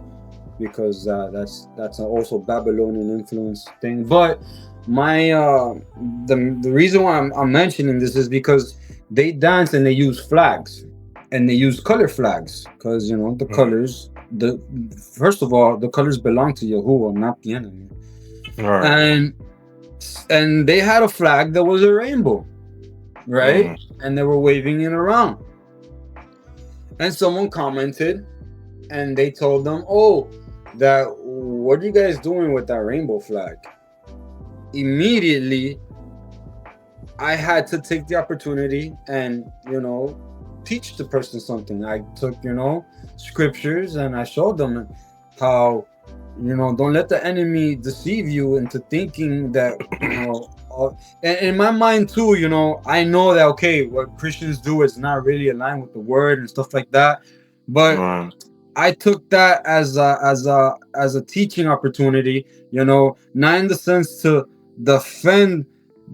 because that's also Babylonian influence thing. But my the reason why I'm mentioning this is because they dance and they use flags, and they use color flags, because the colors, first of all, the colors belong to Yahuwah, not the enemy. And they had a flag that was a rainbow, right? And they were waving it around, and someone commented, and they told them, "Oh, what are you guys doing with that rainbow flag?" Immediately, I had to take the opportunity and teach the person something. I took scriptures, and I showed them how don't let the enemy deceive you into thinking that and in my mind too, I know that, okay, what Christians do is not really aligned with the word and stuff like that, but I took that as a teaching opportunity, not in the sense to defend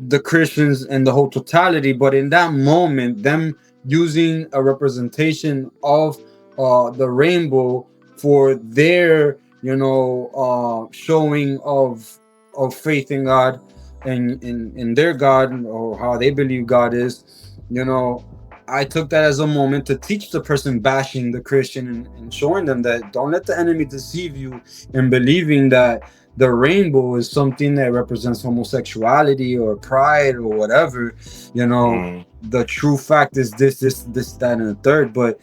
the Christians and the whole totality, but in that moment, them using a representation of the rainbow for their showing of faith in God and in their God, or how they believe God is. I took that as a moment to teach the person bashing the Christian and showing them that don't let the enemy deceive you in believing that the rainbow is something that represents homosexuality or pride or whatever. The true fact is this, that, and the third. But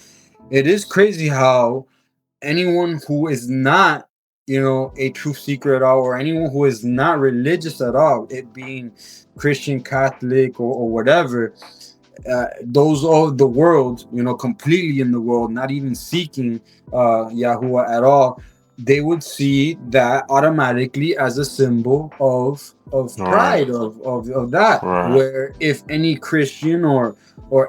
it is crazy how anyone who is not a truth seeker at all, or anyone who is not religious at all, it being Christian, Catholic, or whatever, those of the world, completely in the world, not even seeking Yahuwah at all, they would see that automatically as a symbol of pride, of that. Where if any Christian or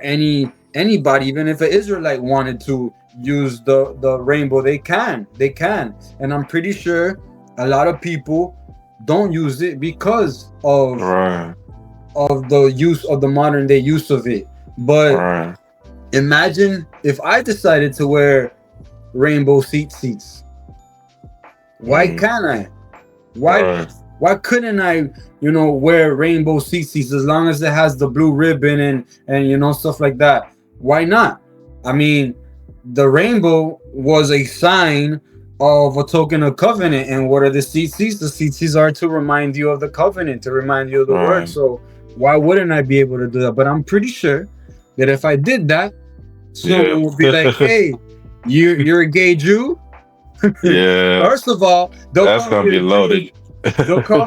anybody, even if an Israelite wanted to use the rainbow, they can, and I'm pretty sure a lot of people don't use it because of the use of the modern day use of it. But imagine if I decided to wear rainbow seats. Why can't I? Why couldn't I wear rainbow seats as long as it has the blue ribbon and stuff like that? Why not? I mean, the rainbow was a sign of a token of covenant. And what are the seats? The seats are to remind you of the covenant, to remind you of the word. So why wouldn't I be able to do that? But I'm pretty sure that if I did that, someone would be like, "Hey, you're a gay Jew." Yeah. First of all, that's gonna be loaded. They'll call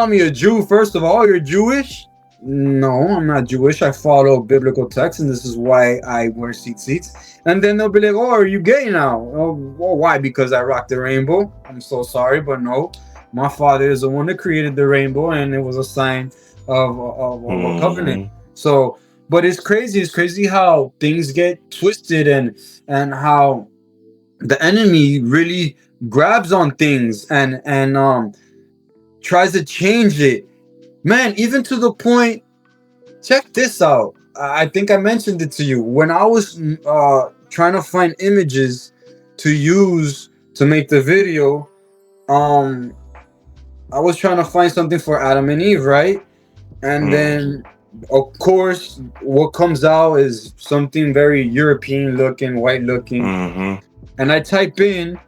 me a Jew. First of all, you're Jewish. No, I'm not Jewish. I follow biblical texts, and this is why I wear seats. And then they'll be like, "Oh, are you gay now?" Oh, well, why? Because I rock the rainbow. I'm so sorry, but no. My father is the one that created the rainbow, and it was a sign of a covenant. So, but it's crazy. It's crazy how things get twisted, and how the enemy really grabs on things and tries to change it. Man, even to the point, check this out. I think I mentioned it to you. When I was trying to find images to use to make the video, I was trying to find something for Adam and Eve, right? And then, of course, what comes out is something very European looking, white looking. And I type in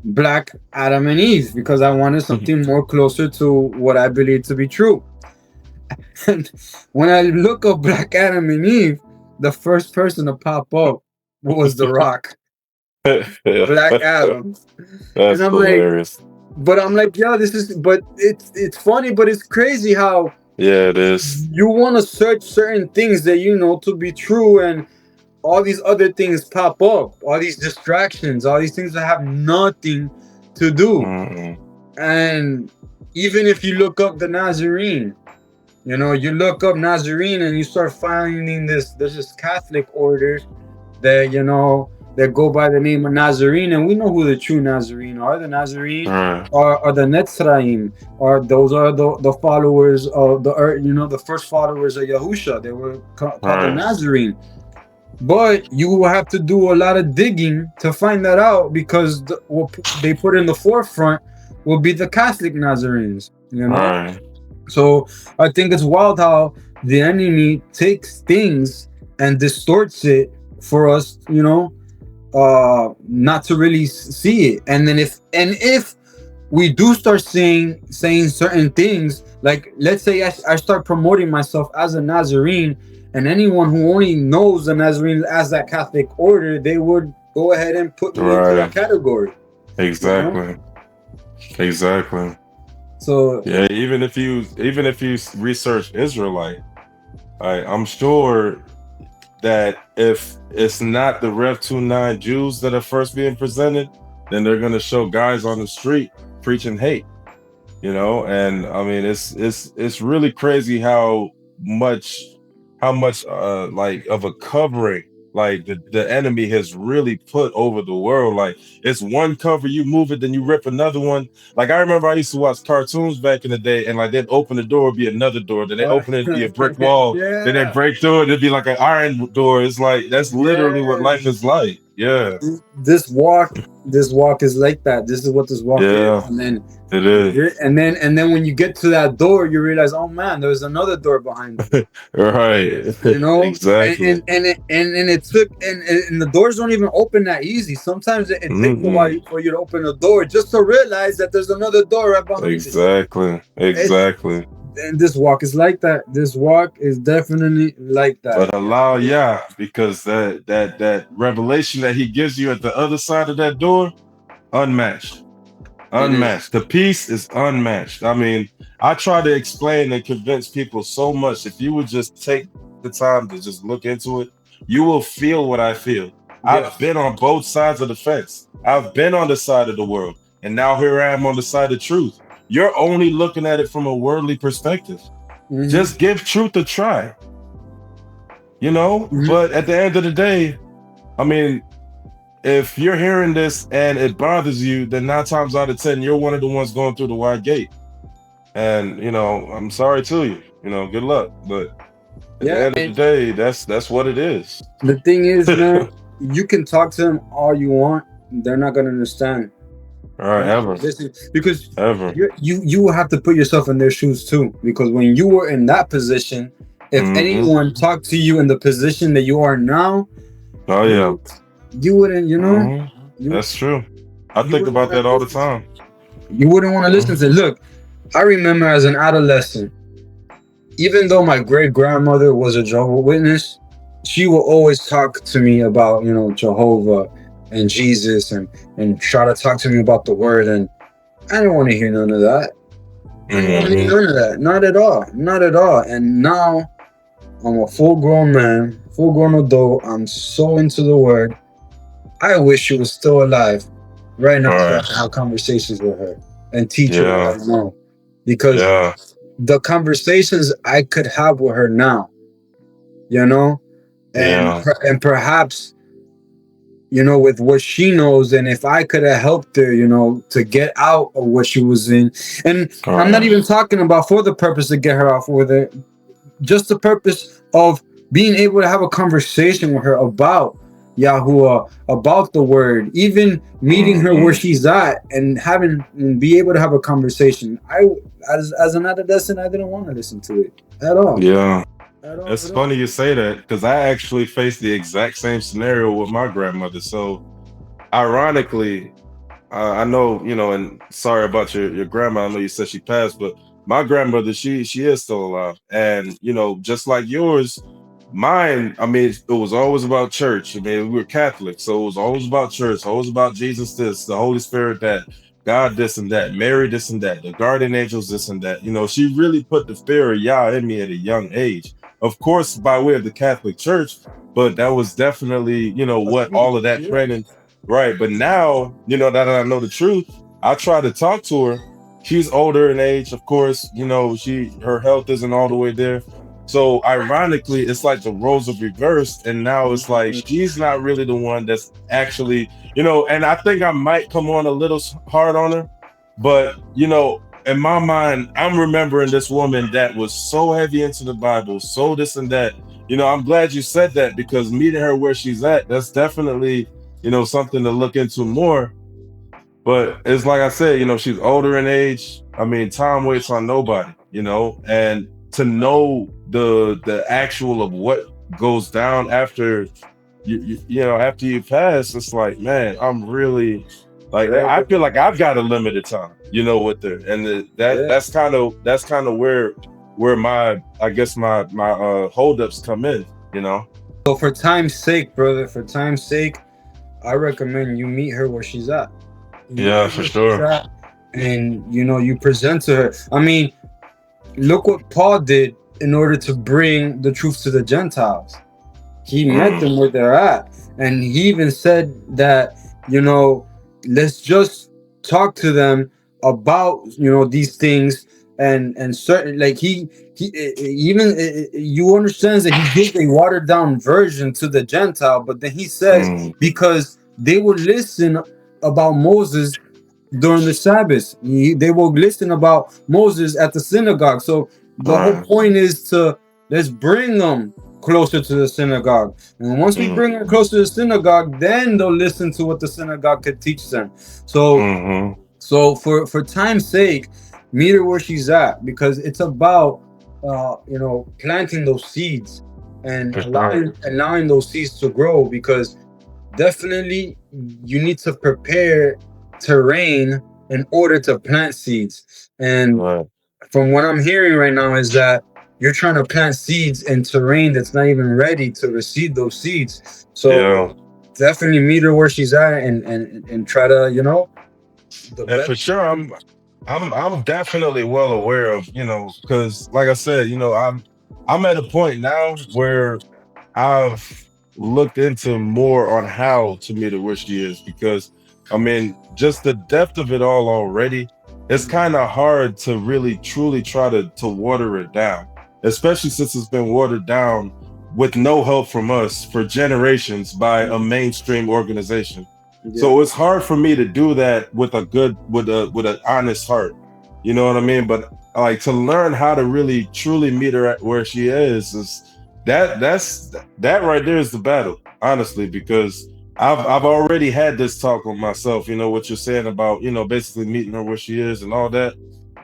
black Adam and Eve because I wanted something more closer to what I believe to be true. And when I look up black Adam and Eve, the first person to pop up was The Rock. Black Adam. That's and I'm hilarious. I'm like, yeah, but it's funny, but it's crazy how it is. You want to search certain things that you know to be true, and all these other things pop up, all these distractions, all these things that have nothing to do. And even if you look up the Nazarene, you look up Nazarene and you start finding there's this Catholic orders that, that go by the name of Nazarene, and we know who the true Nazarene are. The Nazarene are the Netzraim, those are the followers of the first followers of Yahusha. They were called the Nazarene. But you will have to do a lot of digging to find that out, because what they put in the forefront will be the Catholic Nazarenes. So I think it's wild how the enemy takes things and distorts it for us, not to really see it. And then if we do start saying certain things, like let's say I start promoting myself as a Nazarene, and anyone who only knows the Nazarenes as that Catholic order, they would go ahead and put me into that category. Exactly. So yeah, even if you research Israelite, I'm sure that if it's not the Rev 29 Jews that are first being presented, then they're gonna show guys on the street preaching hate. And I mean it's really crazy how much like of a covering like the enemy has really put over the world. Like, it's one cover, you move it, then you rip another one. Like, I remember I used to watch cartoons back in the day, and like they'd open the door, it'd be another door, then they open it, it'd be a brick wall, then they break through it, it'd be like an iron door. It's like, that's literally what life is like. This walk is like that. This is what this walk is. And then it is. And then when you get to that door, you realize, oh man, there's another door behind it. Exactly. And it took and the doors don't even open that easy. Sometimes it takes a while for you to open the door just to realize that there's another door right behind Exactly. And this walk is like that. This walk is definitely like that. But allow because that revelation that he gives you at the other side of that door, unmatched. The peace is unmatched. I mean, I try to explain and convince people so much. If you would just take the time to just look into it, you will feel what I feel. I've been on both sides of the fence. I've been on the side of the world, and now here I am on the side of truth. You're only looking at it from a worldly perspective. Just give truth a try. But at the end of the day, I mean, if you're hearing this and it bothers you, then 9 times out of 10, you're one of the ones going through the wide gate. And, I'm sorry to you. Good luck. But at the end of the day, that's what it is. The thing is, man, you can talk to them all you want. They're not going to understand. Ever. Because you will have to put yourself in their shoes too. Because when you were in that position, if anyone talked to you in the position that you are now, you wouldn't, That's true. I think about that all the time. You wouldn't want to listen to. Look, I remember as an adolescent, even though my great grandmother was a Jehovah's Witness, she will always talk to me about, Jehovah and Jesus and try to talk to me about the word, and I didn't want to hear none of that. I didn't want to Mm-hmm. none of that. Not at all. Not at all. And now I'm a full grown man, full grown adult. I'm so into the word. I wish she was still alive right now All so I right. can have conversations with her and teach her what Yeah. I know. Because Yeah. the conversations I could have with her now, you know, and Yeah. and perhaps, you know, with what she knows, and if I could have helped her, you know, to get out of what she was in. And All I'm not right. even talking about for the purpose to get her off with it, just the purpose of being able to have a conversation with her about Yahuwah, about the word, even meeting her where Mm-hmm. she's at and having and be able to have a conversation. As an adolescent, I didn't want to listen to it at all. Yeah. At all, It's at all. funny you say that because I actually faced the exact same scenario with my grandmother. So, ironically, I know, and sorry about your grandma. I know you said she passed, but my grandmother, she is still alive. And, just like yours, mine, I mean, it was always about church. I mean, we were Catholic, so it was always about church, always about Jesus this, the Holy Spirit that, God this and that, Mary this and that, the guardian angels this and that. She really put the fear of Yah in me at a young age. Of course, by way of the Catholic Church, but that was definitely, what all of that training. Right. But now, that I know the truth, I try to talk to her. She's older in age, of course, her health isn't all the way there. So ironically, it's like the roles are reversed, and now it's like she's not really the one that's actually, and I think I might come on a little hard on her, but in my mind, I'm remembering this woman that was so heavy into the Bible, so this and that. I'm glad you said that because meeting her where she's at, that's definitely something to look into more. But it's like I said, she's older in age. I mean, time waits on nobody, and to know the actual of what goes down after after you pass, it's like, man, I'm really like I feel like I've got a limited time, with her, and that's kind of where my I guess my holdups come in, So for time's sake, brother, for time's sake, I recommend you meet her where she's at. You meet Yeah, her for where she's sure. at, and you present to her. I mean, look what Paul did in order to bring the truth to the Gentiles. He met them where they're at, and he even said that let's just talk to them about these things and certain like he even you understands that he gives a watered down version to the Gentile, but then he says Mm, because they would listen about Moses during the Sabbath. They will listen about Moses at the synagogue. So the whole right. point is to let's bring them closer to the synagogue. And once we bring them closer to the synagogue, then they'll listen to what the synagogue could teach them. So Mm-hmm. for time's sake, meet her where she's at because it's about planting those seeds and For sure. allowing those seeds to grow because definitely you need to prepare terrain in order to plant seeds. And Right. from what I'm hearing right now is that you're trying to plant seeds in terrain that's not even ready to receive those seeds. So Yeah. definitely meet her where she's at and try to the And best. for sure, I'm definitely well aware of, because like I said, I'm at a point now where I've looked into more on how to meet her where she is because I mean, just the depth of it all already, it's kind of hard to really truly try to water it down, especially since it's been watered down with no help from us for generations by a mainstream organization. Yeah. So it's hard for me to do that with with an honest heart. You know what I mean? But like to learn how to really truly meet her at where she is that right there is the battle, honestly, because I've already had this talk with myself, what you're saying about, basically meeting her where she is and all that.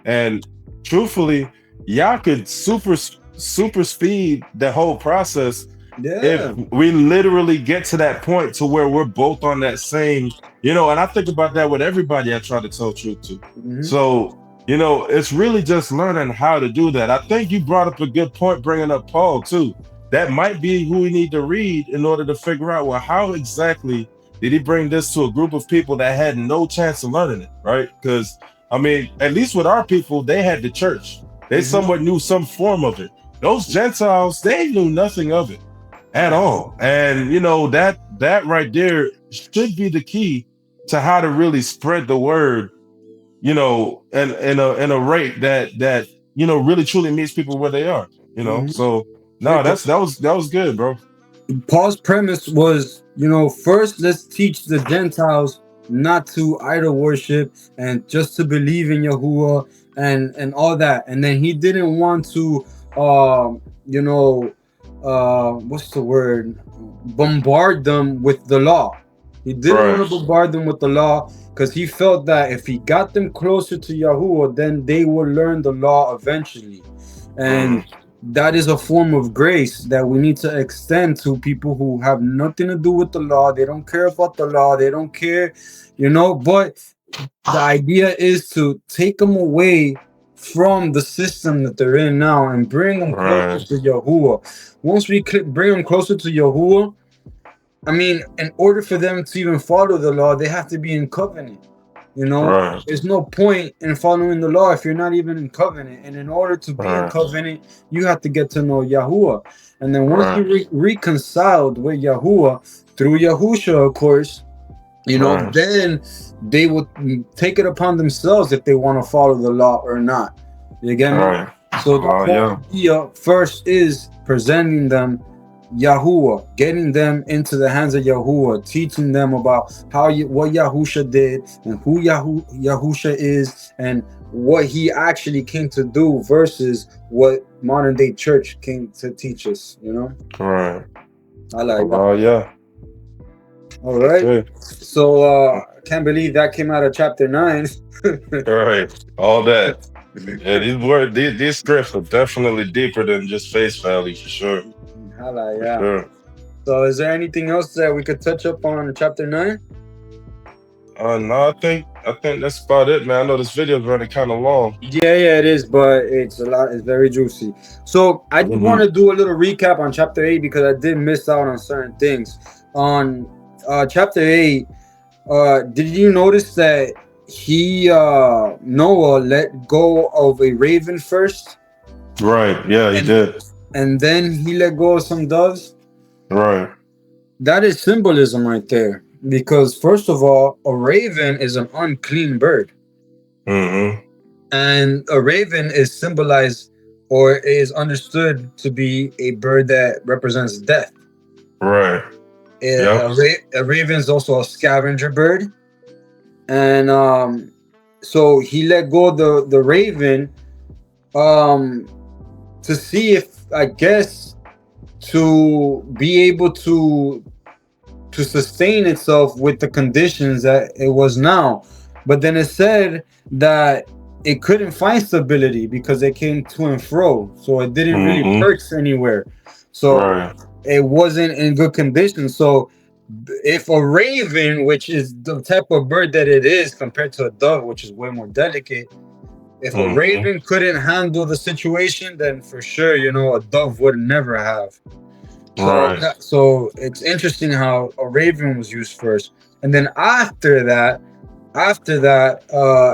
And truthfully, y'all could super speed the whole process if Yeah. we literally get to that point to where we're both on that same, and I think about that with everybody I try to tell truth to. Mhm. So, it's really just learning how to do that. I think you brought up a good point bringing up Paul too. That might be who we need to read in order to figure out, well, how exactly did he bring this to a group of people that had no chance of learning it, right? Because I mean, at least with our people, they had the church. They somewhat knew some form of it. Those Gentiles, they knew nothing of it at all. And you know, that right there should be the key to how to really spread the word, you know, and in a rate that you know really truly meets people where they are. You know, so no, that was good, bro. Paul's premise was, you know, first let's teach the Gentiles not to idol worship and just to believe in Yahuwah and all that. And then he didn't want to you know, what's the word? Bombard them with the law. He didn't want to bombard them with the law because he felt that if he got them closer to Yahuwah, then they would learn the law eventually. And that is a form of grace that we need to extend to people who have nothing to do with the law. They don't care about the law. They don't care, you know, but the idea is to take them away from the system that they're in now and bring them closer to Yahuwah. Once we bring them closer to Yahuwah, I mean, in order for them to even follow the law, they have to be in covenant. You know, there's no point in following the law if you're not even in covenant. And in order to be in covenant, you have to get to know Yahuwah. And then once you reconciled with Yahuwah through Yahusha, of course, you know, then they would take it upon themselves if they want to follow the law or not. You get me? So the idea first is presenting them Yahuwah, getting them into the hands of Yahuwah, teaching them about what Yahusha did and who Yahusha is and what he actually came to do versus what modern day church came to teach us, you know? Right. I like that. Oh, yeah. All right. Good. So I can't believe that came out of chapter 9. Right. All that. Yeah, these scripts are definitely deeper than just face value for sure. Yeah. Sure. So is there anything else that we could touch up on chapter 9? No, I think that's about it, man. I know this video is running kind of long. Yeah, it is, but it's very juicy. So I just want to do a little recap on chapter 8 because I did miss out on certain things. On chapter 8, did you notice that Noah let go of a raven first? Right. Yeah, he did. And then he let go of some doves. Right. That is symbolism right there. Because first of all, a raven is an unclean bird. And a raven is symbolized or is understood to be a bird that represents death. Right. A raven is also a scavenger bird. And so he let go of the raven to see if, I guess, to be able to sustain itself with the conditions that it was now. But then it said that it couldn't find stability because it came to and fro. So it didn't really perch anywhere. So it wasn't in good condition. So if a raven, which is the type of bird that it is compared to a dove, which is way more delicate, if a raven couldn't handle the situation, then for sure, you know, a dove would never have. So it's interesting how a raven was used first. And then after that,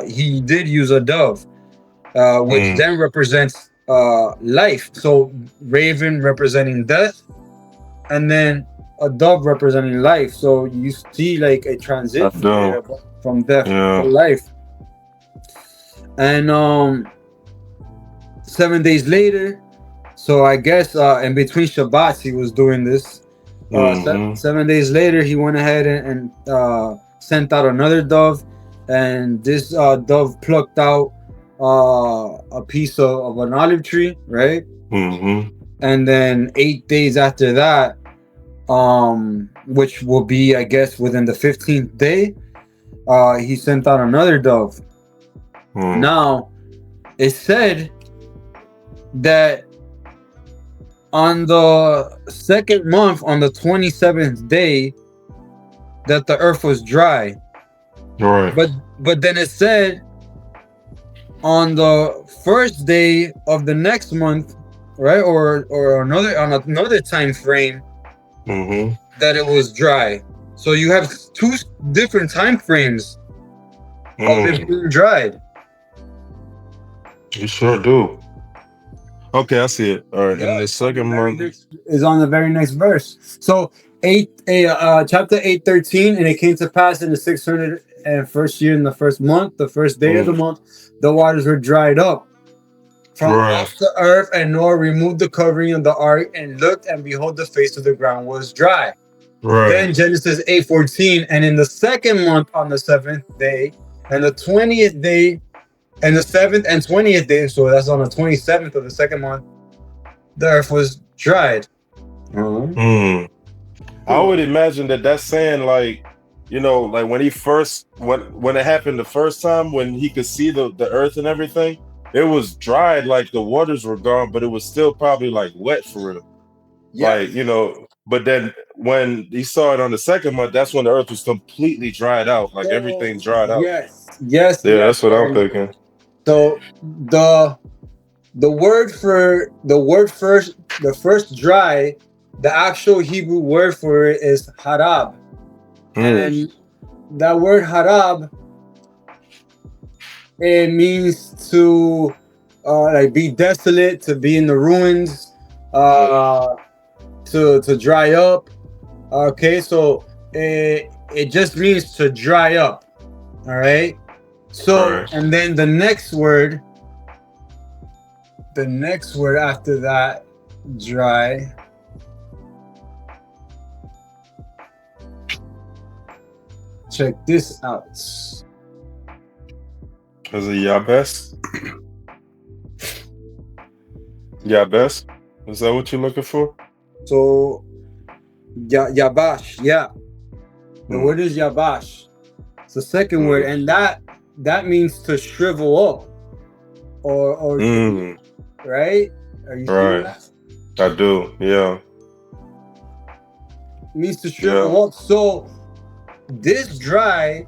he did use a dove, which then represents life. So raven representing death, and then a dove representing life. So you see like a transition from death to life. And 7 days later, so I guess in between Shabbats he was doing this. 7 days later, he went ahead and sent out another dove, and this dove plucked out a piece of an olive tree, right? And then 8 days after that, which will be, I guess, within the 15th day, he sent out another dove. Now, it said that on the second month, on the 27th day, that the earth was dry. Right. But then it said on the first day of the next month, right, or another time frame, that it was dry. So you have two different time frames of it being dried. You sure do. Okay, I see it. All right, Yeah, in the second month. is on the very next verse. So chapter 8:13, and it came to pass in the 601st year in the first month, the first day of the month, the waters were dried up from off the earth, and Noah removed the covering of the ark and looked, and behold, the face of the ground was dry. Right. Then Genesis 8:14, and in the second month on the 7th day, and the 20th day, and the 7th and 20th day, so that's on the 27th of the second month, the earth was dried. I would imagine that that's saying, like, you know, like when he first, when it happened the first time, when he could see the earth and everything, it was dried, like the waters were gone, but it was still probably like wet for real. Yeah. Like, you know, but then when he saw it on the second month, that's when the earth was completely dried out, like everything dried out. Yes. Yeah, that's what I'm thinking. So the word for the first dry, the actual Hebrew word for it is harab. And that word harab, it means to like be desolate, to be in the ruins, to dry up. Okay, so it just means to dry up. All right. So and then the next word after that, dry. Check this out. Is it Yabes? Yabes? Is that what you're looking for? So, Yabash, yeah. The word is Yabash. It's the second word, and that means to shrivel up, or right? Are you seeing that? I do, yeah. It means to shrivel up. So this dry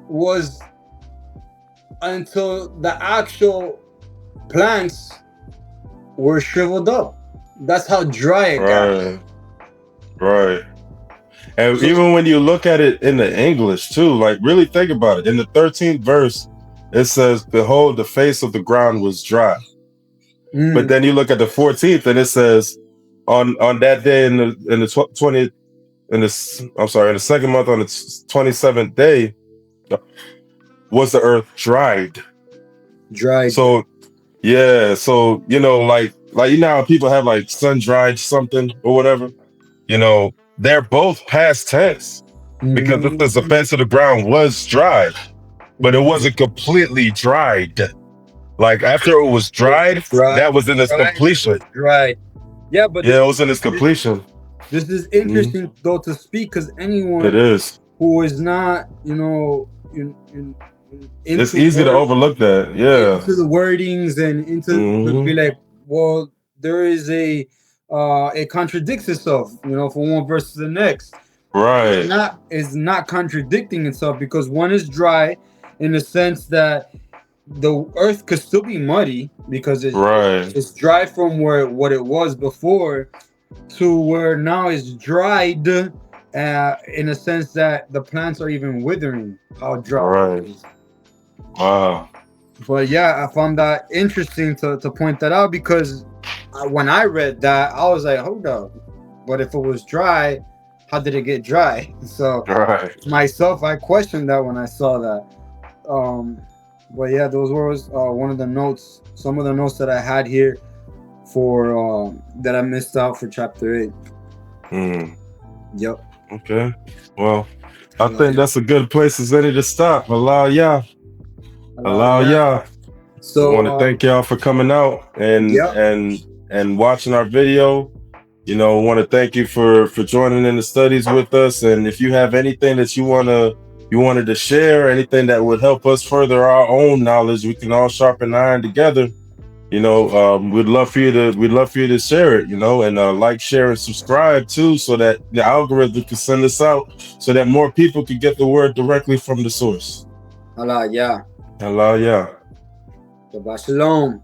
was until the actual plants were shriveled up. That's how dry it got. Right. And even when you look at it in the English too, like really think about it. In the 13th verse, it says, "Behold, the face of the ground was dry." But then you look at the 14th, and it says, "On that day in the 20th, in the second month on the 27th day, was the earth dried." Dried. So yeah, so you know, like you know how people have like sun dried something or whatever, you know, they're both past tense because the face of the ground was dried, but it wasn't completely dried. Like after it was dried, that was in its completion. Right. Yeah, but it was in its completion. This is interesting though to speak, because anyone who is not, you know, it's easy to overlook that. Yeah. Into the wordings and into be like, well, there is it contradicts itself, you know, from one verse to the next. Right. It's not contradicting itself, because one is dry in the sense that the earth could still be muddy because it's dry from what it was before to where now it's dried in a sense that the plants are even withering. How dry it is. Wow. But yeah, I found that interesting to point that out, because when I read that, I was like, hold up. But if it was dry, how did it get dry? So myself, I questioned that when I saw that. But yeah, those were one of the notes, some of the notes that I had here for that I missed out for chapter 8. Yep. Okay. Well, I think that's a good place as any to stop. Halelu'Yah. So I want to thank y'all for coming out and watching our video. You know, I want to thank you for joining in the studies with us. And if you have anything that you wanted to share, anything that would help us further our own knowledge, we can all sharpen iron together. You know, we'd love for you to share it, you know, and like, share, and subscribe too, so that the algorithm can send us out, so that more people can get the word directly from the source. Halelu'Yah. Halelu'Yah. Shabbat shalom.